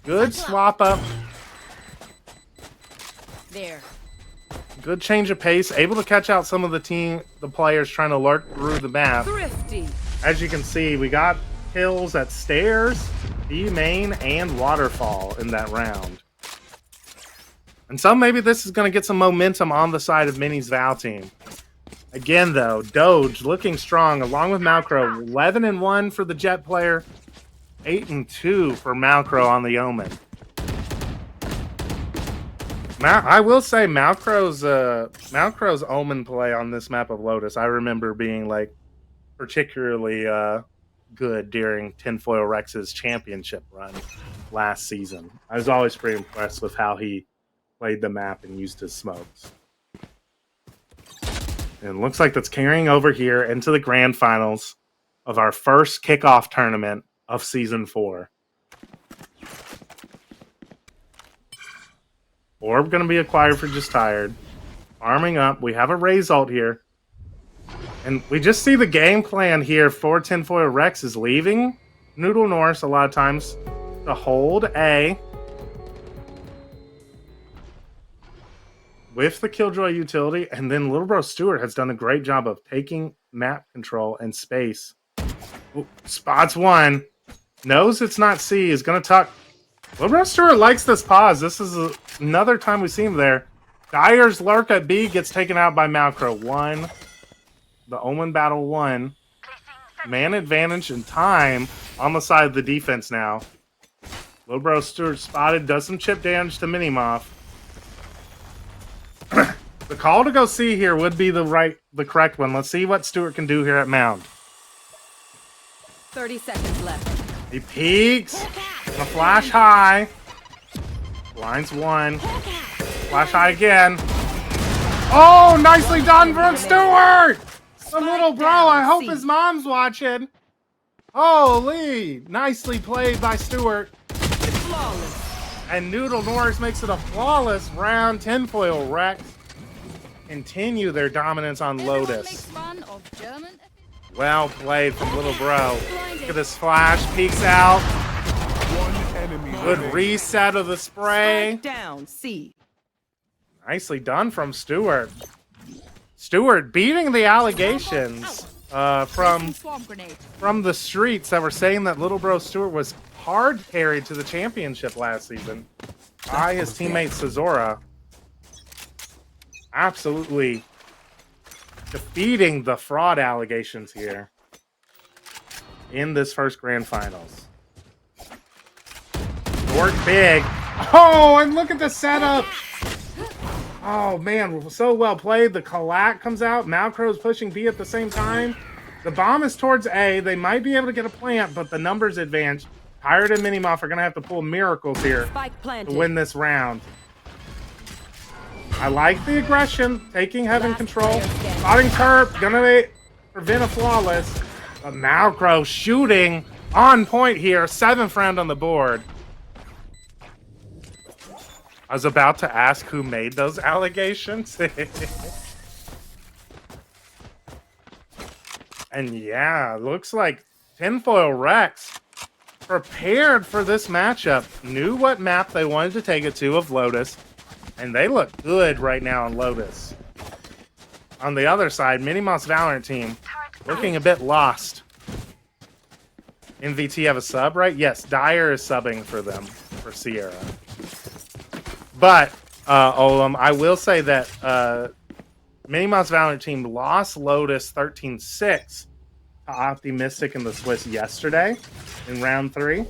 Good swap up. There. Good change of pace. Able to catch out some of the players trying to lurk through the map. Thrifty. As you can see, we got kills at Stairs, B main, and Waterfall in that round. And so maybe this is going to get some momentum on the side of Mini's Val team. Again, though, Doge looking strong along with Malcro. 11-1 for the Jet player. 8-2 for Malcro on the Omen. I will say Malcro's Omen play on this map of Lotus, I remember being like particularly good during Tinfoil Rex's championship run last season. I was always pretty impressed with how he played the map and used his smokes. And it looks like that's carrying over here into the grand finals of our first kickoff tournament of season 4. Orb going to be acquired for just tired. Arming up. We have a Raze ult here. And we just see the game plan here for Tinfoil Rex is leaving Noodle Norris a lot of times to hold A with the Killjoy utility. And then Little Bro Stewart has done a great job of taking map control and space. Ooh, spots one. Knows it's not C. Is going to tuck. Little Bro Stewart likes this pause. This is another time we see him there. Dyer's lurk at B gets taken out by Malcro. 1. The Omen battle 1. Man advantage and time on the side of the defense now. Little Bro Stewart spotted, does some chip damage to Minimoff. The call to go see here would be the correct one. Let's see what Stewart can do here at Mound. 30 seconds left. He peeks. Gonna flash high. Blinds one. Flash high again. Oh, nicely done from Stewart! The little bro, I hope his mom's watching. Holy! Nicely played by Stewart. And Noodle Norris makes it a flawless round. Tinfoil Rex continue their dominance on Lotus. Well played from Little Bro. Look at this flash. Peeks out. Good reset of the spray. Down, C. Nicely done from Stewart. Stewart beating the allegations from the streets that were saying that Little Bro Stewart was hard carried to the championship last season by his teammate Cesora. Absolutely defeating the fraud allegations here in this first grand finals. Work big. Oh, and look at the setup. Oh, man, so well played. The Kalak comes out. Malcro's pushing B at the same time. The bomb is towards A. They might be able to get a plant, but the numbers advance. Pirate and Minimoff are going to have to pull miracles here to win this round. I like the aggression. Taking Heaven control. Spotting Turp. Going to prevent a flawless. But Malcro shooting on point here. 7th round on the board. I was about to ask who made those allegations. And yeah, looks like Tinfoil Rex prepared for this matchup. Knew what map they wanted to take it to of Lotus. And they look good right now on Lotus. On the other side, Minimoff's Valorant team looking a bit lost. NVT have a sub, right? Yes, Dyer is subbing for them, for Sierra. But, Olam, I will say that Minimoff's Valorant team lost Lotus 13-6 to Optimistic and the Swiss yesterday in round 3.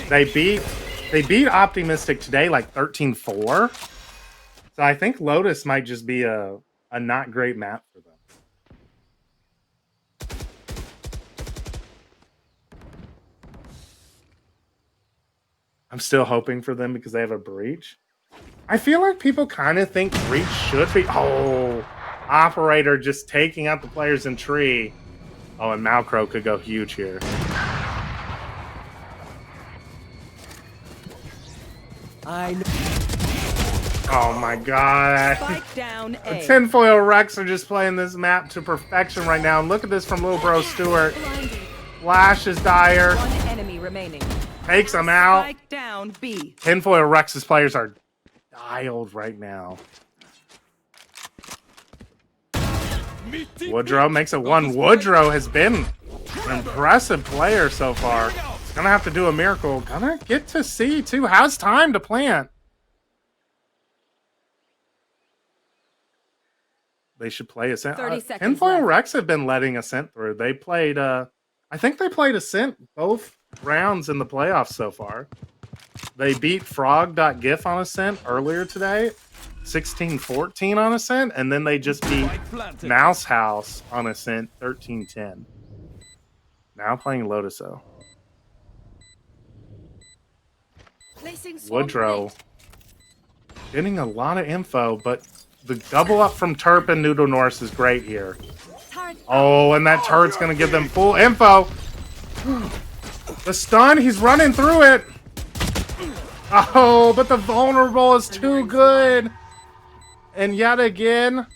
They beat Optimistic today like 13-4. So I think Lotus might just be a not great map for them. I'm still hoping for them because they have a breach. I feel like people kind of think breach should be... Oh, Operator just taking out the players in tree. Oh, and Malcro could go huge here. Oh my god. Spike down A. The Tinfoil Rex are just playing this map to perfection right now. And look at this from Little Bro Stewart. Flash is Dyer. One enemy remaining. Takes him out. Spike down B. Tinfoil Rex's players are dialed right now. Woodrow makes it 1. Woodrow has been an impressive player so far. Gonna have to do a miracle. Gonna get to C too. Has time to plant. They should play Ascent. Tinfoil Rex have been letting Ascent through. They played, I think they played Ascent both rounds in the playoffs so far. They beat Frog.gif on Ascent earlier today. 16-14 on Ascent. And then they just beat Mouse House on Ascent 13-10. Now playing Lotus though. Woodrow getting a lot of info, but the double up from Turp and Noodle Norris is great here. Oh, and that turret's going to give them full info. The stun, he's running through it. Oh, but the vulnerable is too good. And yet again,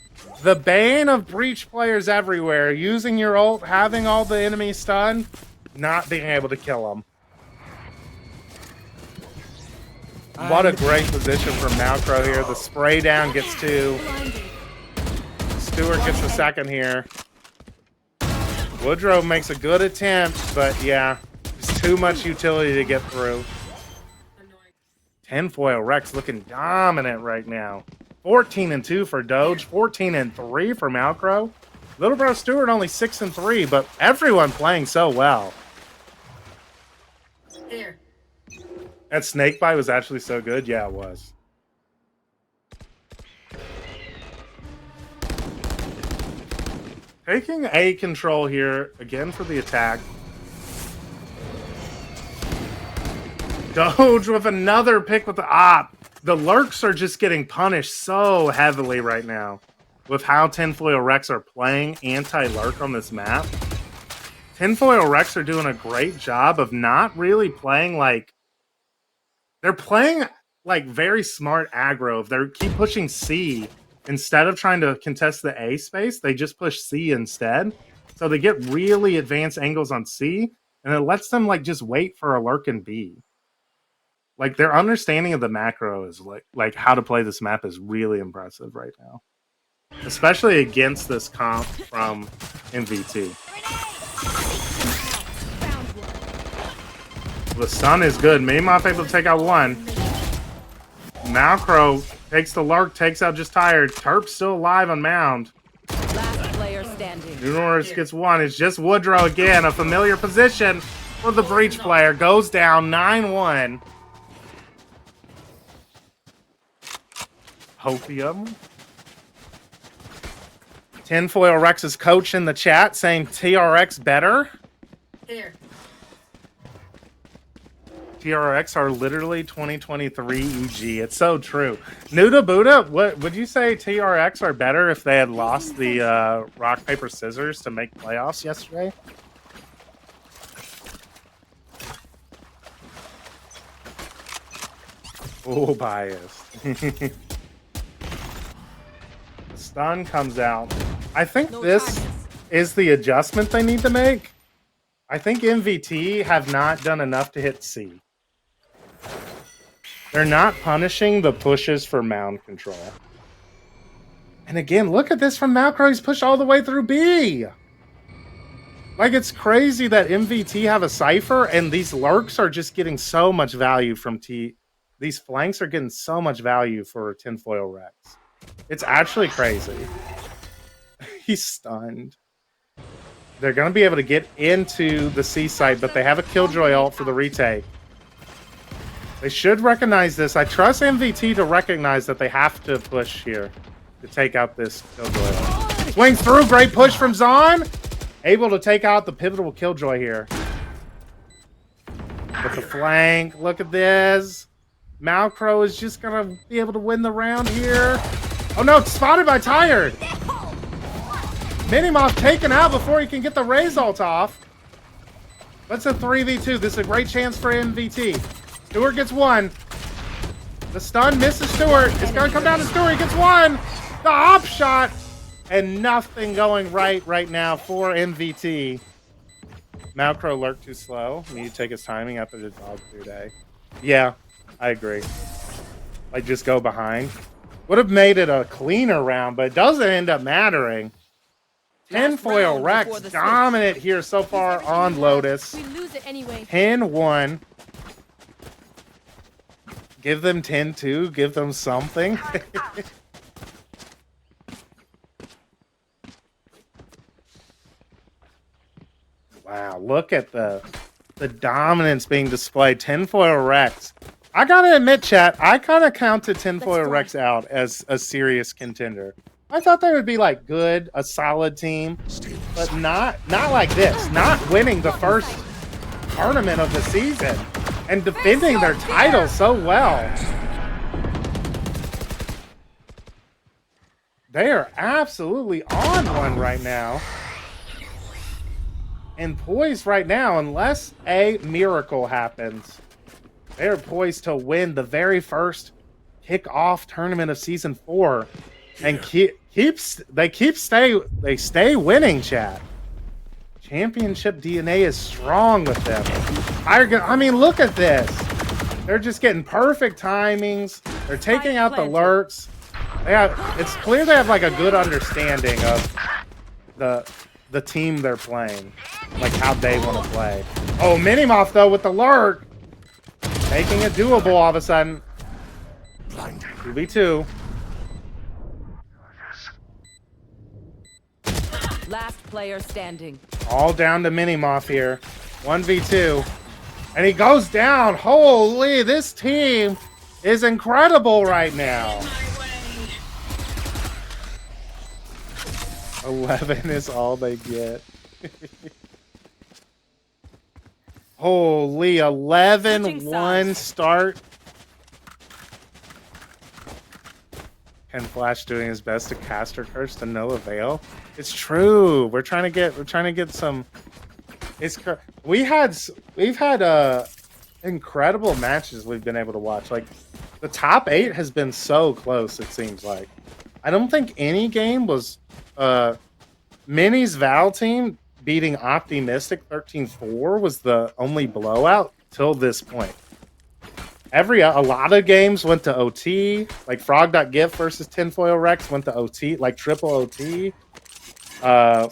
the bane of breach players everywhere. Using your ult, having all the enemies stunned, not being able to kill them. What a great position from Malcro here. The spray down gets 2. Stewart gets the second here. Woodrow makes a good attempt, but yeah, it's too much utility to get through. Tinfoil Rex looking dominant right now. 14-2 for Doge, 14-3 for Malcro. Little Bro Stewart only 6-3, but everyone playing so well. There. That snakebite was actually so good. Yeah, it was. Taking A control here again for the attack. Doge with another pick with the op. The lurks are just getting punished so heavily right now with how Tinfoil Rex are playing anti-lurk on this map. Tinfoil Rex are doing a great job of not really playing like... They're playing like very smart aggro. If they keep pushing C instead of trying to contest the A space, they just push C instead. So they get really advanced angles on C, and it lets them like just wait for a lurk in B. Like their understanding of the macro is like how to play this map is really impressive right now, especially against this comp from MVT. The stun is good. Minimoff able to take out one. Macro takes the lurk, takes out just tired. Terp's still alive on mound. Last player standing. Nunorous gets one. It's just Woodrow again. A familiar position for the breach player. Goes down 9-1. Hopium. Tinfoil Rex's coach in the chat saying TRX better. Here. TRX are literally 2023 EG. It's so true. Nuda Buddha, what would you say TRX are better if they had lost the rock, paper, scissors to make playoffs yesterday? Oh, biased. Stun comes out. I think this is the adjustment they need to make. I think MVT have not done enough to hit C. They're not punishing the pushes for mound control. And again, look at this from Macro. He's pushed all the way through B. Like, it's crazy that MVT have a Cypher and these lurks are just getting so much value from T. These flanks are getting so much value for Tinfoil Rex. It's actually crazy. He's stunned. They're going to be able to get into the C site, but they have a Killjoy ult for the retake. They should recognize this. I trust MVT to recognize that they have to push here to take out this Killjoy. Swings through. Great push from Zon. Able to take out the pivotal Killjoy here. With the flank. Look at this. Malcro is just going to be able to win the round here. Oh no, spotted by Tired. Minimoff taken out before he can get the Raze ult off. That's a 3v2. This is a great chance for MVT. Stewart gets one. The stun misses Stewart. It's going to come down to Stewart. He gets one. The op shot. And nothing going right now for MVT. Malcro lurked too slow. Need to take his timing after the dog food day. Yeah, I agree. Like, just go behind. Would have made it a cleaner round, but it doesn't end up mattering. Tinfoil Rex dominant here so far on Lotus. We lose it anyway. 10-1. Give them 10-2. Give them something. Wow, look at the dominance being displayed. Tinfoil Rex. I gotta admit, chat, I kind of counted Tinfoil Rex out as a serious contender. I thought they would be like good, a solid team, but not like this. Not winning the first tournament of the season and defending their title so well. They are absolutely on one right now. And poised right now, unless a miracle happens, they are poised to win the very first kickoff tournament of season 4, and they stay winning, chat. Championship DNA is strong with them. I mean, look at this. They're just getting perfect timings. They're taking out the lurks. It's clear they have like a good understanding of the team they're playing, like how they want to play. Oh, Minimoff though with the lurk, making it doable all of a sudden. 2v2. Last player standing. All down to Minimoff here. 1v2. And he goes down. Holy, this team is incredible right now. 11 is all they get. Holy, 11-1 start. Ken Flash doing his best to cast her curse to no avail. It's true. We're trying to get some. We've had incredible matches we've been able to watch. Like the top 8 has been so close. It seems like I don't think any game was Minnie's Val team beating Optimistic 13-4 was the only blowout till this point. A lot of games went to OT, like Frog.gif versus Tinfoil Rex went to OT, like triple OT.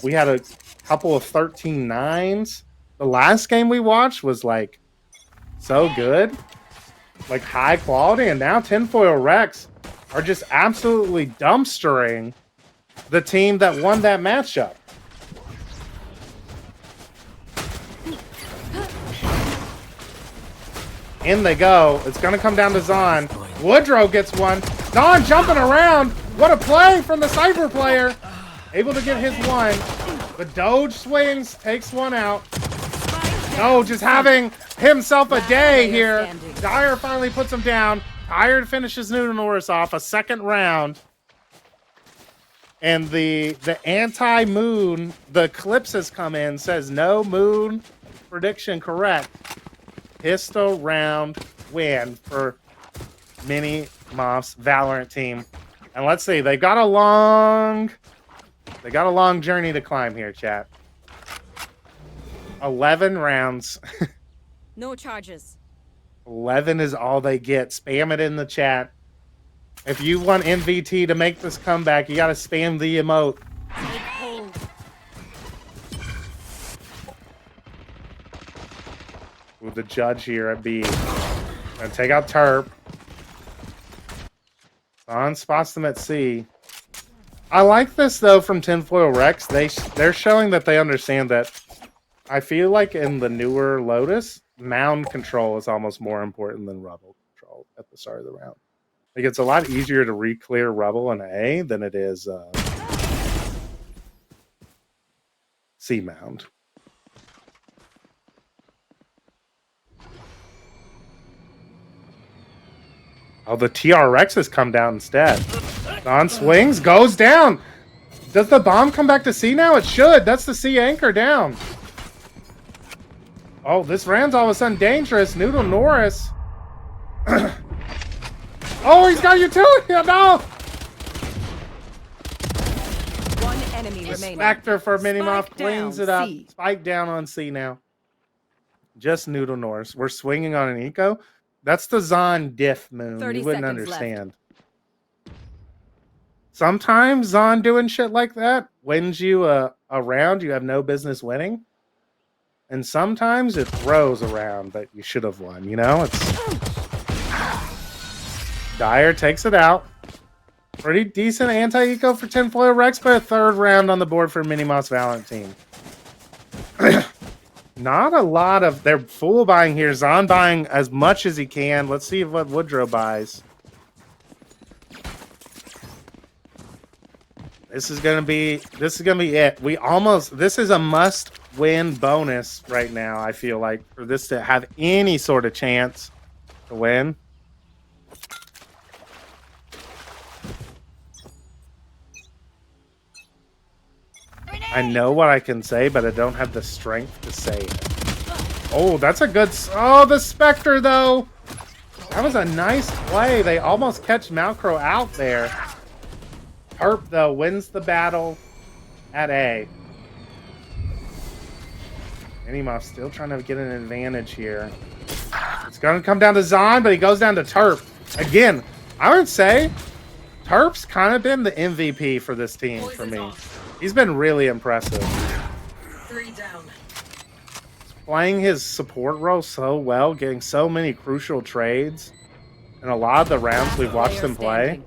We had a couple of 13-9s. The last game we watched was like so good, like high quality, and now Tinfoil Rex are just absolutely dumpstering the team that won that matchup. In they go. It's going to come down to Zon. Woodrow gets one. Zon jumping around. What a play from the Cypher player. Able to get his one. The Doge swings, takes one out. No, just having himself a day here. Dyer finally puts him down. Tired finishes Noodle Norris off a second round. And the anti-moon, the eclipse has come in, says no moon prediction correct. Pistol round win for Mini Moth's Valorant team. And let's see, they got a long journey to climb here, chat. 11 rounds. No charges. 11 is all they get. Spam it in the chat. If you want MVT to make this comeback, you gotta spam the emote. With the judge here at B. Gonna take out Terp. Zon spots them at C. I like this though from Tinfoil Rex. They're showing that they understand that. I feel like in the newer Lotus, mound control is almost more important than rubble control at the start of the round. Like it's a lot easier to re-clear rubble in A than it is C mound. Oh, the TRX has come down instead. Zon swings, goes down. Does the bomb come back to C now? It should. That's the C anchor down. Oh, this round's all of a sudden dangerous. Noodle Norris. Oh, he's got utility. No. One enemy remaining. Spectre for Minimoff cleans it up. C. Spike down on C now. Just Noodle Norris. We're swinging on an eco. That's the Zon diff moon. You wouldn't understand. Sometimes Zon doing shit like that wins you a round you have no business winning. And sometimes it throws a round that you should have won. You know, it's Dyer takes it out. Pretty decent anti-eco for Tinfoil Rex, but a third round on the board for Minimoff's Valorant team. Not a lot of... They're full buying here. Zon buying as much as he can. Let's see what Woodrow buys. This is gonna be it. This is a must-win bonus right now, I feel like, for this to have any sort of chance to win. I know what I can say, but I don't have the strength to say it. Oh, that's a good... Oh, the Spectre, though! That was a nice play. They almost catch Malcro out there. Herp, though, wins the battle at A. Minimoff still trying to get an advantage here. It's going to come down to Zon, but he goes down to Terp. Again, I would say Terp's kind of been the MVP for this team for me. He's been really impressive. 3 down. He's playing his support role so well, getting so many crucial trades. And a lot of the rounds we've watched him play.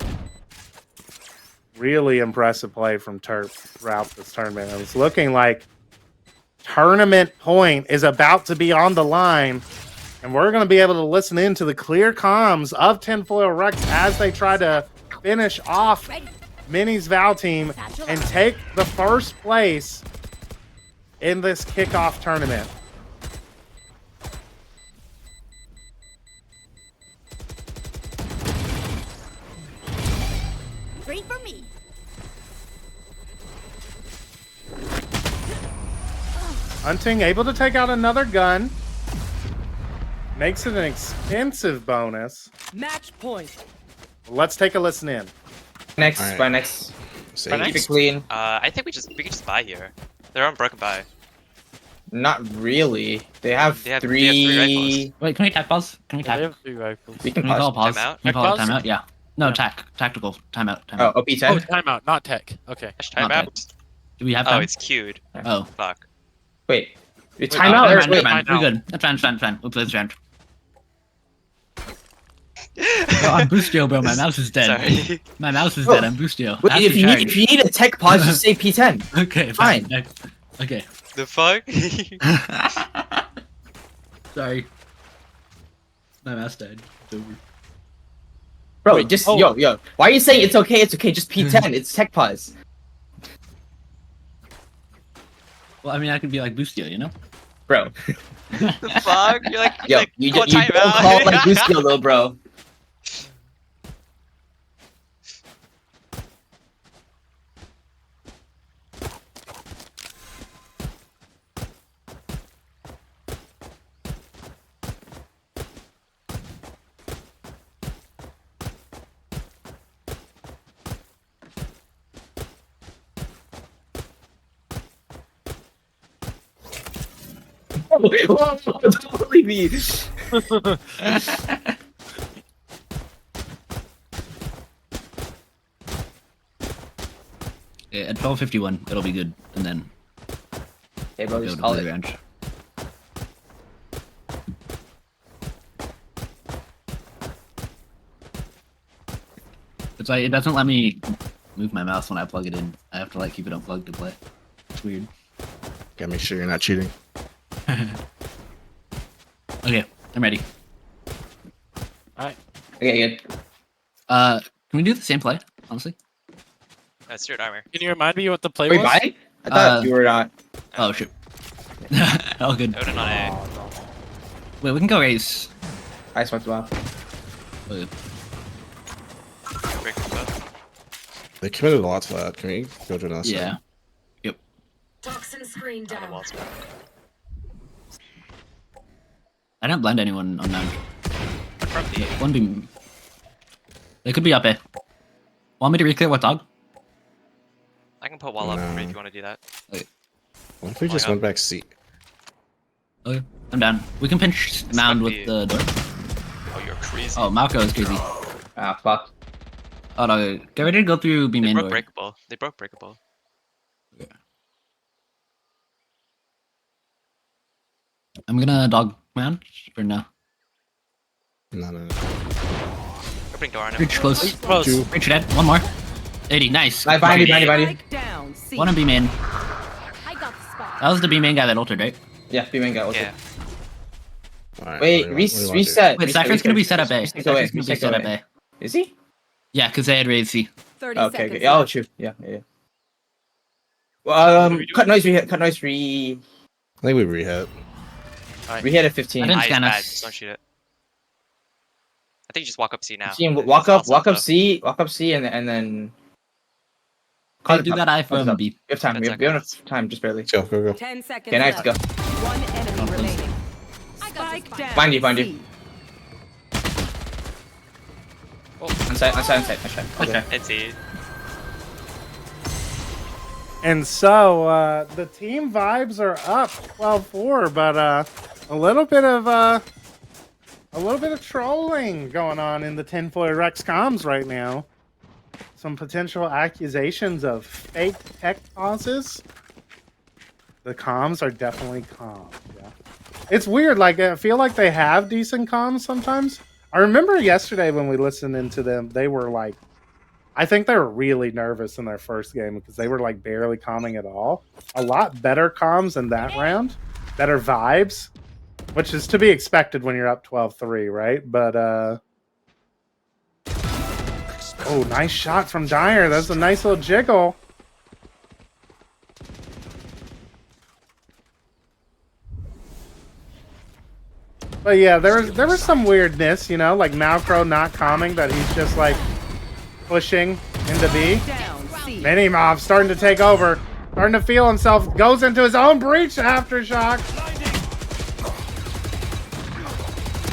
Really impressive play from Terp throughout this tournament. And it's looking like tournament point is about to be on the line And we're going to be able to listen in to the clear comms of Tinfoil Rex as they try to finish off Minnie's Val team and take the first place in this kickoff tournament. Great for me. Hunting able to take out another gun. Makes it an expensive bonus. Match point. Let's take a listen in. Next, All right. by next. See. Keep it clean. I think we can just buy here. They're on broken buy. Not really. They have, They have three. rifles. Wait, can we tech pause? Can we Yeah, they tech? have 3 rifles. We can Can we call a pause. pause? Timeout? Can we call it Tech pause? timeout? Yeah. No, tactical. Timeout. Oh, OP10. Oh, timeout, not tech. Okay. Not Timeout? tech. Do we have Oh, time? it's queued. Oh. Fuck. Wait. Your Wait, timeout? never Or, mind, wait, never mind. We're good. That's fine. Oops, that's fine. Bro, I'm Boostio, bro. My mouse is dead. Sorry. My mouse is Bro, dead. I'm Boostio. wait, if you need a tech pause, just say P10. Okay, Fine. Okay. The fuck? Sorry. My mouse died. It's over. Bro, Wait, just oh. yo. Why are you saying it's okay? It's okay. Just P10. It's tech pause. Well, I mean, I could be like Boostio, you know? Bro. The fuck? You're like, Yo, like, you call don't timeout. call it like Boostio, little bro. Don't believe me. Yeah, at 12:51, it'll be good, and then Okay, bro, we'll just go call to it. the range. It's like it doesn't let me move my mouse when I plug it in. I have to like keep it unplugged to play. It's weird. Gotta make sure you're not cheating. Okay, I'm ready. Alright. Okay, good. Can we do the same play? Honestly. Spirit armor. Can you remind me what the play Wait, was? bye? I thought you were not. Oh shit. All good. Odin on A. Wait, we can go race. I smoked well. Okay. Break them both. They committed a lot to that. Can we go to another Yeah. side? Yep. Toxin screen down. I didn't blend anyone on that. One beam. They could be up A. Want me to reclear what dog? I can put wall up for me if you want to do that. Okay. What if we just went back C? Okay, I'm down. We can pinch mound with the door. Oh, you're crazy. Oh, Malco is crazy. Ah, fuck. Oh no, get ready to go through B They main broke door. breakable. They broke breakable. I'm gonna dog mound for now. No. Opening door on him. Reach close. Close. Reach dead. One more. 80, nice. Behind you. Down. C. One on B main. I got the spot. That was the B main guy that ulted, right? Yeah, B-man got ulted. Yeah. Alright, Wait, what do you want to do? reset. Wait, Cypher's gonna be set up A. Reset away, Cypher's gonna be reset set up away. A. Is he? Yeah, because they had raised C. 30 Okay, seconds good. Yeah, I'll left. shoot. Yeah. Well, cut noise, cut noise, I think we rehit. rehit at 15. I didn't Eyes scan bad. us. Just don't shoot it. I think you just walk up C now. Walk up C, and then. Okay, do that eye Close it from up. B. We have time. We have enough time, just barely. Go. 10 seconds Okay, nice, left. go. One enemy remaining. Spike down. Find you. C. On side. Okay. It's E. And so the team vibes are up 12-4, but a little bit of trolling going on in the Tinfoil Rex comms right now. Some potential accusations of fake tech pauses. The comms are definitely calm. Yeah, it's weird. Like I feel like they have decent comms sometimes. I remember yesterday when we listened into them, they were like, I think they were really nervous in their first game because they were like barely calming at all. A lot better comms in that round, better vibes. which is to be expected when you're up 12-3, right? But oh, nice shot from Dyer. That's a nice little jiggle. But yeah, there was some weirdness, you know, like Malcro not calming that he's just like pushing into B. Minimov starting to take over, starting to feel himself, goes into his own breach aftershock.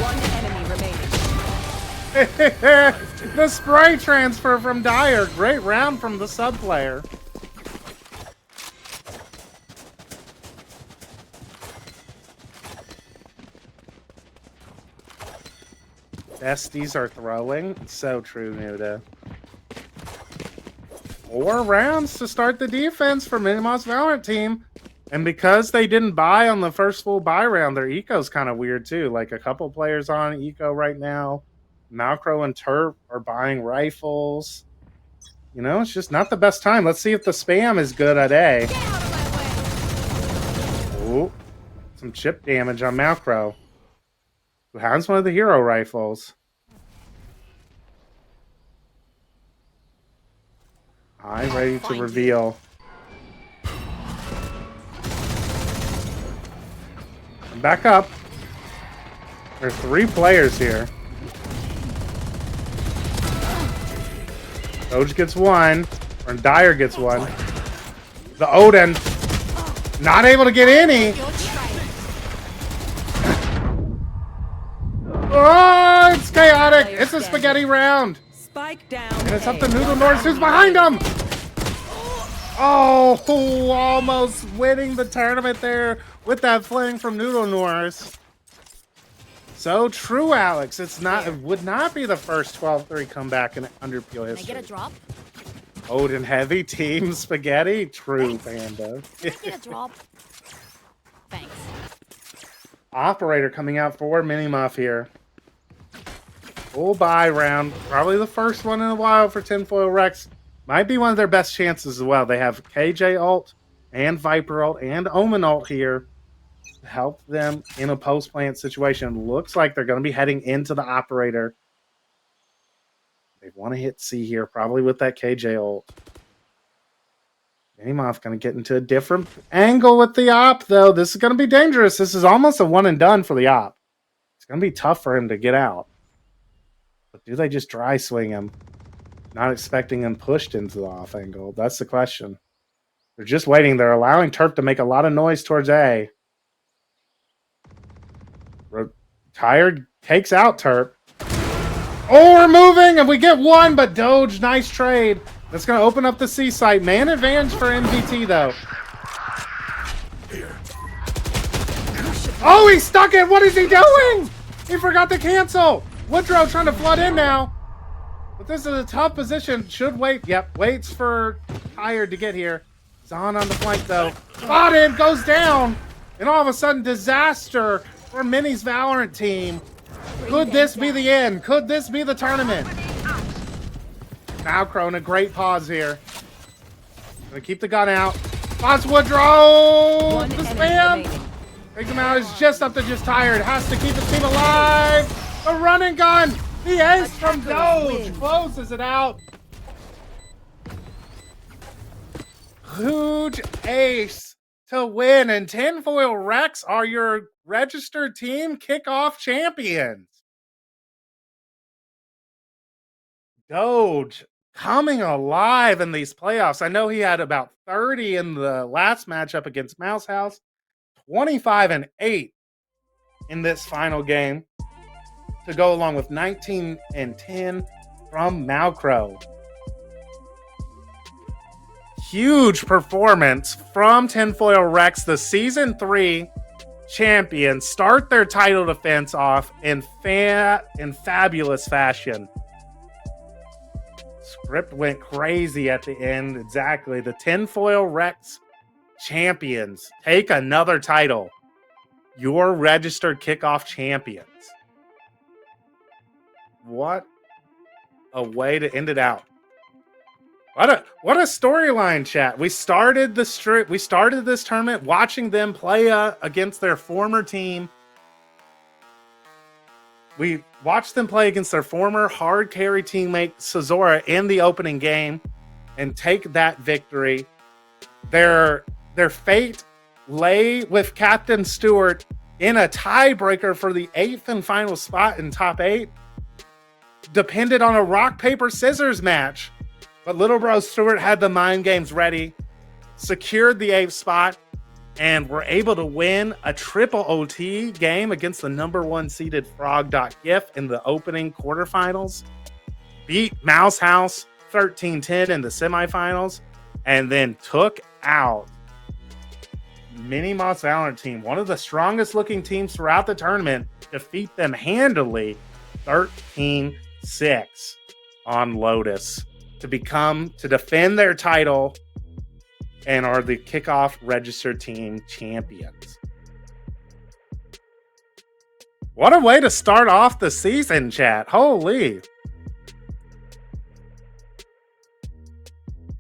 One enemy remaining. The spray transfer from Dyer, great round from the sub player. Besties are throwing. So true, Nuda. 4 rounds to start the defense for Minimov's Valorant team. And because they didn't buy on the first full buy round, their eco's kind of weird too. Like a couple players on eco right now. Malcro and Turp are buying rifles. You know, it's just not the best time. Let's see if the spam is good at A. Ooh, some chip damage on Malcro, who has one of the hero rifles. I'm ready to reveal. I'm back up. There are 3 players here. Doge gets 1, or Dyer gets 1. The Odin, not able to get any. Oh, it's chaotic. It's a spaghetti round. Spike down. And it's up to Noodle Norris, who's behind him. Oh, almost winning the tournament there with that fling from Noodle Norris. So true, Alex. It's not. It would not be the first 12-3 comeback in Underpeel history. Can I get a drop? Odin heavy team spaghetti. True, Panda. Can I get a drop? Thanks. Operator coming out for Minimuff here. Full buy round. Probably the first one in a while for Tinfoil Rex. Might be one of their best chances as well. They have KJ ult and Viper ult and Omen ult here to help them in a post-plant situation. Looks like they're going to be heading into the operator. They want to hit C here, probably with that KJ ult. Minimoff going to get into a different angle with the op, though. This is going to be dangerous. This is almost a one and done for the op. It's going to be tough for him to get out. But do they just dry swing him? Not expecting him pushed into the off angle. That's the question. They're just waiting. They're allowing Turp to make a lot of noise towards A. Tired takes out Turp. Oh, we're moving, and we get 1, but Doge, nice trade. That's going to open up the C site. Man advantage for MVT, though. Oh, he's stuck it. What is he doing? He forgot to cancel. Woodrow trying to flood in now. But this is a tough position. Should wait. Yep, waits for Tired to get here. Zahn on the flank, though. Spotted, goes down. And all of a sudden, disaster for Mini's Valorant team. Could this be the end? Could this be the tournament? Now, Crone, a great pause here. Gonna keep the gun out. Spots Woodrow! The spam! Takes him out. Is just up to just Tired. Has to keep his team alive. The run and gun. The ace from Doge closes it out. Huge ace to win. And Tinfoil Rex are your registered team kickoff champions. Doge coming alive in these playoffs. I know he had about 30 in the last matchup against Mouse House. 25-8 in this final game to go along with 19-10 from Malcro. Huge performance from Tinfoil Rex, the Season 3 champions, start their title defense off in fabulous fashion. Script went crazy at the end. Exactly. The Tinfoil Rex champions take another title. Your registered kickoff champions. What a way to end it out. What a storyline, chat. We started this tournament watching them play against their former team we watched them play against their former hard carry teammate Cesora in the opening game and take that victory. Their fate lay with Captain Stewart in a tiebreaker for the 8th and final spot in top 8. Depended on a rock, paper, scissors match. But little bro Stewart had the mind games ready, secured the 8th spot, and were able to win a triple OT game against the number 1 seeded Frog.gif in the opening quarterfinals. Beat Mouse House 13-10 in the semifinals, and then took out Mini Moss Valorant team, one of the strongest looking teams throughout the tournament, defeat them handily 13-6 on Lotus to defend their title and are the Kickoff registered team champions. What a way to start off the season, chat. Holy.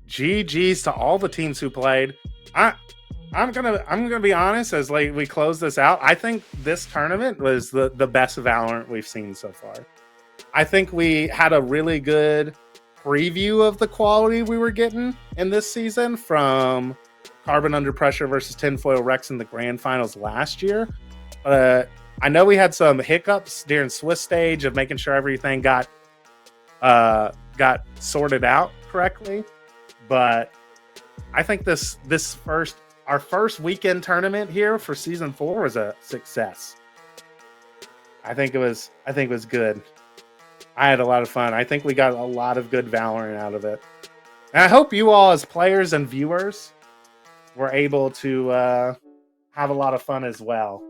GG's to all the teams who played. I'm gonna be honest, as like we close this out, I think this tournament was the best Valorant we've seen so far. I think we had a really good preview of the quality we were getting in this season from Carbon Under Pressure versus Tinfoil Rex in the grand finals last year. I know we had some hiccups during Swiss stage of making sure everything got sorted out correctly, but I think our first weekend tournament here for season 4 was a success. I think it was good. I had a lot of fun. I think we got a lot of good Valorant out of it. And I hope you all as players and viewers were able to have a lot of fun as well.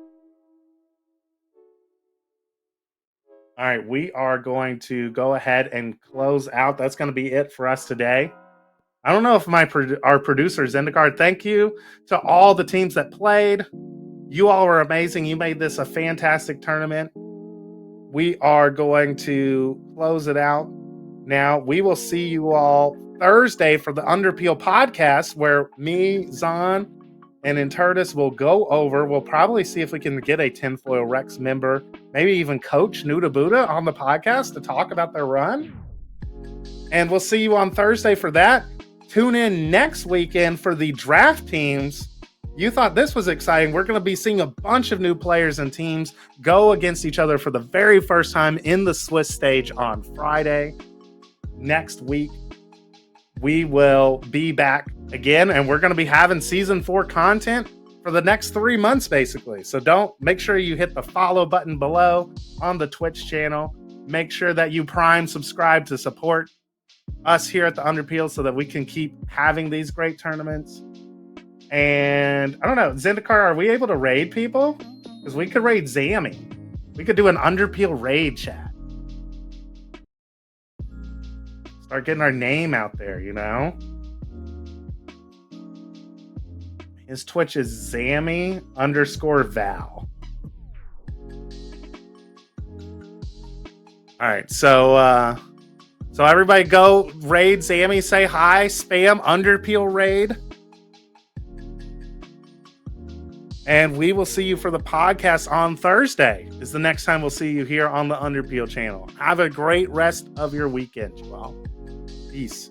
All right, we are going to go ahead and close out. That's going to be it for us today. I don't know if our producer, Zendikar, thank you to all the teams that played. You all were amazing. You made this a fantastic tournament. We are going to close it out now. We will see you all Thursday for the Underpeel podcast, where me, Zon, and Intertus will go over. We'll probably see if we can get a Tinfoil Rex member, maybe even Coach Nuda Buddha on the podcast to talk about their run. And we'll see you on Thursday for that. Tune in next weekend for the draft teams. You thought this was exciting. We're going to be seeing a bunch of new players and teams go against each other for the very first time in the Swiss stage on Friday. Next week, we will be back again, and we're going to be having season 4 content for the next 3 months, basically. So make sure you hit the follow button below on the Twitch channel. Make sure that you prime subscribe to support us here at the Underpeel so that we can keep having these great tournaments. And I don't know, Zendikar, are we able to raid people? Because we could raid Zammy. We could do an Underpeel raid chat. Start getting our name out there, you know? His Twitch is Zammy_Val. All right, so everybody go raid Zammy, say hi, spam Underpeel raid. And we will see you for the podcast on Thursday. Is the next time we'll see you here on the Underpeel channel. Have a great rest of your weekend, you all. Peace.